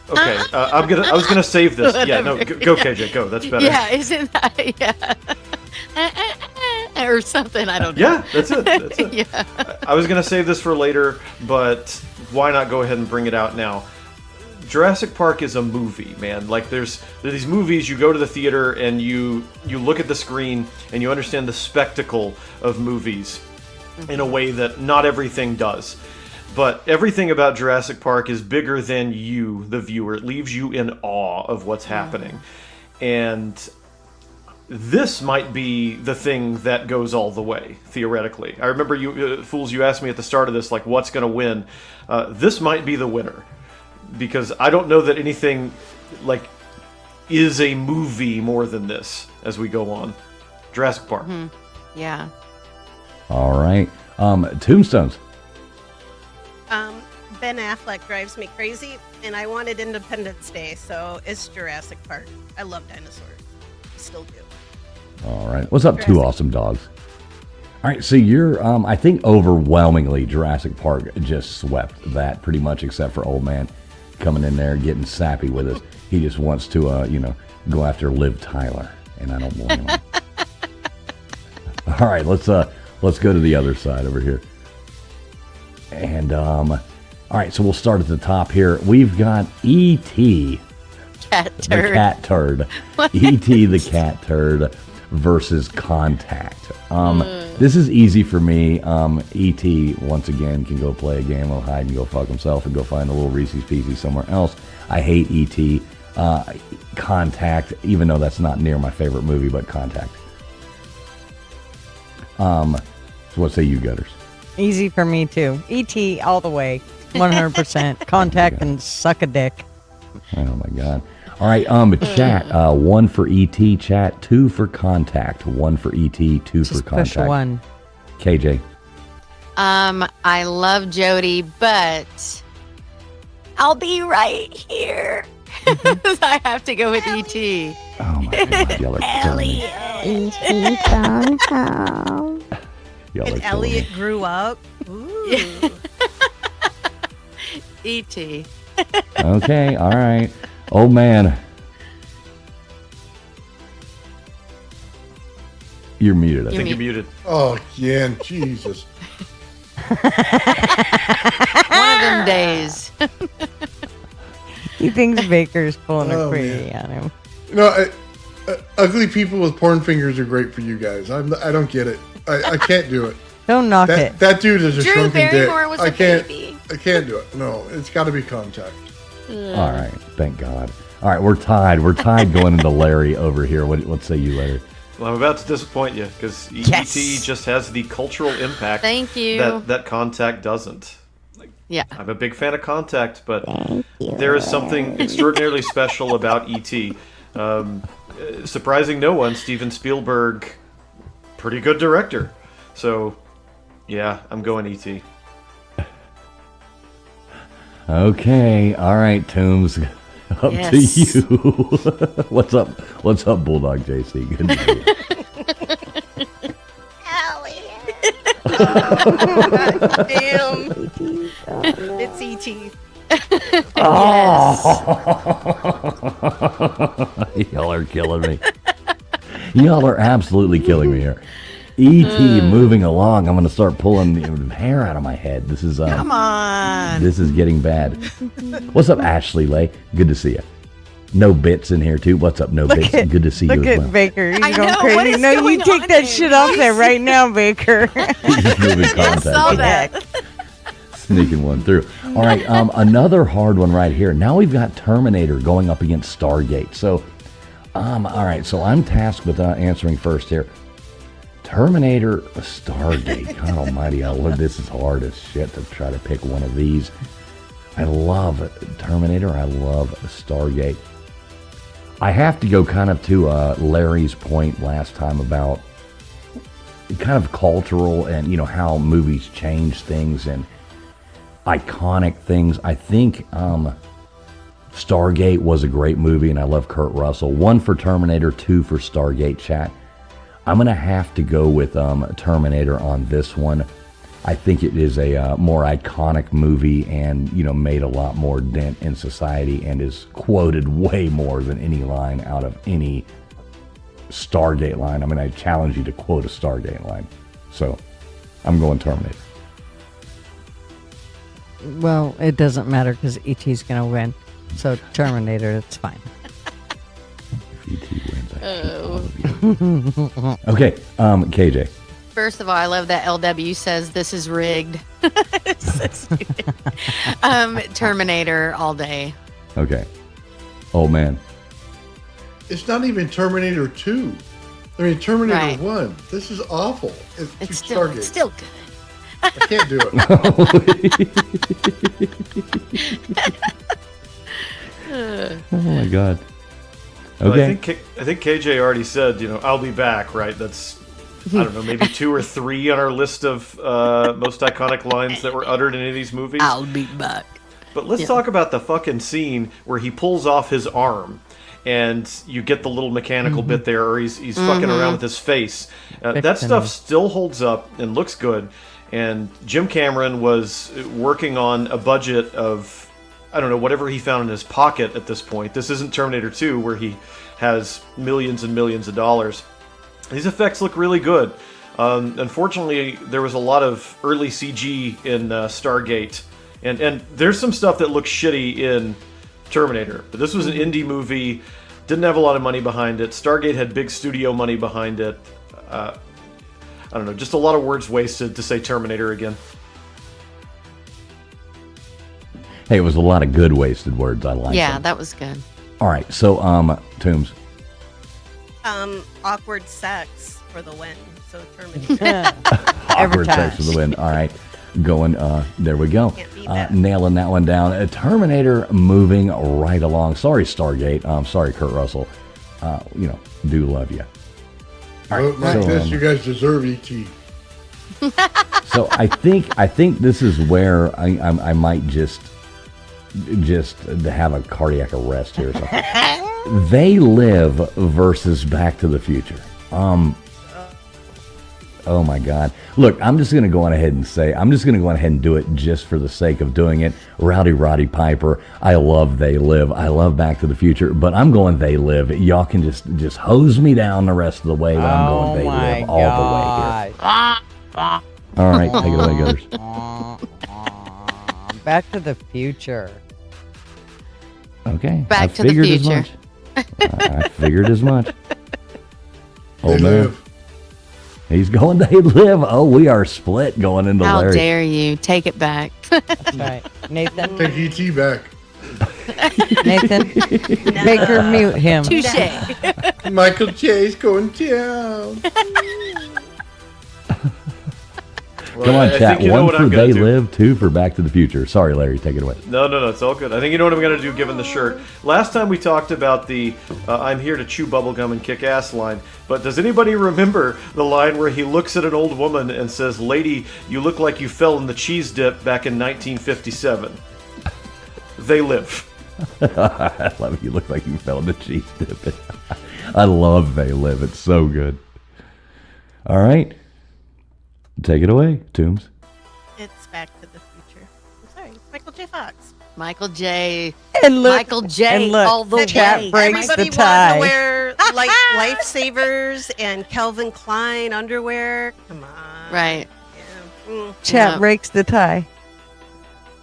Okay, I was gonna save this. Yeah, no, go KJ, go. That's better. Yeah, isn't that or something? I don't know. Yeah, that's it. That's it. Yeah. I was gonna save this for later, but why not go ahead and bring it out now? Jurassic Park is a movie, man. Like there's these movies, you go to the theater and you look at the screen and you understand the spectacle of movies in a way that not everything does. But everything about Jurassic Park is bigger than you, the viewer. It leaves you in awe of what's happening. And this might be the thing that goes all the way, theoretically. I remember you fools, you asked me at the start of this, like, what's going to win? This might be the winner. Because I don't know that anything, like, is a movie more than this as we go on. Jurassic Park. Yeah. All right. Tombstones. Ben Affleck drives me crazy, and I wanted Independence Day, so it's Jurassic Park. I love dinosaurs. I still do. All right. What's up, Two Awesome Dogs? All right, so you're, I think overwhelmingly Jurassic Park just swept that pretty much, except for old man coming in there getting sappy with us. He just wants to, go after Liv Tyler, and I don't blame him. All right, let's go to the other side over here. And, all right, so we'll start at the top here. We've got E.T. Cat The turd. cat turd. E.T. the cat turd versus Contact. This is easy for me. E.T. once again can go play a game of hide and go fuck himself and go find a little Reese's Pieces somewhere else. I hate E.T. Contact, even though that's not near my favorite movie, but Contact. So what say you, Gutters? Easy for me, too. E.T. all the way. 100%. Contact and suck a dick. Oh, my God. All right, chat. 1 for E.T. chat, 2 for Contact. 1 for E.T., 2 Just for Contact. push one. KJ. I love Jodie, but I'll be right here. I have to go with E.T. Oh, my God. Y'all are killing me. And Y'all are killing Elliot me. grew up. Ooh. E.T. Okay, all right. Old man. You're muted, I I think. think you're muted. Oh, yeah, Jesus. One of them days. He thinks Baker's pulling a Oh, query on him. You know, ugly people with porn fingers are great for you guys. I don't get it. I can't do it. Don't knock it. That dude is a Drew shrunken Barrymore dick. was I a can't. baby. I can't do it. No, it's got to be Contact. All right, thank God. All right, we're tied. We're tied going into Larry over here. What say you, Larry? Well, I'm about to disappoint you because Yes. E.T. just has the cultural impact Thank you. that Contact doesn't. Yeah. I'm a big fan of Contact, but there is something extraordinarily special about E.T. Surprising no one, Steven Spielberg, pretty good director. So, yeah, I'm going E.T. Okay, all right, Toombs. Up Yes. to you. What's up? What's up, Bulldog JC? Good to see you. Damn. It's E.T. Y'all are killing me. Y'all are absolutely killing me here. E.T. moving along. I'm going to start pulling the hair out of my head. This is Come on. This is getting bad. What's up, Ashley Lay? Good to see you. No Bits in here too. What's up, No Bits? Good to see you Look as at well. Baker. He's I going know, crazy. what is No, you going take on that there? shit off there right now, Baker. He's just moving content. Saw that. Sneaking one through. All right, another hard one right here. Now we've got Terminator going up against Stargate. So, all right. So I'm tasked with answering first here. Terminator, Stargate. God Almighty, this is hard as shit to try to pick one of these. I love Terminator. I love Stargate. I have to go kind of to Larry's point last time about kind of cultural and, you know, how movies change things and iconic things. I think Stargate was a great movie, and I love Kurt Russell. 1 for Terminator, 2 for Stargate, chat. I'm going to have to go with Terminator on this one. I think it is a more iconic movie and, you know, made a lot more dent in society and is quoted way more than any line out of any Stargate line. I mean, I challenge you to quote a Stargate line. So I'm going Terminator. Well, it doesn't matter because E.T.'s going to win. So Terminator, it's fine. If E.T. wins, I all of you. Okay, KJ. First of all, I love that LW says this is rigged. It's so stupid. Terminator all day. Okay. Oh, man. It's not even Terminator 2. I mean, Terminator Right. 1. This is awful. It's Stargate. still good. I can't do it. Oh, my God. Well, Okay. I think KJ already said, you know, I'll be back, right? That's, I don't know, maybe 2 or 3 on our list of most iconic lines that were uttered in any of these movies. I'll be back. But let's talk about the fucking scene where he pulls off his arm and you get the little mechanical bit there, or he's fucking around with his face. That stuff still holds up and looks good. And Jim Cameron was working on a budget of, I don't know, whatever he found in his pocket at this point. This isn't Terminator 2 where he has millions and millions of dollars. These effects look really good. Unfortunately, there was a lot of early CG in Stargate. And there's some stuff that looks shitty in Terminator. But this was an indie movie, didn't have a lot of money behind it. Stargate had big studio money behind it. I don't know, just a lot of words wasted to say Terminator again. Hey, it was a lot of good wasted words. I like Yeah, them. that was good. All right, so, Toombs. Awkward sex for the win. So Terminator. Awkward time. sex for the win. All right, going, there we go. Can't beat that. Nailing that one down. Terminator moving right along. Sorry, Stargate. Sorry, Kurt Russell. You know, do love you. Vote like so, this, you guys deserve E E.T. So I think this is where I might just have a cardiac arrest here. So. They Live versus Back to the Future. Oh my God! Look, I'm just gonna go on ahead and say I'm just gonna go on ahead and do it just for the sake of doing it. Rowdy Roddy Piper. I love They Live. I love Back to the Future, but I'm going They Live. Y'all can just hose me down the rest of the way. But I'm going They Live all the way here. All right, take it away, guys. Back to the Future. Okay. Back I to the figured as future. much. I figured as much. Oh They man, live. he's going They Live. Oh, we are split going into How Larry. dare you? Take it back. That's right. Nathan? Take E.T. back. Nathan? Baker, mute him. Touche. Michael Chase going down. Come on, I chat. think you know One what for I'm gonna They do. Live, 2 for Back to the Future. Sorry, Larry, take it away. No, it's all good. I think you know what I'm going to do given the shirt. Last time we talked about the I'm here to chew bubblegum and kick ass line, but does anybody remember the line where he looks at an old woman and says, "Lady, you look like you fell in the cheese dip back in 1957. They Live. I love it. You look like you fell in the cheese dip. I love They Live. It's so good. All right. Take it away, Toombs. It's Back to the Future. I'm sorry, Michael J. Fox. Michael J. And look, Michael J. and look, all the chat way. breaks Everybody the tie. wanted to wear lifesavers and Calvin Klein underwear. Come on. Right. Yeah. Chat Yeah. breaks the tie.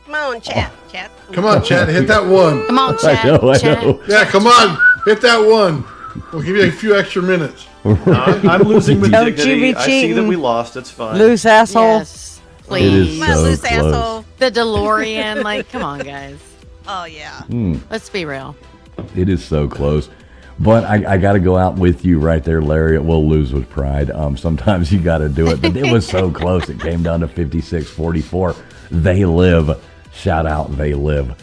Come on, chat. Chat. Come on, Chad, hit that one. Come on, chat. I know. chat. Yeah, come on, hit that one. We'll give you a few extra minutes. I'm losing with Don't you dignity. be I see that cheating. we lost. It's fine. Loose asshole. Yes. It Please. is Come on, so loose close. asshole. The DeLorean. Like, come on, guys. Oh, yeah. Let's be real. It is so close. But I got to go out with you right there, Larry. We'll lose with pride. Sometimes you got to do it. But it was so close. It came down to 56-44. They Live. Shout out, They Live.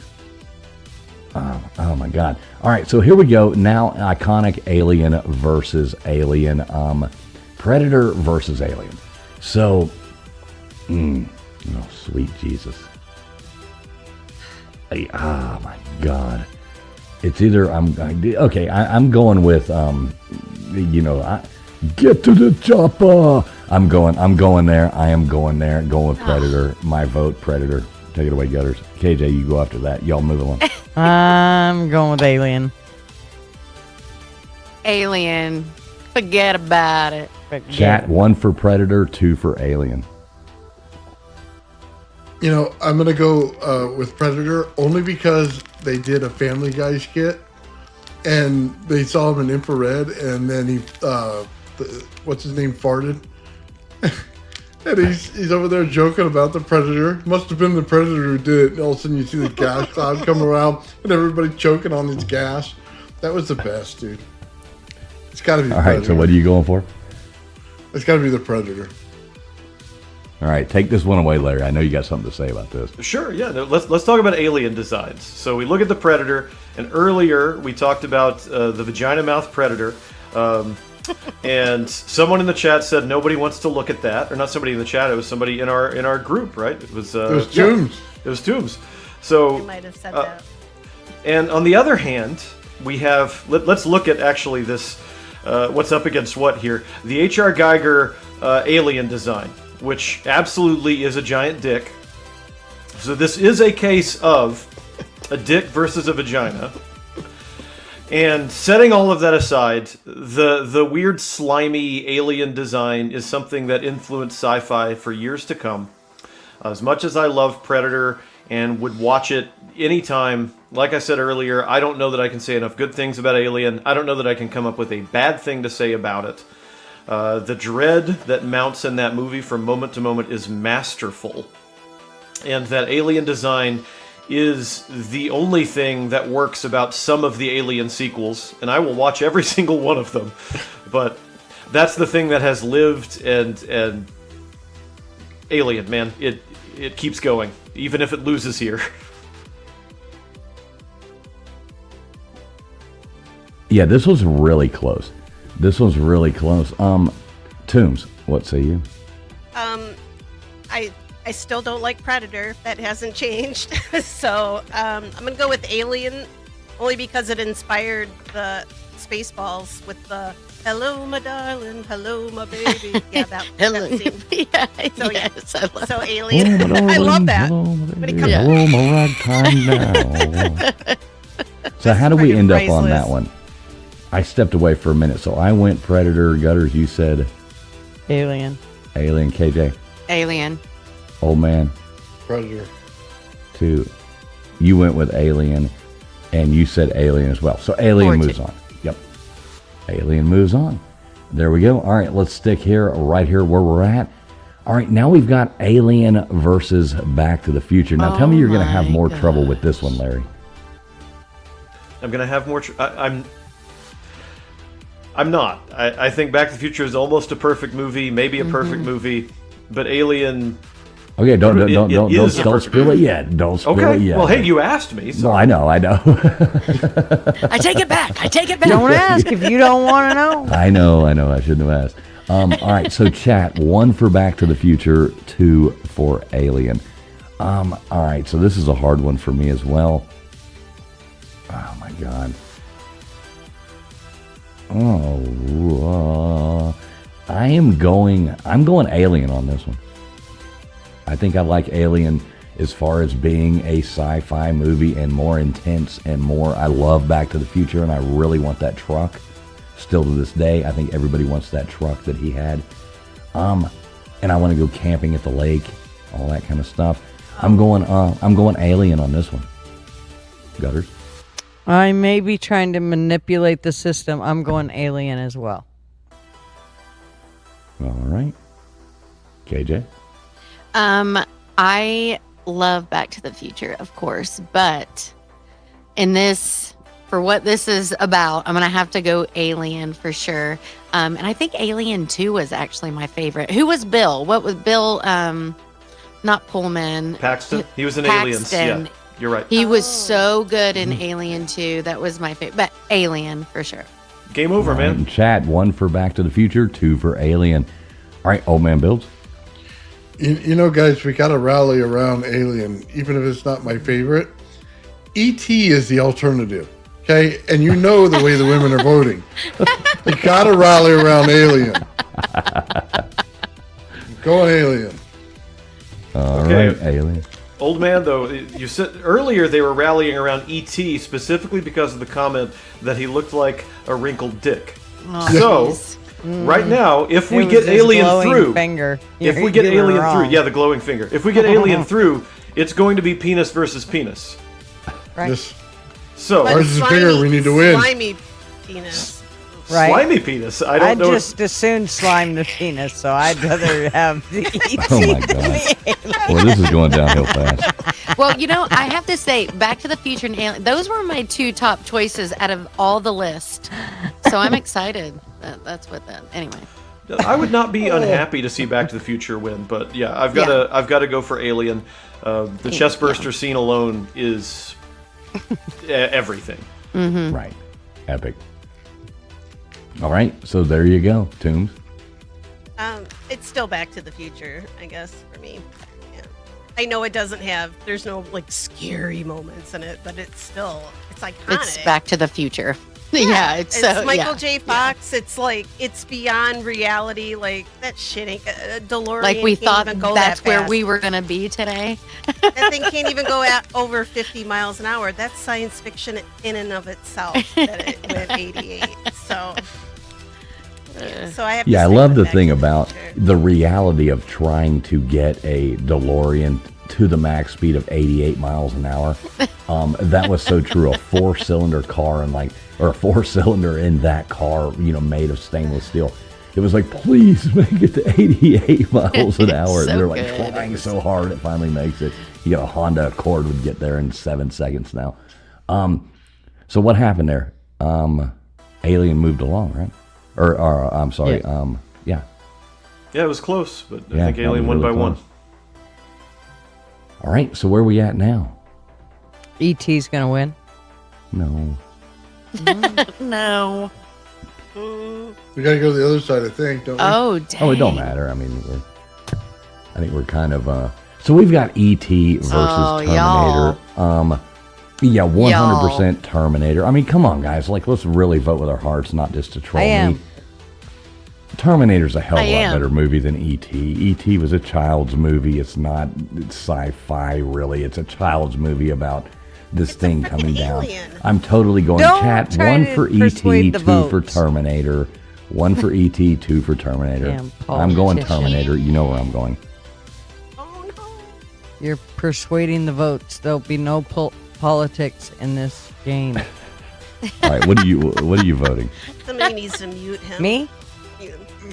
Oh, my God. All right, so here we go. Now, iconic Alien versus Alien. Predator versus Alien. So, oh, sweet Jesus. Oh, my God. It's either I'm going with get to the chopper. I'm going there. I am going there. Going with Predator. My vote, Predator. Take it away, Gutters. KJ, you go after that. Y'all move along. I'm going with Alien. Alien. Forget about it. Chat, 1 for Predator, 2 for Alien. You know, I'm gonna go with Predator only because they did a Family Guy skit, and they saw him in infrared, and then he, what's his name, farted, and he's over there joking about the Predator. Must have been the Predator who did it. And all of a sudden, you see the gas cloud come around, and everybody choking on his gas. That was the best, dude. It's got to be. All right, so what are you going for? It's got to be the Predator. All right, take this one away, Larry. I know you got something to say about this. Sure, yeah. No, let's talk about alien designs. So we look at the Predator, and earlier we talked about the vagina mouth Predator, and someone in the chat said nobody wants to look at that, or not somebody in the chat. It was somebody in our group, right? It was Toombs. It was Toombs. So You might have said that. and on the other hand, we have let's look at actually this what's up against what here. The H.R. Geiger alien design, which absolutely is a giant dick. So this is a case of a dick versus a vagina. And setting all of that aside, the weird slimy alien design is something that influenced sci-fi for years to come. As much as I love Predator and would watch it anytime, like I said earlier, I don't know that I can say enough good things about Alien. I don't know that I can come up with a bad thing to say about it. The dread that mounts in that movie from moment to moment is masterful. And that alien design is the only thing that works about some of the Alien sequels, and I will watch every single one of them. But that's the thing that has lived, and Alien, man, it keeps going, even if it loses here. Yeah, this was really close. This was really close. Toombs, what say you? I still don't like Predator. That hasn't changed. So I'm gonna go with Alien, only because it inspired the Spaceballs with the "Hello, my darling, hello, my baby." Yeah, that scene. Yeah, So, yes, I love So Alien, I love that. When it comes- Hello, my ragtime now. So how do we friggin' end up on priceless. that one? I stepped away for a minute, so I went Predator. Gutters, you said Alien. Alien. KJ, Alien. old man, Predator. 2. You went with Alien, and you said Alien as well. So Alien Origin. moves on. Yep. Alien moves on. There we go. All right, let's stick here, right here where we're at. All right, now we've got Alien versus Back to the Future. Now tell me you're going to have my more trouble with gosh. this one, Larry. I'm gonna have more. I'm not. I think Back to the Future is almost a perfect movie, maybe a perfect movie, but Alien. Okay, don't is a spill perfect it yet. Don't spill it Okay. yet. Well, hey, you asked me. So. No, I know. I take it back. I take it back. Don't ask if you don't want to know. I know. I shouldn't have asked. All right, so chat, 1 for Back to the Future, 2 for Alien. All right, so this is a hard one for me as well. Oh my god. Oh, I'm going Alien on this one. I think I like Alien as far as being a sci-fi movie and more intense and more. I love Back to the Future, and I really want that truck. Still to this day, I think everybody wants that truck that he had. And I want to go camping at the lake, all that kind of stuff. I'm going Alien on this one. Gutters. I may be trying to manipulate the system. I'm going Alien as well. All right. KJ. I love Back to the Future, of course, but in this, for what this is about, I'm gonna have to go Alien for sure. And I think Alien 2 was actually my favorite. Who was Bill? What was Bill? Not Pullman. Paxton. He was in Aliens. Yeah, you're right. He was so good in Alien 2. That was my favorite. But Alien for sure. Game over, man. In chat, 1 for Back to the Future, 2 for Alien. All right, old man builds. You know, guys, we got to rally around Alien, even if it's not my favorite. E.T. is the alternative, okay? And you know the way the women are voting. We got to rally around Alien. Go on, Alien. All right, Alien. Old man, though, you said earlier they were rallying around E.T. specifically because of the comment that he looked like a wrinkled dick. Oh, Right now, if we It get was his Alien glowing through, finger. if we get Alien through, yeah, the glowing finger. If we get Alien through, it's going to be penis versus penis. Right. Just So, ours is bigger. We need to win. Slimy penis. Right. slimy penis. I don't I'd know. just as soon slime the penis, so I'd rather have the E.T. Oh my than god. the Alien. Well, this is going downhill fast. Well, you know, I have to say, Back to the Future and Alien, those were my 2 top choices out of all the list. So I'm excited. That's what that. Anyway. I would not be unhappy to see Back to the Future win, but yeah, I've got to go for Alien. The chest burster scene alone is everything. Mm-hmm. Right. Epic. All right, so there you go, Toombs. It's still Back to the Future, I guess, for me. Yeah. I know it doesn't have, there's no like scary moments in it, but it's iconic. It's Back to the Future. Yeah, it's Michael J. Fox. Yeah. It's like, it's beyond reality. Like, that shit ain't, DeLorean like we can't thought even go that's that where fast. we were going to be today. That thing can't even go at over 50 miles an hour. That's science fiction in and of itself that it went 88. So, yeah, so I have to Yeah, I stick love with the Back thing to the about Future. the reality of trying to get a DeLorean to the max speed of 88 miles an hour. That was so true. A 4-cylinder car and or a 4-cylinder in that car, made of stainless steel. It was like, please make it to 88 miles an hour. So And they're like good. trying so hard it finally makes it. You got a Honda Accord would get there in 7 seconds now. So what happened there? Alien moved along, right? Or I'm sorry. Yeah. Yeah, it was close, but I Yeah, think that Alien was won by really one. close. All right, so where are we at now? E.T.'s gonna win. No. No. We got to go to the other side, I think, don't we? Oh, dang. Oh, it don't matter. I mean, I think we're kind of. So we've got E.T. versus Terminator. y'all. Yeah, 100% Terminator. I mean, come on, guys. Let's really vote with our hearts, not just to troll I am. me. Terminator's a hell of I a lot am. better movie than E.T. E.T. was a child's movie. It's sci-fi, really. It's a child's movie about this thing coming down. alien. I'm totally going Don't chat. try 1 to for E.T., persuade 2 the for votes. Terminator. 1 for E.T., 2 for Terminator. Damn I'm going politician. Terminator. You know where I'm going. Oh, no. You're persuading the votes. There'll be no politics in this game. All right, what are you voting? Somebody needs to mute him. Me?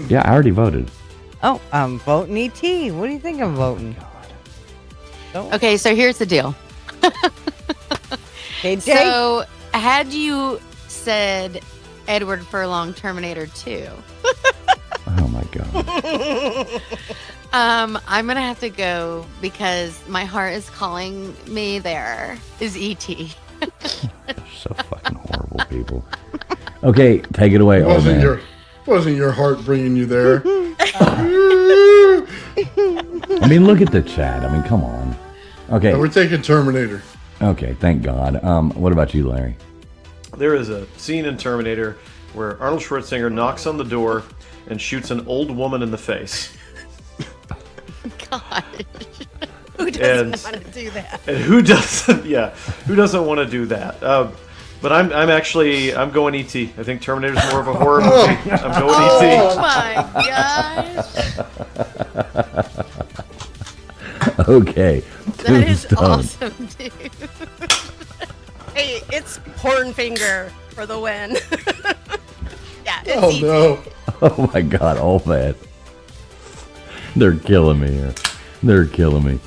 Yeah, I already voted. Oh, I'm voting E.T. What do you think I'm voting? Okay, so here's the deal. KJ? So, had you said Edward Furlong Terminator 2, Oh my god. I'm gonna have to go because my heart is calling me. There is E.T. So fucking horrible people. Okay, take it away, old man. Wasn't your heart bringing you there? I mean, look at the chat. I mean, come on. Okay. We're taking Terminator. Okay, thank God. What about you, Larry? There is a scene in Terminator where Arnold Schwarzenegger knocks on the door and shoots an old woman in the face. God. Who doesn't want to do that? And who doesn't? Yeah, who doesn't want to do that? But I'm going E.T. I think Terminator's more of a horror movie. I'm going Oh E.T. my gosh. Okay. That is Tombstone. awesome, dude. Hey, it's Hornfinger for the win. Yeah, it's Oh easy. no. Oh my God, all that. They're killing me here. They're killing me.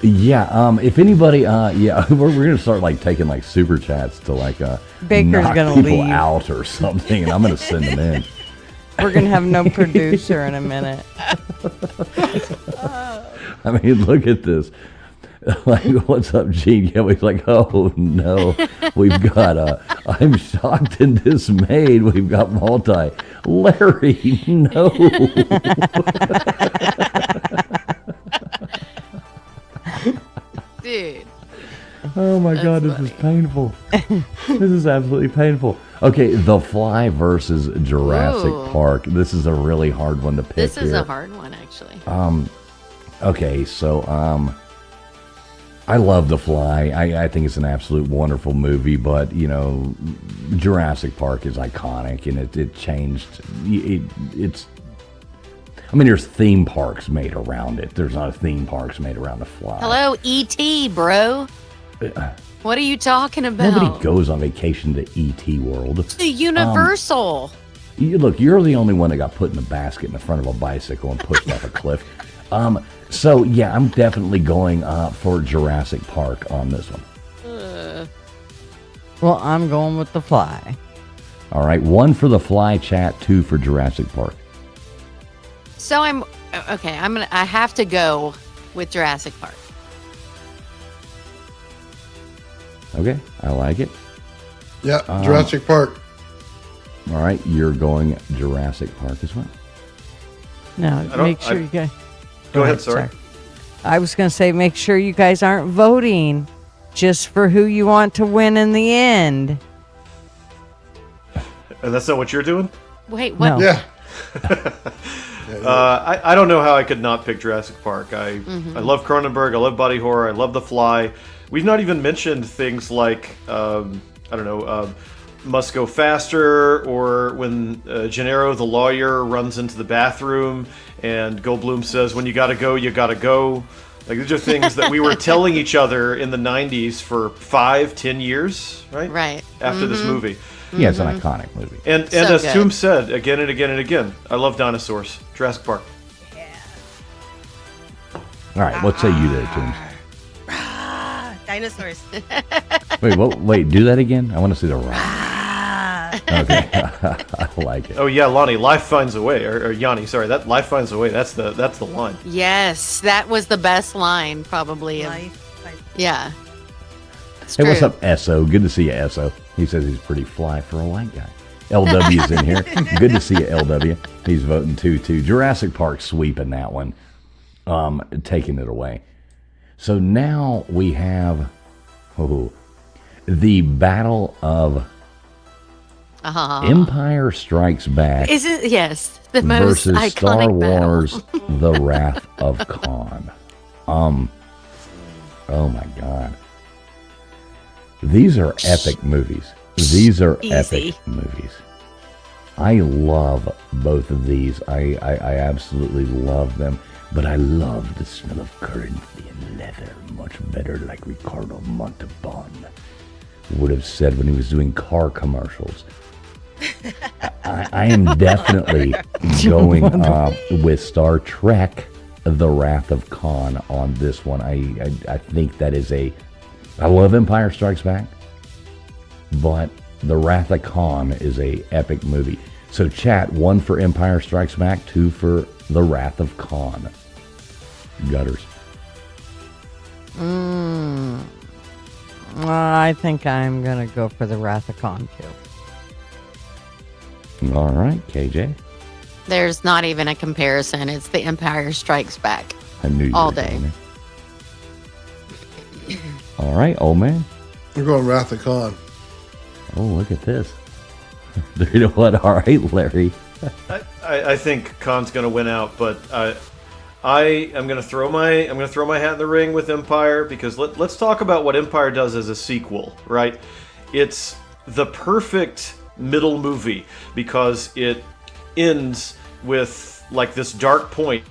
If anybody, we're gonna start like taking like super chats to like Baker's knock gonna people leave. out or something, and I'm gonna send them in. We're going to have no producer in a minute. I mean, look at this. Like, what's up, Gene? Yeah, he's like, oh no, we've got I'm shocked and dismayed. We've got multi. Larry, no. Dude. Oh my God, this is painful. This is absolutely painful. Okay, The Fly versus Jurassic Ooh. Park. This is a really hard one to pick This is here. a hard one, actually. Okay, so I love The Fly. I think it's an absolute wonderful movie, but you know, Jurassic Park is iconic, and it changed. It's. I mean, there's theme parks made around it. There's not theme parks made around The Fly. Hello, E.T., bro. What are you talking about? Nobody goes on vacation to E.T. World. The Universal. Look, you're the only one that got put in a basket in the front of a bicycle and pushed off a cliff. So yeah, I'm definitely going for Jurassic Park on this one. Well, I'm going with The Fly. All right, 1 for The Fly, chat, 2 for Jurassic Park. So I have to go with Jurassic Park. Okay, I like it. Yeah, Jurassic Park. All right, you're going Jurassic Park as well. No, make sure you guys... Go ahead, sorry. I was going to say, make sure you guys aren't voting just for who you want to win in the end. And that's not what you're doing? Wait, what? No. Yeah. I don't know how I could not pick Jurassic Park. I love Cronenberg. I love body horror. I love The Fly. We've not even mentioned things like, Must Go Faster, or when Gennaro, the lawyer, runs into the bathroom and Goldblum says, when you gotta go, you gotta go. Like, these are things that we were telling each other in the 90s for 5-10 years, right? Right. After this movie. Yeah, it's an iconic movie. And So as good. Toom said, again and again and again, I love dinosaurs. Jurassic Park. All right, what say you there, Tim? Dinosaurs. Wait, do that again? I want to see the rock. Okay, I like it. Oh yeah, Lonnie, life finds a way. Or Yanni, sorry, that life finds a way. That's the line. Yes, that was the best line, probably. Yeah. It's Hey, what's true. up, Esso? Good to see you, Esso. He says he's pretty fly for a white guy. LW's in here. Good to see you, LW. He's voting too. Jurassic Park sweeping that one, taking it away. So now we have the Battle of Empire Strikes Back Isn't yes the most versus Star iconic battle. Wars: The Wrath of Khan. Oh my God. These are epic movies. These are Easy. epic movies. I love both of these. I absolutely love them. But I love the smell of Corinthian leather much better, like Ricardo Montalban would have said when he was doing car commercials. I am definitely going with Star Trek: The Wrath of Khan on this one. I think that is I love Empire Strikes Back, but The Wrath of Khan is a epic movie. So chat, 1 for Empire Strikes Back, 2 for The Wrath of Khan. Gutters. I think I'm going to go for the Wrath of Khan, too. All right, KJ. There's not even a comparison. It's The Empire Strikes Back. I knew you All were day. going there. All right, old man. We're going Wrath of Khan. Oh, look at this. You know what? All right, Larry. I think Khan's going to win out, but I am going to throw my hat in the ring with Empire, because let's talk about what Empire does as a sequel, right? It's the perfect middle movie because it ends with like this dark point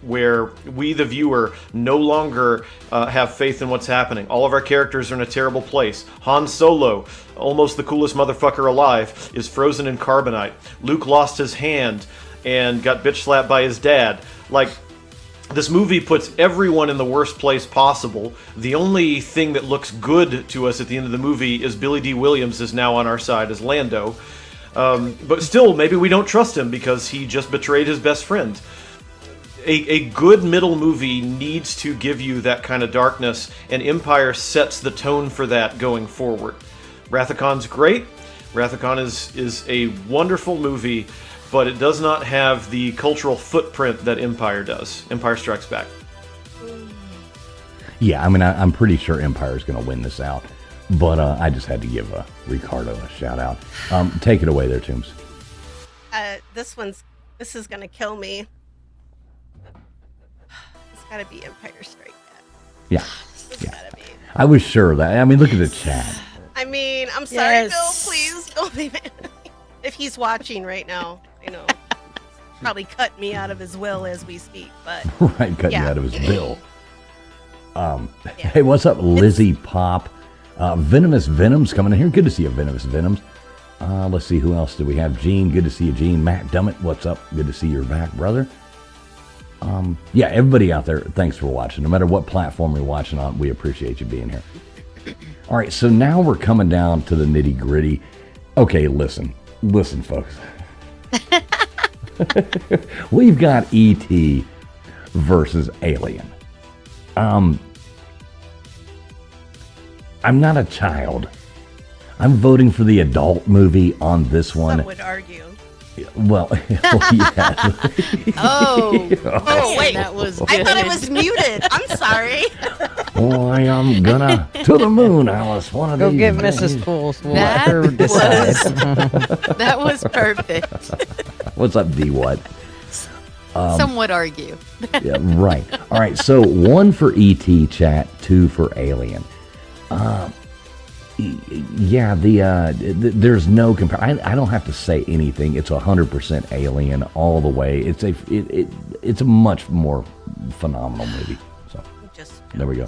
where we, the viewer, no longer have faith in what's happening. All of our characters are in a terrible place. Han Solo, almost the coolest motherfucker alive, is frozen in carbonite. Luke lost his hand and got bitch slapped by his dad. Like, this movie puts everyone in the worst place possible. The only thing that looks good to us at the end of the movie is Billy D. Williams is now on our side as Lando. But still, maybe we don't trust him because he just betrayed his best friend. A good middle movie needs to give you that kind of darkness, and Empire sets the tone for that going forward. Wrath of Khan's great. Wrath of Khan is a wonderful movie, but it does not have the cultural footprint that Empire does. Empire Strikes Back. Yeah, I mean, I'm pretty sure Empire is going to win this out, but I just had to give Ricardo a shout out. Take it away there, Toombs. This is gonna kill me. It's gotta be Empire Strikes Back. Yeah, It's gotta be. I was sure of that. I mean, look at the chat. I mean, I'm sorry, Yes. Bill. Please don't leave it. If he's watching right now, probably cut me out of his will as we speak. But Right, cutting yeah. out of his bill. Hey, what's up, Lizzie Pop? Venomous Venoms coming in here. Good to see you, Venomous Venoms. Let's see, who else do we have? Gene, good to see you, Gene. Matt Dummett, what's up? Good to see you're back, brother. Yeah, everybody out there, thanks for watching. No matter what platform you're watching on, we appreciate you being here. All right, so now we're coming down to the nitty gritty. Okay, listen, folks. We've got E.T. versus Alien. I'm not a child. I'm voting for the adult movie on this one. some would argue. Well, yeah. Oh, wait. that was I thought it good. was muted. I'm sorry. Boy, I'm gonna to the moon, Alice. One of Go these get days. Mrs. Fools. We'll That let her decide. That was perfect. What's up, D? What? Some would argue. Yeah, right. All right. So 1 for ET, chat. 2 for Alien. Yeah. There's no comparison. I don't have to say anything. It's 100% Alien all the way. It's a much more phenomenal movie. So there we go.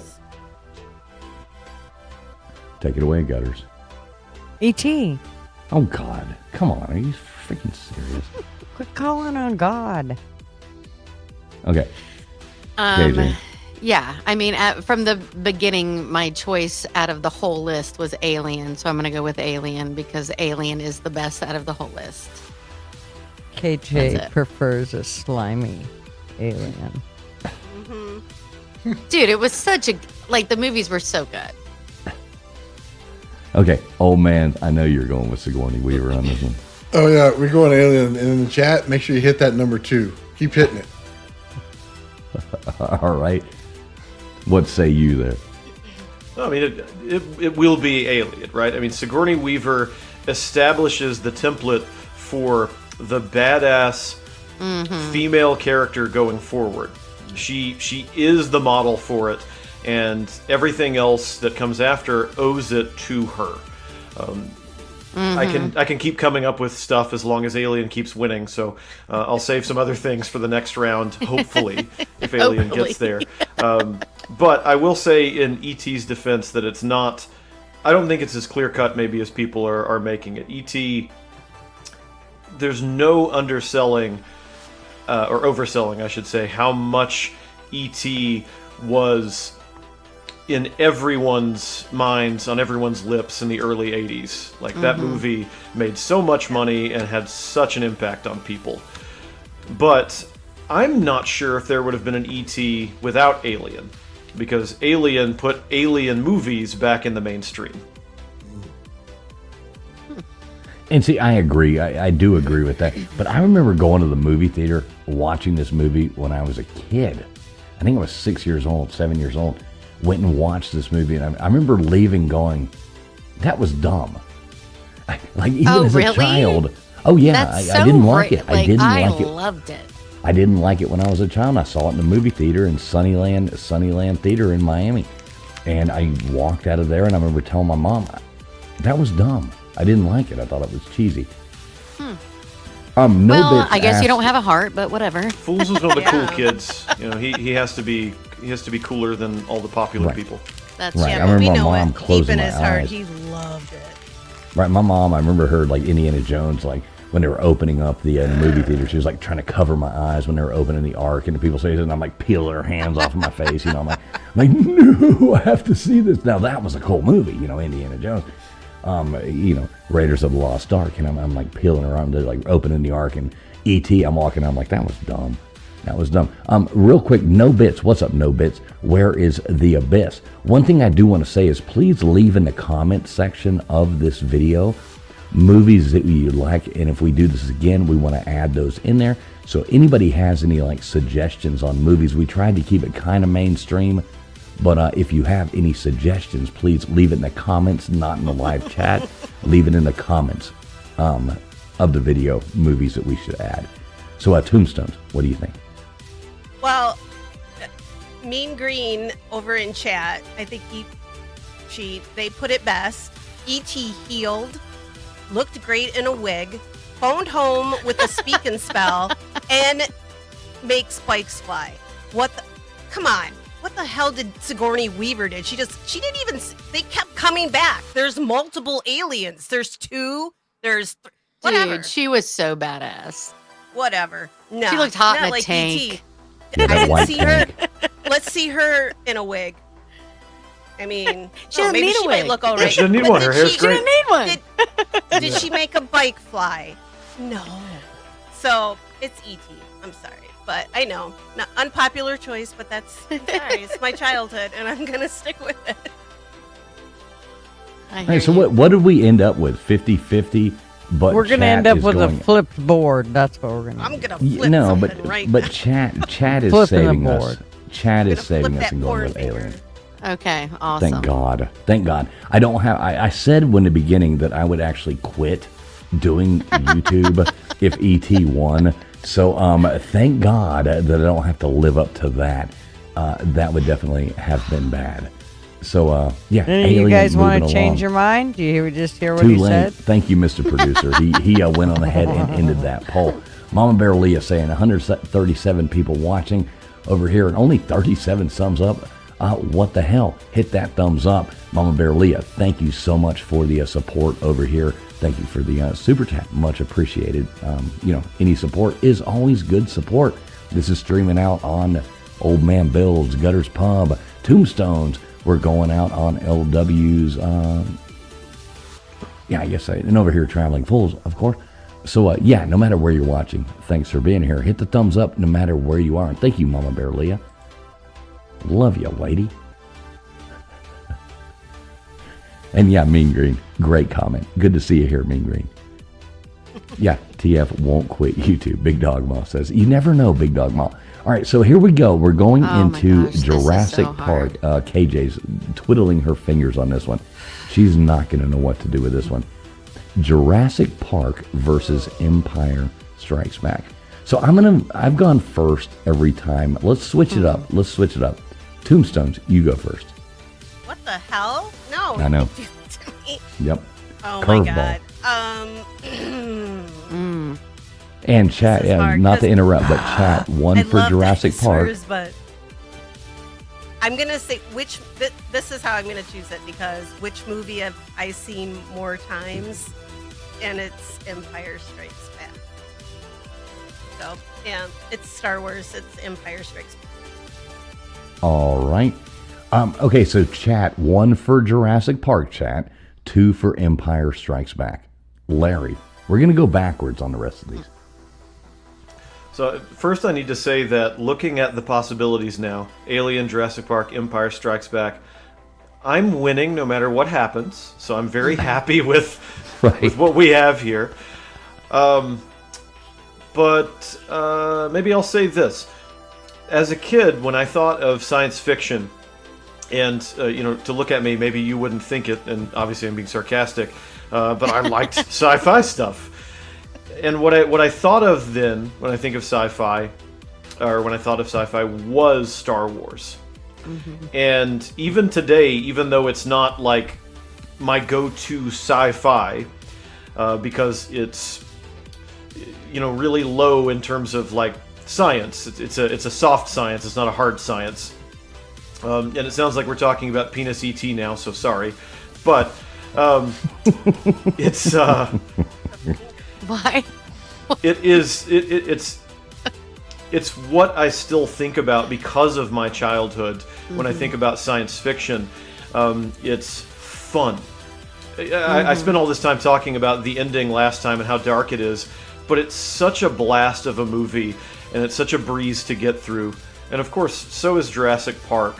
Take it away, Gutters. E.T. Oh God, come on. Are you freaking serious? Quit calling on God. Okay. KJ. Yeah, I mean, from the beginning, my choice out of the whole list was Alien, so I'm going to go with Alien because Alien is the best out of the whole list. That's KJ it. prefers a slimy alien. Dude, it was such a the movies were so good. Okay, old man, I know you're going with Sigourney Weaver on this one. Oh yeah, we're going Alien. And in the chat, make sure you hit that number 2. Keep hitting it. All right. What say you there? I mean, it will be Alien, right? I mean, Sigourney Weaver establishes the template for the badass female character going forward. She is the model for it, and everything else that comes after owes it to her. I can keep coming up with stuff as long as Alien keeps winning, so I'll save some other things for the next round, hopefully, if Alien gets there. But I will say in E.T.'s defense that it's not... I don't think it's as clear-cut maybe as people are making it. E.T., there's no underselling, or overselling, I should say, how much E.T. was in everyone's minds, on everyone's lips in the early 80s. Like, that movie made so much money and had such an impact on people. But I'm not sure if there would have been an E.T. without Alien, because Alien put Alien movies back in the mainstream. And see, I agree. I do agree with that. But I remember going to the movie theater, watching this movie when I was a kid. I think I was 6 years old, 7 years old. went and watched this movie, and I remember leaving going, that was dumb. Even as a child. Oh yeah, I didn't like it. I didn't like it. I loved it. I didn't like it when I was a child. I saw it in the movie theater in Sunnyland Theater in Miami. And I walked out of there, and I remember telling my mom, that was dumb. I didn't like it. I thought it was cheesy. Well, I guess you don't have a heart, but whatever. Fools was one of the cool kids. He has to be cooler than all the popular people. That's right. Yeah, I but we remember know my mom it. closing Deep in my his heart, eyes. he loved it. Right, my mom, I remember her like Indiana Jones, like when they were opening up the movie theater, she was like trying to cover my eyes when they were opening the Ark, and the people say, and I'm like peeling her hands off of my face, I'm like, no, I have to see this. Now that was a cool movie, Indiana Jones, Raiders of the Lost Ark, and I'm like peeling her arm, they're like opening the Ark, and E.T., I'm walking, I'm like, that was dumb. That was dumb. Real quick, No Bits. What's up, No Bits? Where is the abyss? One thing I do want to say is please leave in the comment section of this video movies that you like, and if we do this again, we want to add those in there. So anybody has any like suggestions on movies, we tried to keep it kind of mainstream, but if you have any suggestions, please leave it in the comments, not in the live chat. Leave it in the comments of the video, movies that we should add. So Tombstones, what do you think? Well, Mean Green over in chat, I think they put it best. E.T. healed, looked great in a wig, phoned home with a speak and spell, and makes spikes fly. Come on. What the hell did Sigourney Weaver did? She didn't even, they kept coming back. There's multiple aliens. There's two, whatever. Dude, she was so badass. Whatever. No. She looked hot not in a like tank. E.T. Yeah, I that didn't white see tank. her. Let's see her in a wig. I mean, She doesn't maybe need a she wig. might look all right. She doesn't need but one. did Her hair's she- great. She didn't need one. Did she make a bike fly? No. So it's E.T. I'm sorry, but I know, not unpopular choice, but I'm sorry. It's my childhood, and I'm gonna stick with it. I Hey, hear so you. what did we end up with? 50-50? But We're gonna chat end up is with going, a flipped board. That's what we're gonna. I'm do. gonna flip no, something right but now. chat is Flipping the saving us. board. Chat I'm is gonna saving flip us that and going porn with finger. Alien. Okay, awesome. Thank God. I don't have. I said in the beginning that I would actually quit doing YouTube if ET won. So thank God that I don't have to live up to that. That would definitely have been bad. So yeah, Any of Alien you guys want moving to change along. your mind? Do you just hear what Too he late. said? Thank you, Mr. Producer. He went on ahead and ended that poll. Mama Bear Leah saying 137 people watching over here and only 37 thumbs up. What the hell? Hit that thumbs up. Mama Bear Leah, thank you so much for the support over here. Thank you for the super chat. Much appreciated. Any support is always good support. This is streaming out on Old Man Bill's, Gutters Pub, Tombstones. We're going out on LW's, and over here, Traveling Fools, of course. So, no matter where you're watching, thanks for being here. Hit the thumbs up no matter where you are. And thank you, Mama Bear Leah. Love you, lady. And yeah, Mean Green, great comment. Good to see you here, Mean Green. Yeah, TF won't quit YouTube. Big Dog Mall says. You never know, Big Dog Mall. All right, so here we go. We're going into gosh, this is Jurassic so Park. hard. KJ's twiddling her fingers on this one. She's not going to know what to do with this one. Jurassic Park versus Empire Strikes Back. So I've gone first every time. Let's switch it up. Tombstones, you go first. What the hell? No. I know. you do it to me. Yep. Oh Curveball. my god. And chat, This is hard, not to 'cause interrupt, but chat one I for love Jurassic Park. dinosaurs, but I'm gonna say this is how I'm gonna choose it, because which movie have I seen more times, and it's Empire Strikes Back. So yeah, it's Star Wars. It's Empire Strikes Back. All right. Okay, so chat, one for Jurassic Park, chat, two for Empire Strikes Back. Larry, we're going to go backwards on the rest of these. So first I need to say that looking at the possibilities now, Alien, Jurassic Park, Empire Strikes Back, I'm winning no matter what happens. So I'm very happy with what we have here. But maybe I'll say this. As a kid, when I thought of science fiction, And to look at me, maybe you wouldn't think it, and obviously I'm being sarcastic, but I liked sci-fi stuff. And what I thought of then when I think of sci-fi, or when I thought of sci-fi, was Star Wars. And even today, even though it's not like my go-to sci-fi, because it's really low in terms of like science. It's a soft science. It's not a hard science. And it sounds like we're talking about penis ET now, so sorry, but it's Why? It's what I still think about because of my childhood. When I think about science fiction, it's fun. I spent all this time talking about the ending last time and how dark it is, but it's such a blast of a movie, and it's such a breeze to get through. And of course, so is Jurassic Park.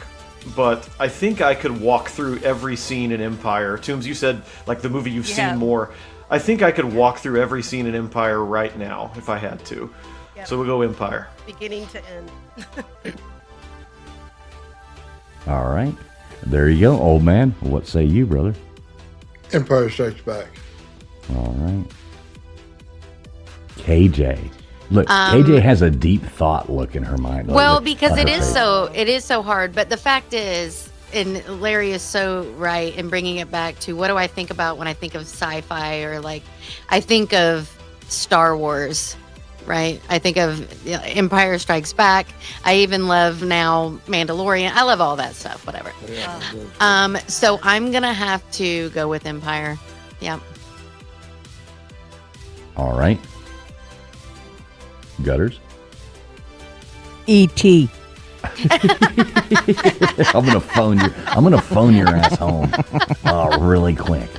But I think I could walk through every scene in Empire. Tombs, you said like the movie you've seen more. I think I could walk through every scene in Empire right now if I had to. Yep. So we'll go Empire. Beginning to end. All right. There you go, old man. What say you, brother? Empire Strikes Back. All right. KJ. Look, KJ has a deep thought look in her mind. Well, because it is so hard. But the fact is, and Larry is so right in bringing it back to what do I think about when I think of sci-fi, or like I think of Star Wars, right? I think of Empire Strikes Back. I even love now Mandalorian. I love all that stuff, whatever. So I'm going to have to go with Empire. Yeah. All right. Gutters? E.T. I'm gonna phone your ass home really quick.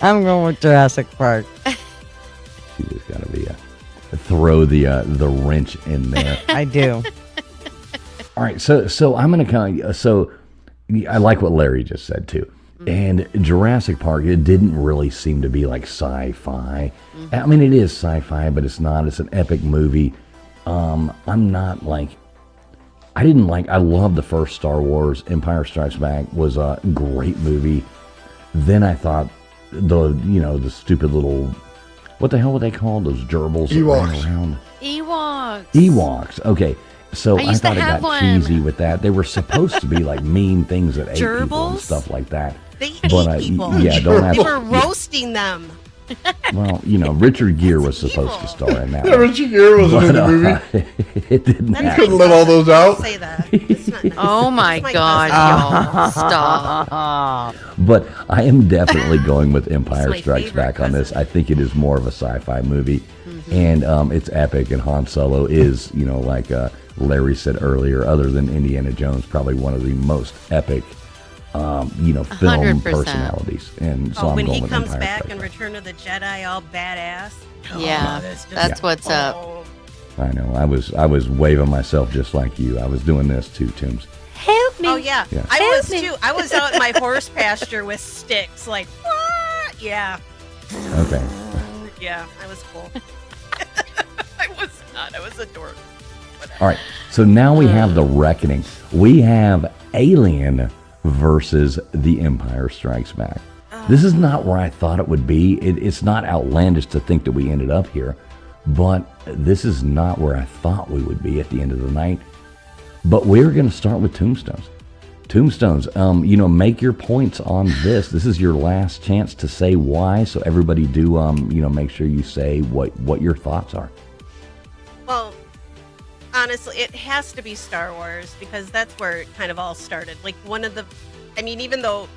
I'm going with Jurassic Park. She just gotta be throw the wrench in there. I do. All right, so I'm gonna kind of I like what Larry just said too. And Jurassic Park, it didn't really seem to be like sci-fi. I mean, it is sci-fi, but it's not. It's an epic movie. I love the first Star Wars. Empire Strikes Back was a great movie. Then I thought the stupid little, what the hell were they called? Those gerbils that ran around? Ewoks. Okay. So I thought it got cheesy with that. They were supposed to be like mean things that ate people and stuff like that. They ate people. Don't have They were roasting them. Well, Richard Gere was supposed to star in that. Yeah, Richard Gere was in the movie. It didn't happen. You couldn't let all those out. Say that. It's not nice. Oh my God, y'all. Stop. But I am definitely going with Empire my Strikes favorite Back on this. cousin. I think it is more of a sci-fi movie. And it's epic, and Han Solo is, like Larry said earlier, other than Indiana Jones, probably one of the most epic film 100%. personalities. And so I'm when going he with comes Empire back Strikes in Back. Return of the Jedi, all badass. Yeah, that's what's up. I know. I was waving myself just like you. I was doing this too, Tombs. Help me. Oh yeah, Yeah. I Help was me. too. I was out in my horse pasture with sticks. Like what? Yeah, Okay. yeah. I was cool. I was not. I was a dork. All right. So now we have the reckoning. We have Alien versus The Empire Strikes Back. This is not where I thought it would be. It's not outlandish to think that we ended up here, but this is not where I thought we would be at the end of the night. But we're going to start with Tombstones. Tombstones, make your points on this. This is your last chance to say why, so everybody do, make sure you say what your thoughts are. Well, honestly, it has to be Star Wars because that's where it kind of all started. Like even though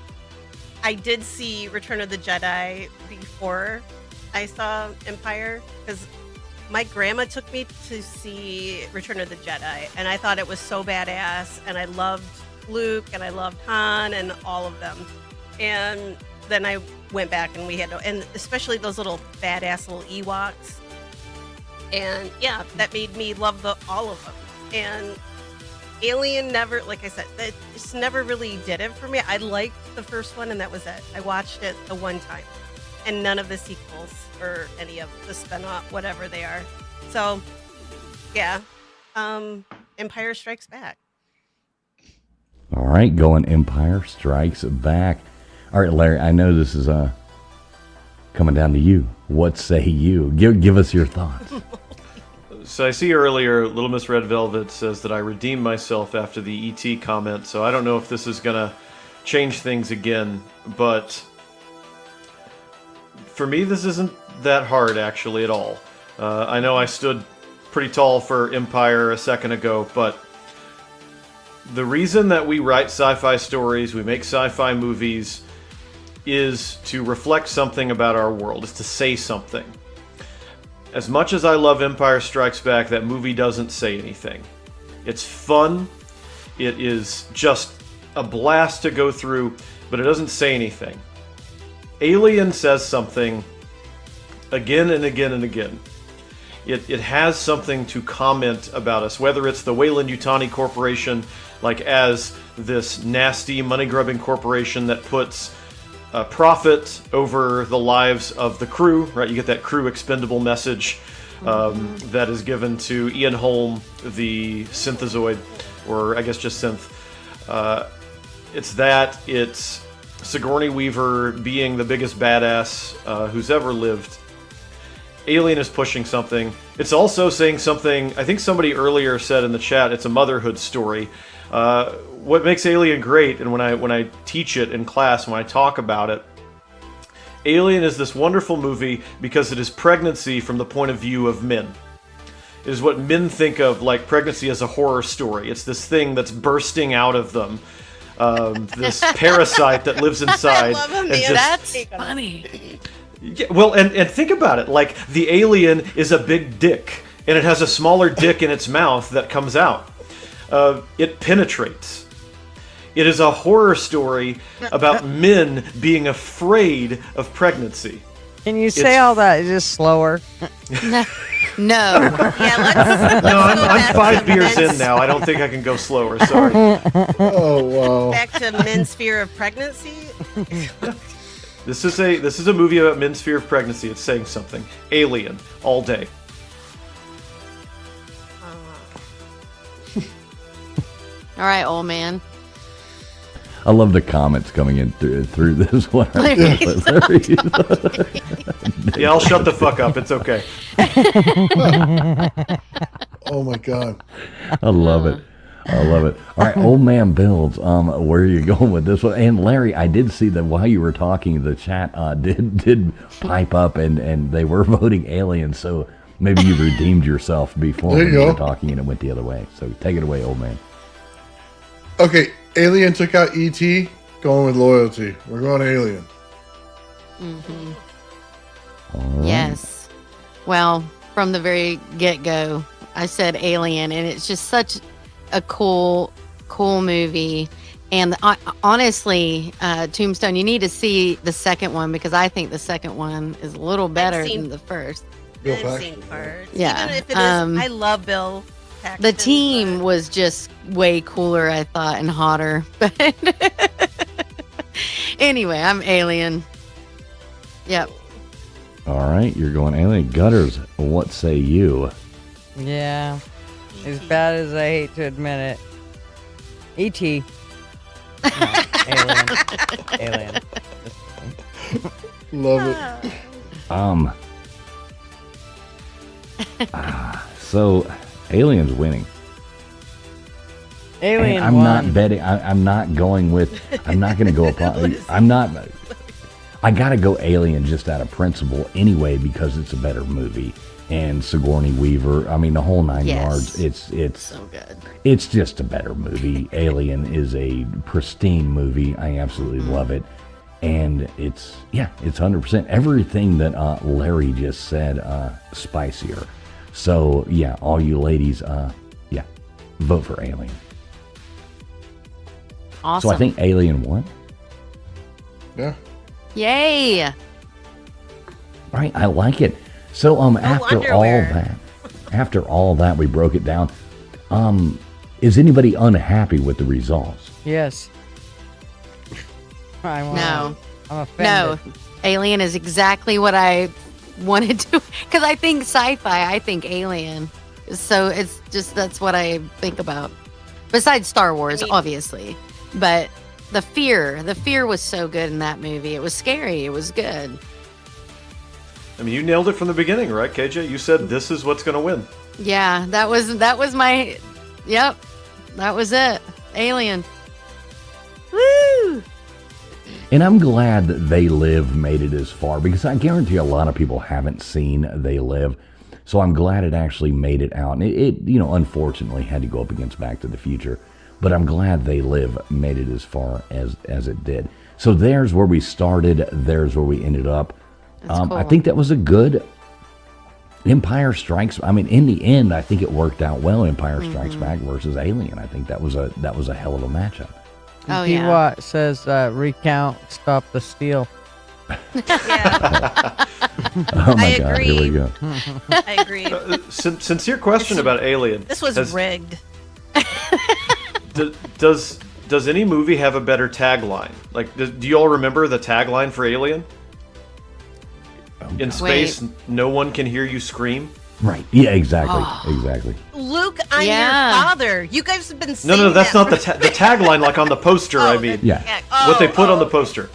I did see Return of the Jedi before I saw Empire, because my grandma took me to see Return of the Jedi, and I thought it was so badass, and I loved Luke, and I loved Han, and all of them. And then I went back, and and especially those little badass little Ewoks. And yeah, that made me love all of them. And Alien never, like I said, that just never really did it for me. I liked the first one, and that was it. I watched it the one time, and none of the sequels or any of the spin-off, whatever they are. So, yeah, Empire Strikes Back. All right, going Empire Strikes Back. All right, Larry, I know this is coming down to you. What say you? Give us your thoughts. So I see earlier, Little Miss Red Velvet says that I redeemed myself after the E.T. comment, so I don't know if this is going to change things again, but for me, this isn't that hard, actually, at all. I know I stood pretty tall for Empire a second ago, but the reason that we write sci-fi stories, we make sci-fi movies, is to reflect something about our world, is to say something. As much as I love Empire Strikes Back, that movie doesn't say anything. It's fun, it is just a blast to go through, but it doesn't say anything. Alien says something again and again and again. It has something to comment about us, whether it's the Weyland-Yutani Corporation, like as this nasty money-grubbing corporation that puts profit over the lives of the crew, right? You get that crew expendable message that is given to Ian Holm, the synthezoid, or I guess just synth. It's Sigourney Weaver being the biggest badass who's ever lived. Alien is pushing something. It's also saying something, I think somebody earlier said in the chat, it's a motherhood story. What makes Alien great, and when I teach it in class, when I talk about it, Alien is this wonderful movie because it is pregnancy from the point of view of men. It is what men think of like pregnancy as a horror story. It's this thing that's bursting out of them. This parasite that lives inside. I love him, and man. That's funny. Yeah, well, and think about it. Like, the alien is a big dick, and it has a smaller dick in its mouth that comes out. It penetrates. It is a horror story about men being afraid of pregnancy. Can you say all that just slower? No. Yeah, let's No, go back I'm 5 to beers men's- in now. I don't think I can go slower. Sorry. Oh wow! Back to men's fear of pregnancy. This is a movie about men's fear of pregnancy. It's saying something. Alien, all day. All right, old man. I love the comments coming in through this one. Yeah, I'll shut the fuck up. It's okay. Oh my god! I love it. I love it. All right, Old Man Builds. Where are you going with this one? And Larry, I did see that while you were talking, the chat did pipe up and they were voting Alien. So maybe you redeemed yourself before There when you you were go. talking and it went the other way. So take it away, Old Man. Okay, Alien took out ET. Going with loyalty. We're going Alien. All right. Yes. Well, from the very get-go, I said Alien, and it's just such a cool movie. And honestly, Tombstone, you need to see the second one because I think the second one is a little better seen- than the first. Bill I've Paxton. seen parts. Yeah, Even if it is, um, I love Bill Paxton. The team but- was just way cooler, I thought, and hotter. But anyway, I'm Alien. Yep. All right, you're going Alien. Gutters, what say you? Yeah. As bad as I hate to admit it. E.T. No, Alien. Alien. Love it. So Alien's winning. Alien And I'm won. not betting. I'm not going with. I'm not going to go upon. I'm not. I got to go Alien just out of principle anyway because it's a better movie. And Sigourney Weaver. I mean, the whole nine Yes. yards. It's So good. it's just a better movie. Alien is a pristine movie. I absolutely love it. And it's 100%. Everything that Larry just said, spicier. So, yeah, all you ladies, vote for Alien. Awesome. So I think Alien won. Yeah. Yay. Right, I like it. So, underwear. after all that, we broke it down. Is anybody unhappy with the results? Yes. I won. No. I'm No. offended. Alien is exactly what I wanted to. Because I think sci-fi, I think Alien. So it's just, that's what I think about. Besides Star Wars, I mean- obviously. But the fear was so good in that movie. It was scary. It was good. I mean, you nailed it from the beginning, right, KJ? You said this is what's going to win. Yeah, that was my. Yep, that was it. Alien. Woo! And I'm glad that They Live made it as far, because I guarantee a lot of people haven't seen They Live. So I'm glad it actually made it out. And it unfortunately had to go up against Back to the Future. But I'm glad They Live made it as far as it did. So there's where we started. There's where we ended up. Cool. I think that was a good Empire Strikes. I mean, in the end, I think it worked out well. Empire Strikes Back versus Alien. I think that was a hell of a matchup. Oh, P. yeah. Watt says, recount, stop the steal. Yeah, Oh my I God! agree. Here we go. I agree. Sincere question about Alien. This was rigged. Does any movie have a better tagline? Like, do you all remember the tagline for Alien? In space, no one can hear you scream. Right? Yeah, exactly. Exactly. Luke, I'm Yeah. your father. You guys have been saying No, that's that not the tagline. Like on the poster, I mean, Yeah. what they put on the poster.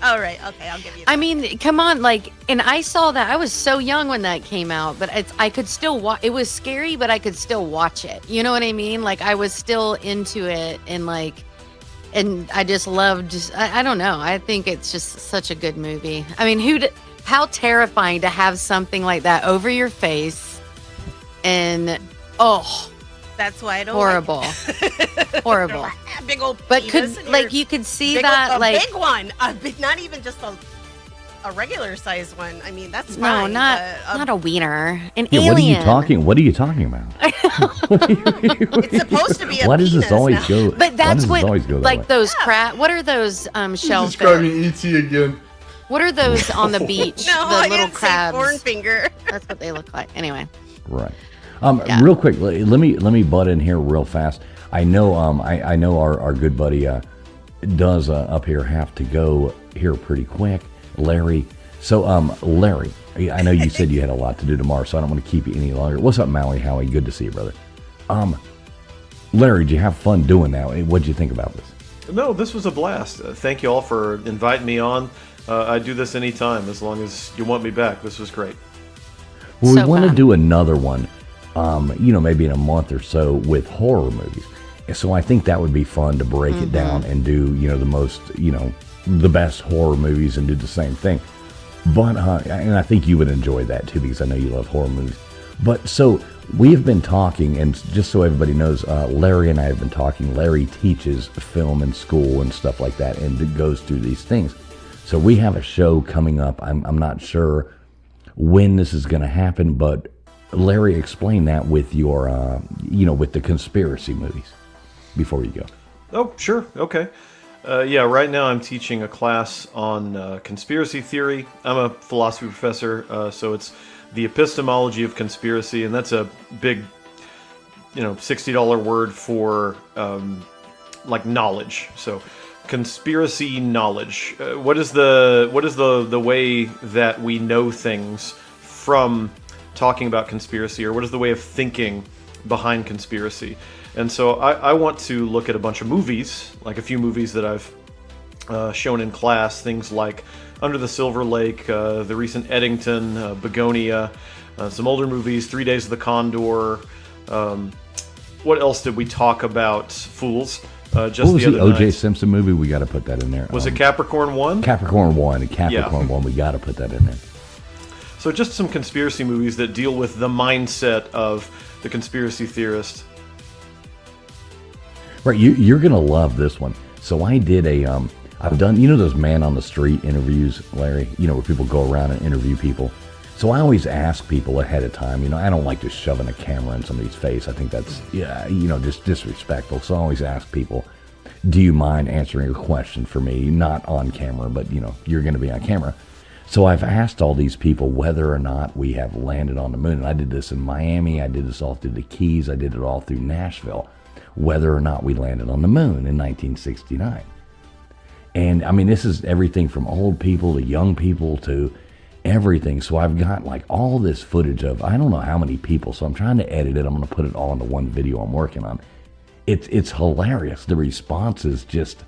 All right, okay, I'll give you that. I mean, come on, like, and I saw that. I was so young when that came out, but I could still watch. It was scary, but I could still watch it. You know what I mean? Like, I was still into it, and I just loved. I don't know. I think it's just such a good movie. I mean, how terrifying to have something like that over your face, and That's why I don't horrible, like horrible. a big old But penis could in like your- you could see big that old, a like big one, not even just a regular size one. I mean, that's no, fine. not a wiener, an Yeah. alien. What are you talking about? It's supposed to be a Why does this penis always now. go? But that's why does what this always go that like way? those crab. What are those He's shellfish? describing E.T. again. What are those on the beach? No, the I little didn't crabs. say corn finger. That's what they look like. Anyway, Right. Yeah. Real quick, let me butt in here real fast. I know I know our good buddy does up here have to go here pretty quick, Larry. So Larry, I know you said you had a lot to do tomorrow, so I don't want to keep you any longer. What's up, Maui? Howie? Good to see you, brother. Larry, did you have fun doing that? What'd you think about this? No, this was a blast. Thank you all for inviting me on. I do this anytime as long as you want me back. This was great. Well, So we want to fun. do another one, maybe in a month or so with horror movies. And so I think that would be fun to break it down and do, the most, the best horror movies and do the same thing. But, and I think you would enjoy that too, because I know you love horror movies. But so we have been talking, and just so everybody knows, Larry and I have been talking. Larry teaches film in school and stuff like that, and it goes through these things. So we have a show coming up. I'm not sure when this is going to happen, but Larry, explain that with your, with the conspiracy movies before you go. Oh, sure. Okay. Right now I'm teaching a class on conspiracy theory. I'm a philosophy professor, so it's the epistemology of conspiracy, and that's a big, $60 word for knowledge. So conspiracy knowledge. What is the way that we know things from talking about conspiracy, or what is the way of thinking behind conspiracy? And so I want to look at a bunch of movies, like a few movies that I've shown in class, things like Under the Silver Lake, the recent Eddington, Begonia, some older movies, 3 Days of the Condor. What else did we talk about? Fools. Just What was the the other O.J. night. Simpson movie? We got to put that in there. Was it Capricorn 1? Capricorn 1? Capricorn 1. We got to put that in there. So just some conspiracy movies that deal with the mindset of the conspiracy theorist. Right, you're gonna love this one. So I did I've done, those man on the street interviews, Larry, where people go around and interview people. So I always ask people ahead of time, I don't like just shoving a camera in somebody's face. I think that's, just disrespectful. So I always ask people, do you mind answering a question for me? Not on camera, but, you're going to be on camera. So I've asked all these people whether or not we have landed on the moon. And I did this in Miami. I did this all through the Keys. I did it all through Nashville. Whether or not we landed on the moon in 1969. And I mean, this is everything from old people to young people to everything. So I've got like all this footage of, I don't know how many people. So I'm trying to edit it. I'm going to put it all into one video I'm working on. it's hilarious. The response is just,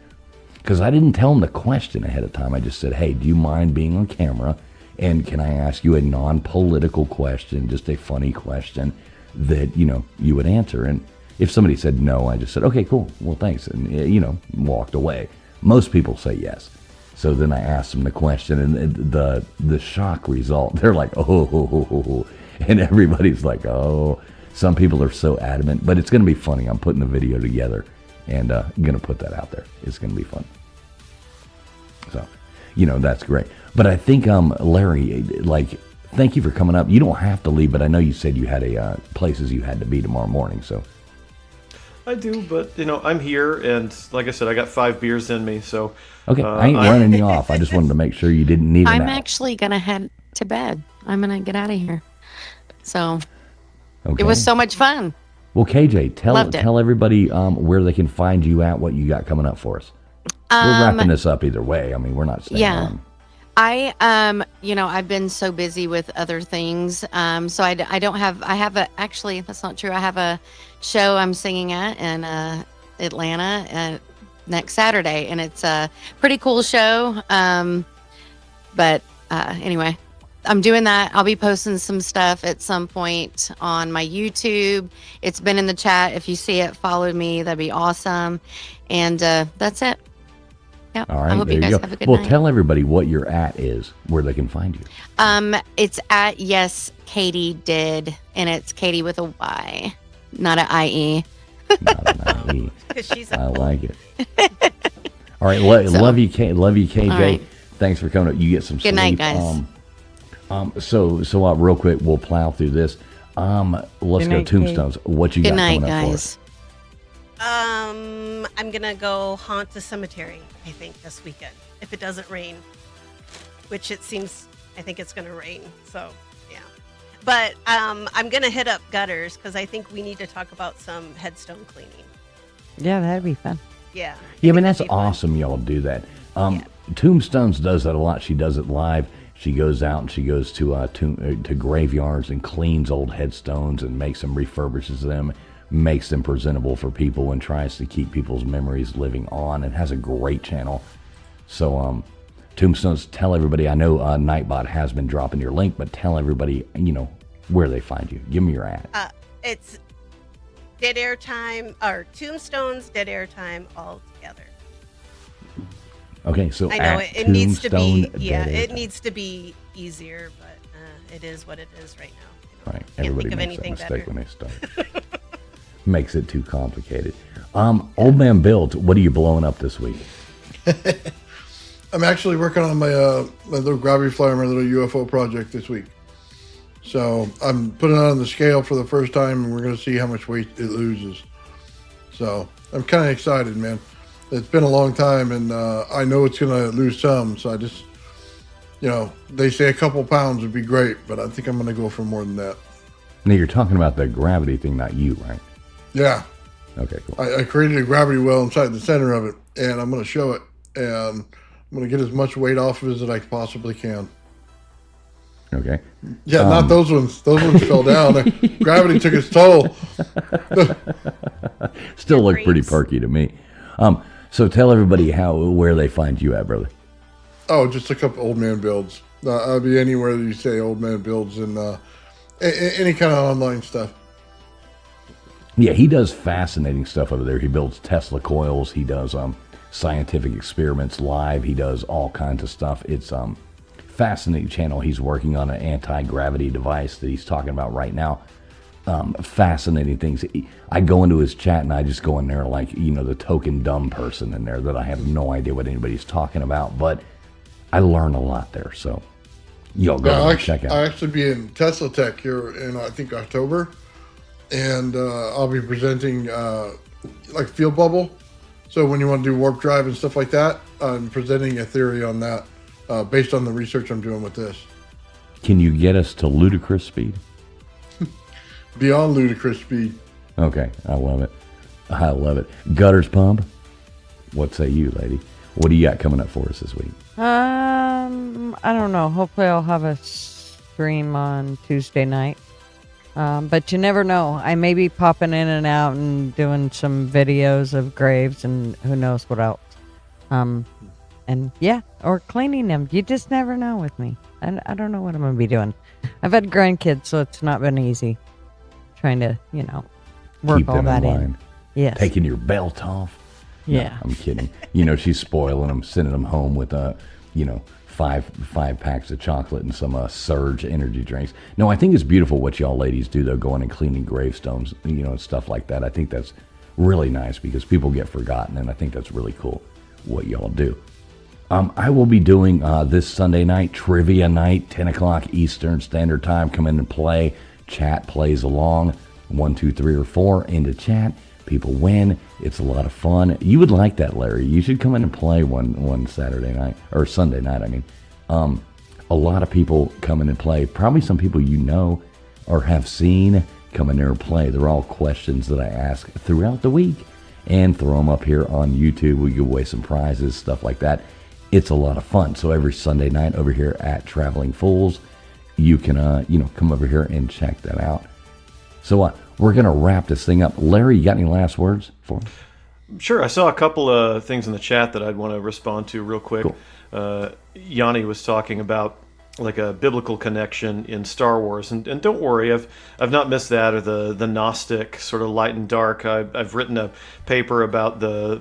because I didn't tell them the question ahead of time. I just said, hey, do you mind being on camera? And can I ask you a non-political question, just a funny question that, you would answer? And if somebody said no, I just said, okay, cool. Well, thanks. And, walked away. Most people say yes. So then I asked them the question, and the shock result, they're like, oh, and everybody's like, oh. Some people are so adamant, but it's going to be funny. I'm putting the video together, and I'm going to put that out there. It's going to be fun. So, that's great. But I think, Larry, thank you for coming up. You don't have to leave, but I know you said you had places you had to be tomorrow morning, so. I do, but, I'm here, and like I said, I got 5 beers in me, so. Okay, I ain't running you off. I just wanted to make sure you didn't need a I'm nap. actually going to head to bed. I'm going to get out of here. So, Okay. it was so much fun. Well, KJ, Loved it. tell everybody where they can find you at, what you got coming up for us. We're wrapping this up either way. I mean, we're not staying on. I I've been so busy with other things. So I don't have, actually, that's not true. I have a show I'm singing at in Atlanta next Saturday, and it's a pretty cool show. But anyway, I'm doing that. I'll be posting some stuff at some point on my YouTube. It's been in the chat. If you see it, follow me. That'd be awesome. And that's it. Yep. All right, I hope there you guys go. have a good Well, night. tell everybody what you're at is, where they can find you. It's at Yes Katie Did, and it's Katie with a Y, not an IE. Not an IE. 'Cause she's I a like it. All right, love you, KJ. All right. Thanks for coming up. You get some sleep. Good night, guys. So real quick, we'll plow through this. Let's Good go night, Tombstones. What you Good got night, coming up for guys. us? I'm gonna go haunt the cemetery, I think, this weekend. If it doesn't rain. Which it seems, I think it's gonna rain. So yeah. But I'm gonna hit up gutters because I think we need to talk about some headstone cleaning. Yeah, that'd be fun. Yeah. Yeah, I mean, think that's it'd be fun. awesome y'all do that. Yeah. Tombstones does that a lot. She does it live. She goes out and she goes to graveyards and cleans old headstones and makes them, refurbishes them, makes them presentable for people, and tries to keep people's memories living on, and has a great channel. So, Tombstones, tell everybody, I know Nightbot has been dropping your link, but tell everybody, where they find you. Give me your ad. It's Dead Air Time, or Tombstones, Dead Air Time all together. Okay, so I know at it needs to be, Tombstone yeah, Dead Air it Time. needs to be easier, but it is what it is right now. Right, Can't everybody think of makes that anything mistake better. when they start. Makes it too complicated. Old Man Builds, what are you blowing up this week? I'm actually working on my my little gravity flyer, my little UFO project this week. So I'm putting it on the scale for the first time, and we're going to see how much weight it loses. So I'm kind of excited, man. It's been a long time, and I know it's going to lose some. So I just, they say a couple pounds would be great, but I think I'm going to go for more than that. Now, you're talking about the gravity thing, not you, right? Yeah. Okay, cool. I created a gravity well inside the center of it, and I'm going to show it, and I'm going to get as much weight off of it as I possibly can. Okay. Yeah, not those ones. Those ones fell down. Gravity took its toll. Still look pretty brains. perky to me. So tell everybody where they find you at, brother. Oh, just look up Old Man Builds. I'll be anywhere that you say Old Man Builds, and any kind of online stuff. Yeah, he does fascinating stuff over there. He builds Tesla coils. He does scientific experiments live. He does all kinds of stuff. It's fascinating channel. He's working on an anti-gravity device that he's talking about right now. Fascinating things. I go into his chat and I just go in there like, the token dumb person in there that I have no idea what anybody's talking about, but I learn a lot there. So y'all go and check out. I'll actually be in Tesla Tech here in, I think, October. And I'll be presenting like Field Bubble. So when you want to do warp drive and stuff like that, I'm presenting a theory on that based on the research I'm doing with this. Can you get us to ludicrous speed? Beyond ludicrous speed. Okay, I love it. I love it. Gutters Pump, what say you, lady? What do you got coming up for us this week? I don't know. Hopefully I'll have a stream on Tuesday night. But you never know. I may be popping in and out and doing some videos of graves and who knows what else. And yeah, or cleaning them. You just never know with me. I don't know what I'm going to be doing. I've had grandkids, so it's not been easy trying to, work Keep all them that in in. line. Yes. Taking your belt off. Yeah. No, I'm kidding. She's spoiling them, sending them home with, five packs of chocolate and some Surge energy drinks. No, I think it's beautiful what y'all ladies do, though, going and cleaning gravestones, and stuff like that. I think that's really nice because people get forgotten, and I think that's really cool what y'all do. I will be doing this Sunday night, trivia night, 10 o'clock Eastern Standard Time. Come in and play. Chat plays along. 1, 2, 3, or 4 into chat. People win. It's a lot of fun. You would like that, Larry. You should come in and play one Saturday night, or Sunday night, I mean. A lot of people come in and play. Probably some people you know or have seen come in there and play. They're all questions that I ask throughout the week and throw them up here on YouTube. We give away some prizes, stuff like that. It's a lot of fun. So every Sunday night over here at Traveling Fools, you can, come over here and check that out. So we're going to wrap this thing up. Larry, you got any last words for me? Sure. I saw a couple of things in the chat that I'd want to respond to real quick. Cool. Yanni was talking about like a biblical connection in Star Wars, and don't worry, I've not missed that, or the Gnostic sort of light and dark. I've written a paper about the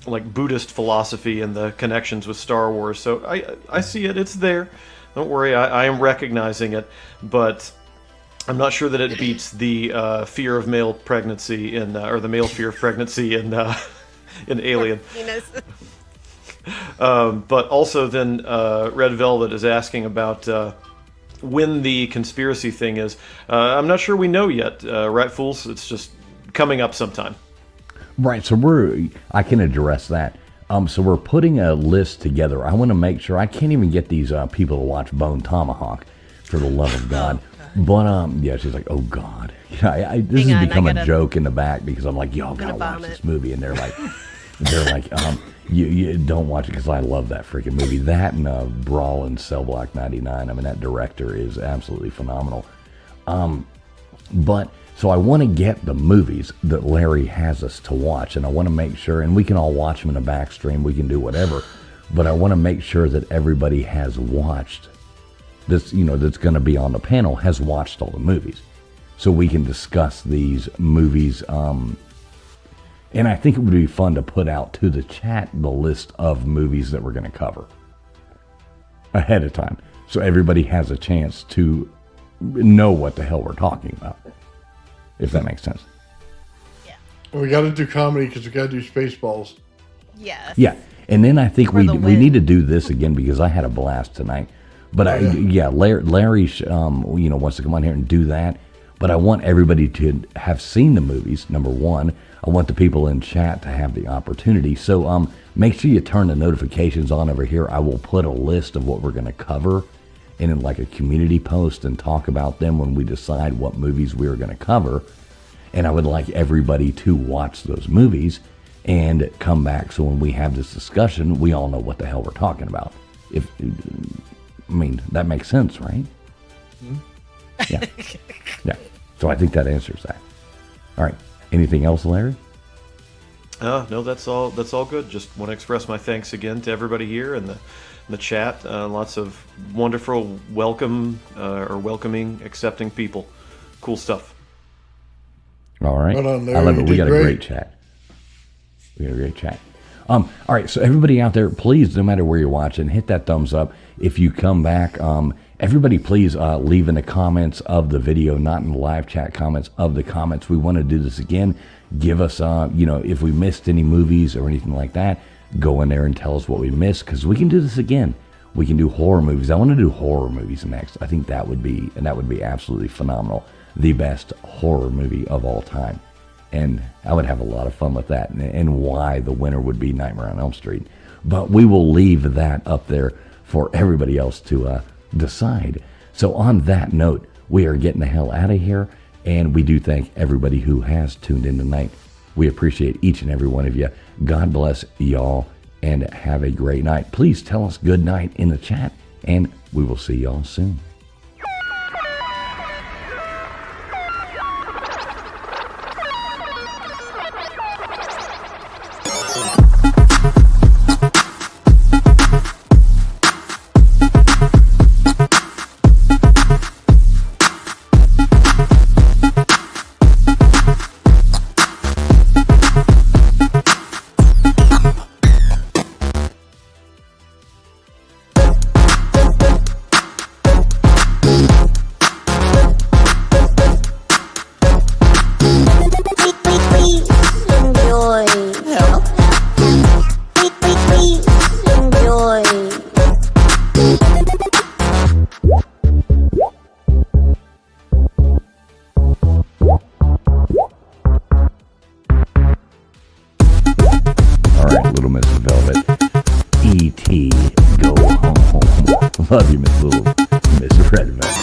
Buddhist philosophy and the connections with Star Wars, so I see it. It's there. Don't worry, I am recognizing it, but I'm not sure that it beats the fear of male pregnancy or the male fear of pregnancy in Alien. But also then Red Velvet is asking about when the conspiracy thing is. I'm not sure we know yet, right, Fools? It's just coming up sometime. Right, so I can address that. So we're putting a list together. I want to make sure, I can't even get these people to watch Bone Tomahawk, for the love of God. But yeah, she's like, oh God. This has become a joke in the back because I'm like, y'all gotta watch this movie, and they're like, you don't watch it because I love that freaking movie. That and Brawl in Cell Block 99. I mean, that director is absolutely phenomenal. But so I want to get the movies that Larry has us to watch, and I want to make sure, and we can all watch them in a back stream. We can do whatever, but I want to make sure that everybody has watched this, that's going to be on the panel, has watched all the movies, so we can discuss these movies. And I think it would be fun to put out to the chat the list of movies that we're going to cover ahead of time, so everybody has a chance to know what the hell we're talking about, if that makes sense. Yeah. We got to do comedy because we got to do Spaceballs. Yes. Yeah, and then I think we win. need to do this again because I had a blast tonight. But Larry wants to come on here and do that. But I want everybody to have seen the movies, number one. I want the people in chat to have the opportunity. So make sure you turn the notifications on over here. I will put a list of what we're going to cover in like a community post and talk about them when we decide what movies we're going to cover. And I would like everybody to watch those movies and come back, so when we have this discussion, we all know what the hell we're talking about. That makes sense, right? Mm-hmm. Yeah. Yeah. So I think that answers that. All right. Anything else, Larry? No, that's all good. Just want to express my thanks again to everybody here in the chat. Lots of wonderful welcoming, accepting people. Cool stuff. All right. Well done, Larry. I love it. We got a great. great chat. All right, so everybody out there, please, no matter where you're watching, hit that thumbs up. If you come back, everybody please leave in the comments of the video, not in the live chat comments, of the comments. We want to do this again. Give us, if we missed any movies or anything like that, go in there and tell us what we missed, because we can do this again. We can do horror movies. I want to do horror movies next. I think that would be absolutely phenomenal. The best horror movie of all time. And I would have a lot of fun with that, and why the winner would be Nightmare on Elm Street. But we will leave that up there for everybody else to decide. So on that note, we are getting the hell out of here, and we do thank everybody who has tuned in tonight. We appreciate each and every one of you. God bless y'all, and have a great night. Please tell us good night in the chat, and we will see y'all soon. Miss Redman.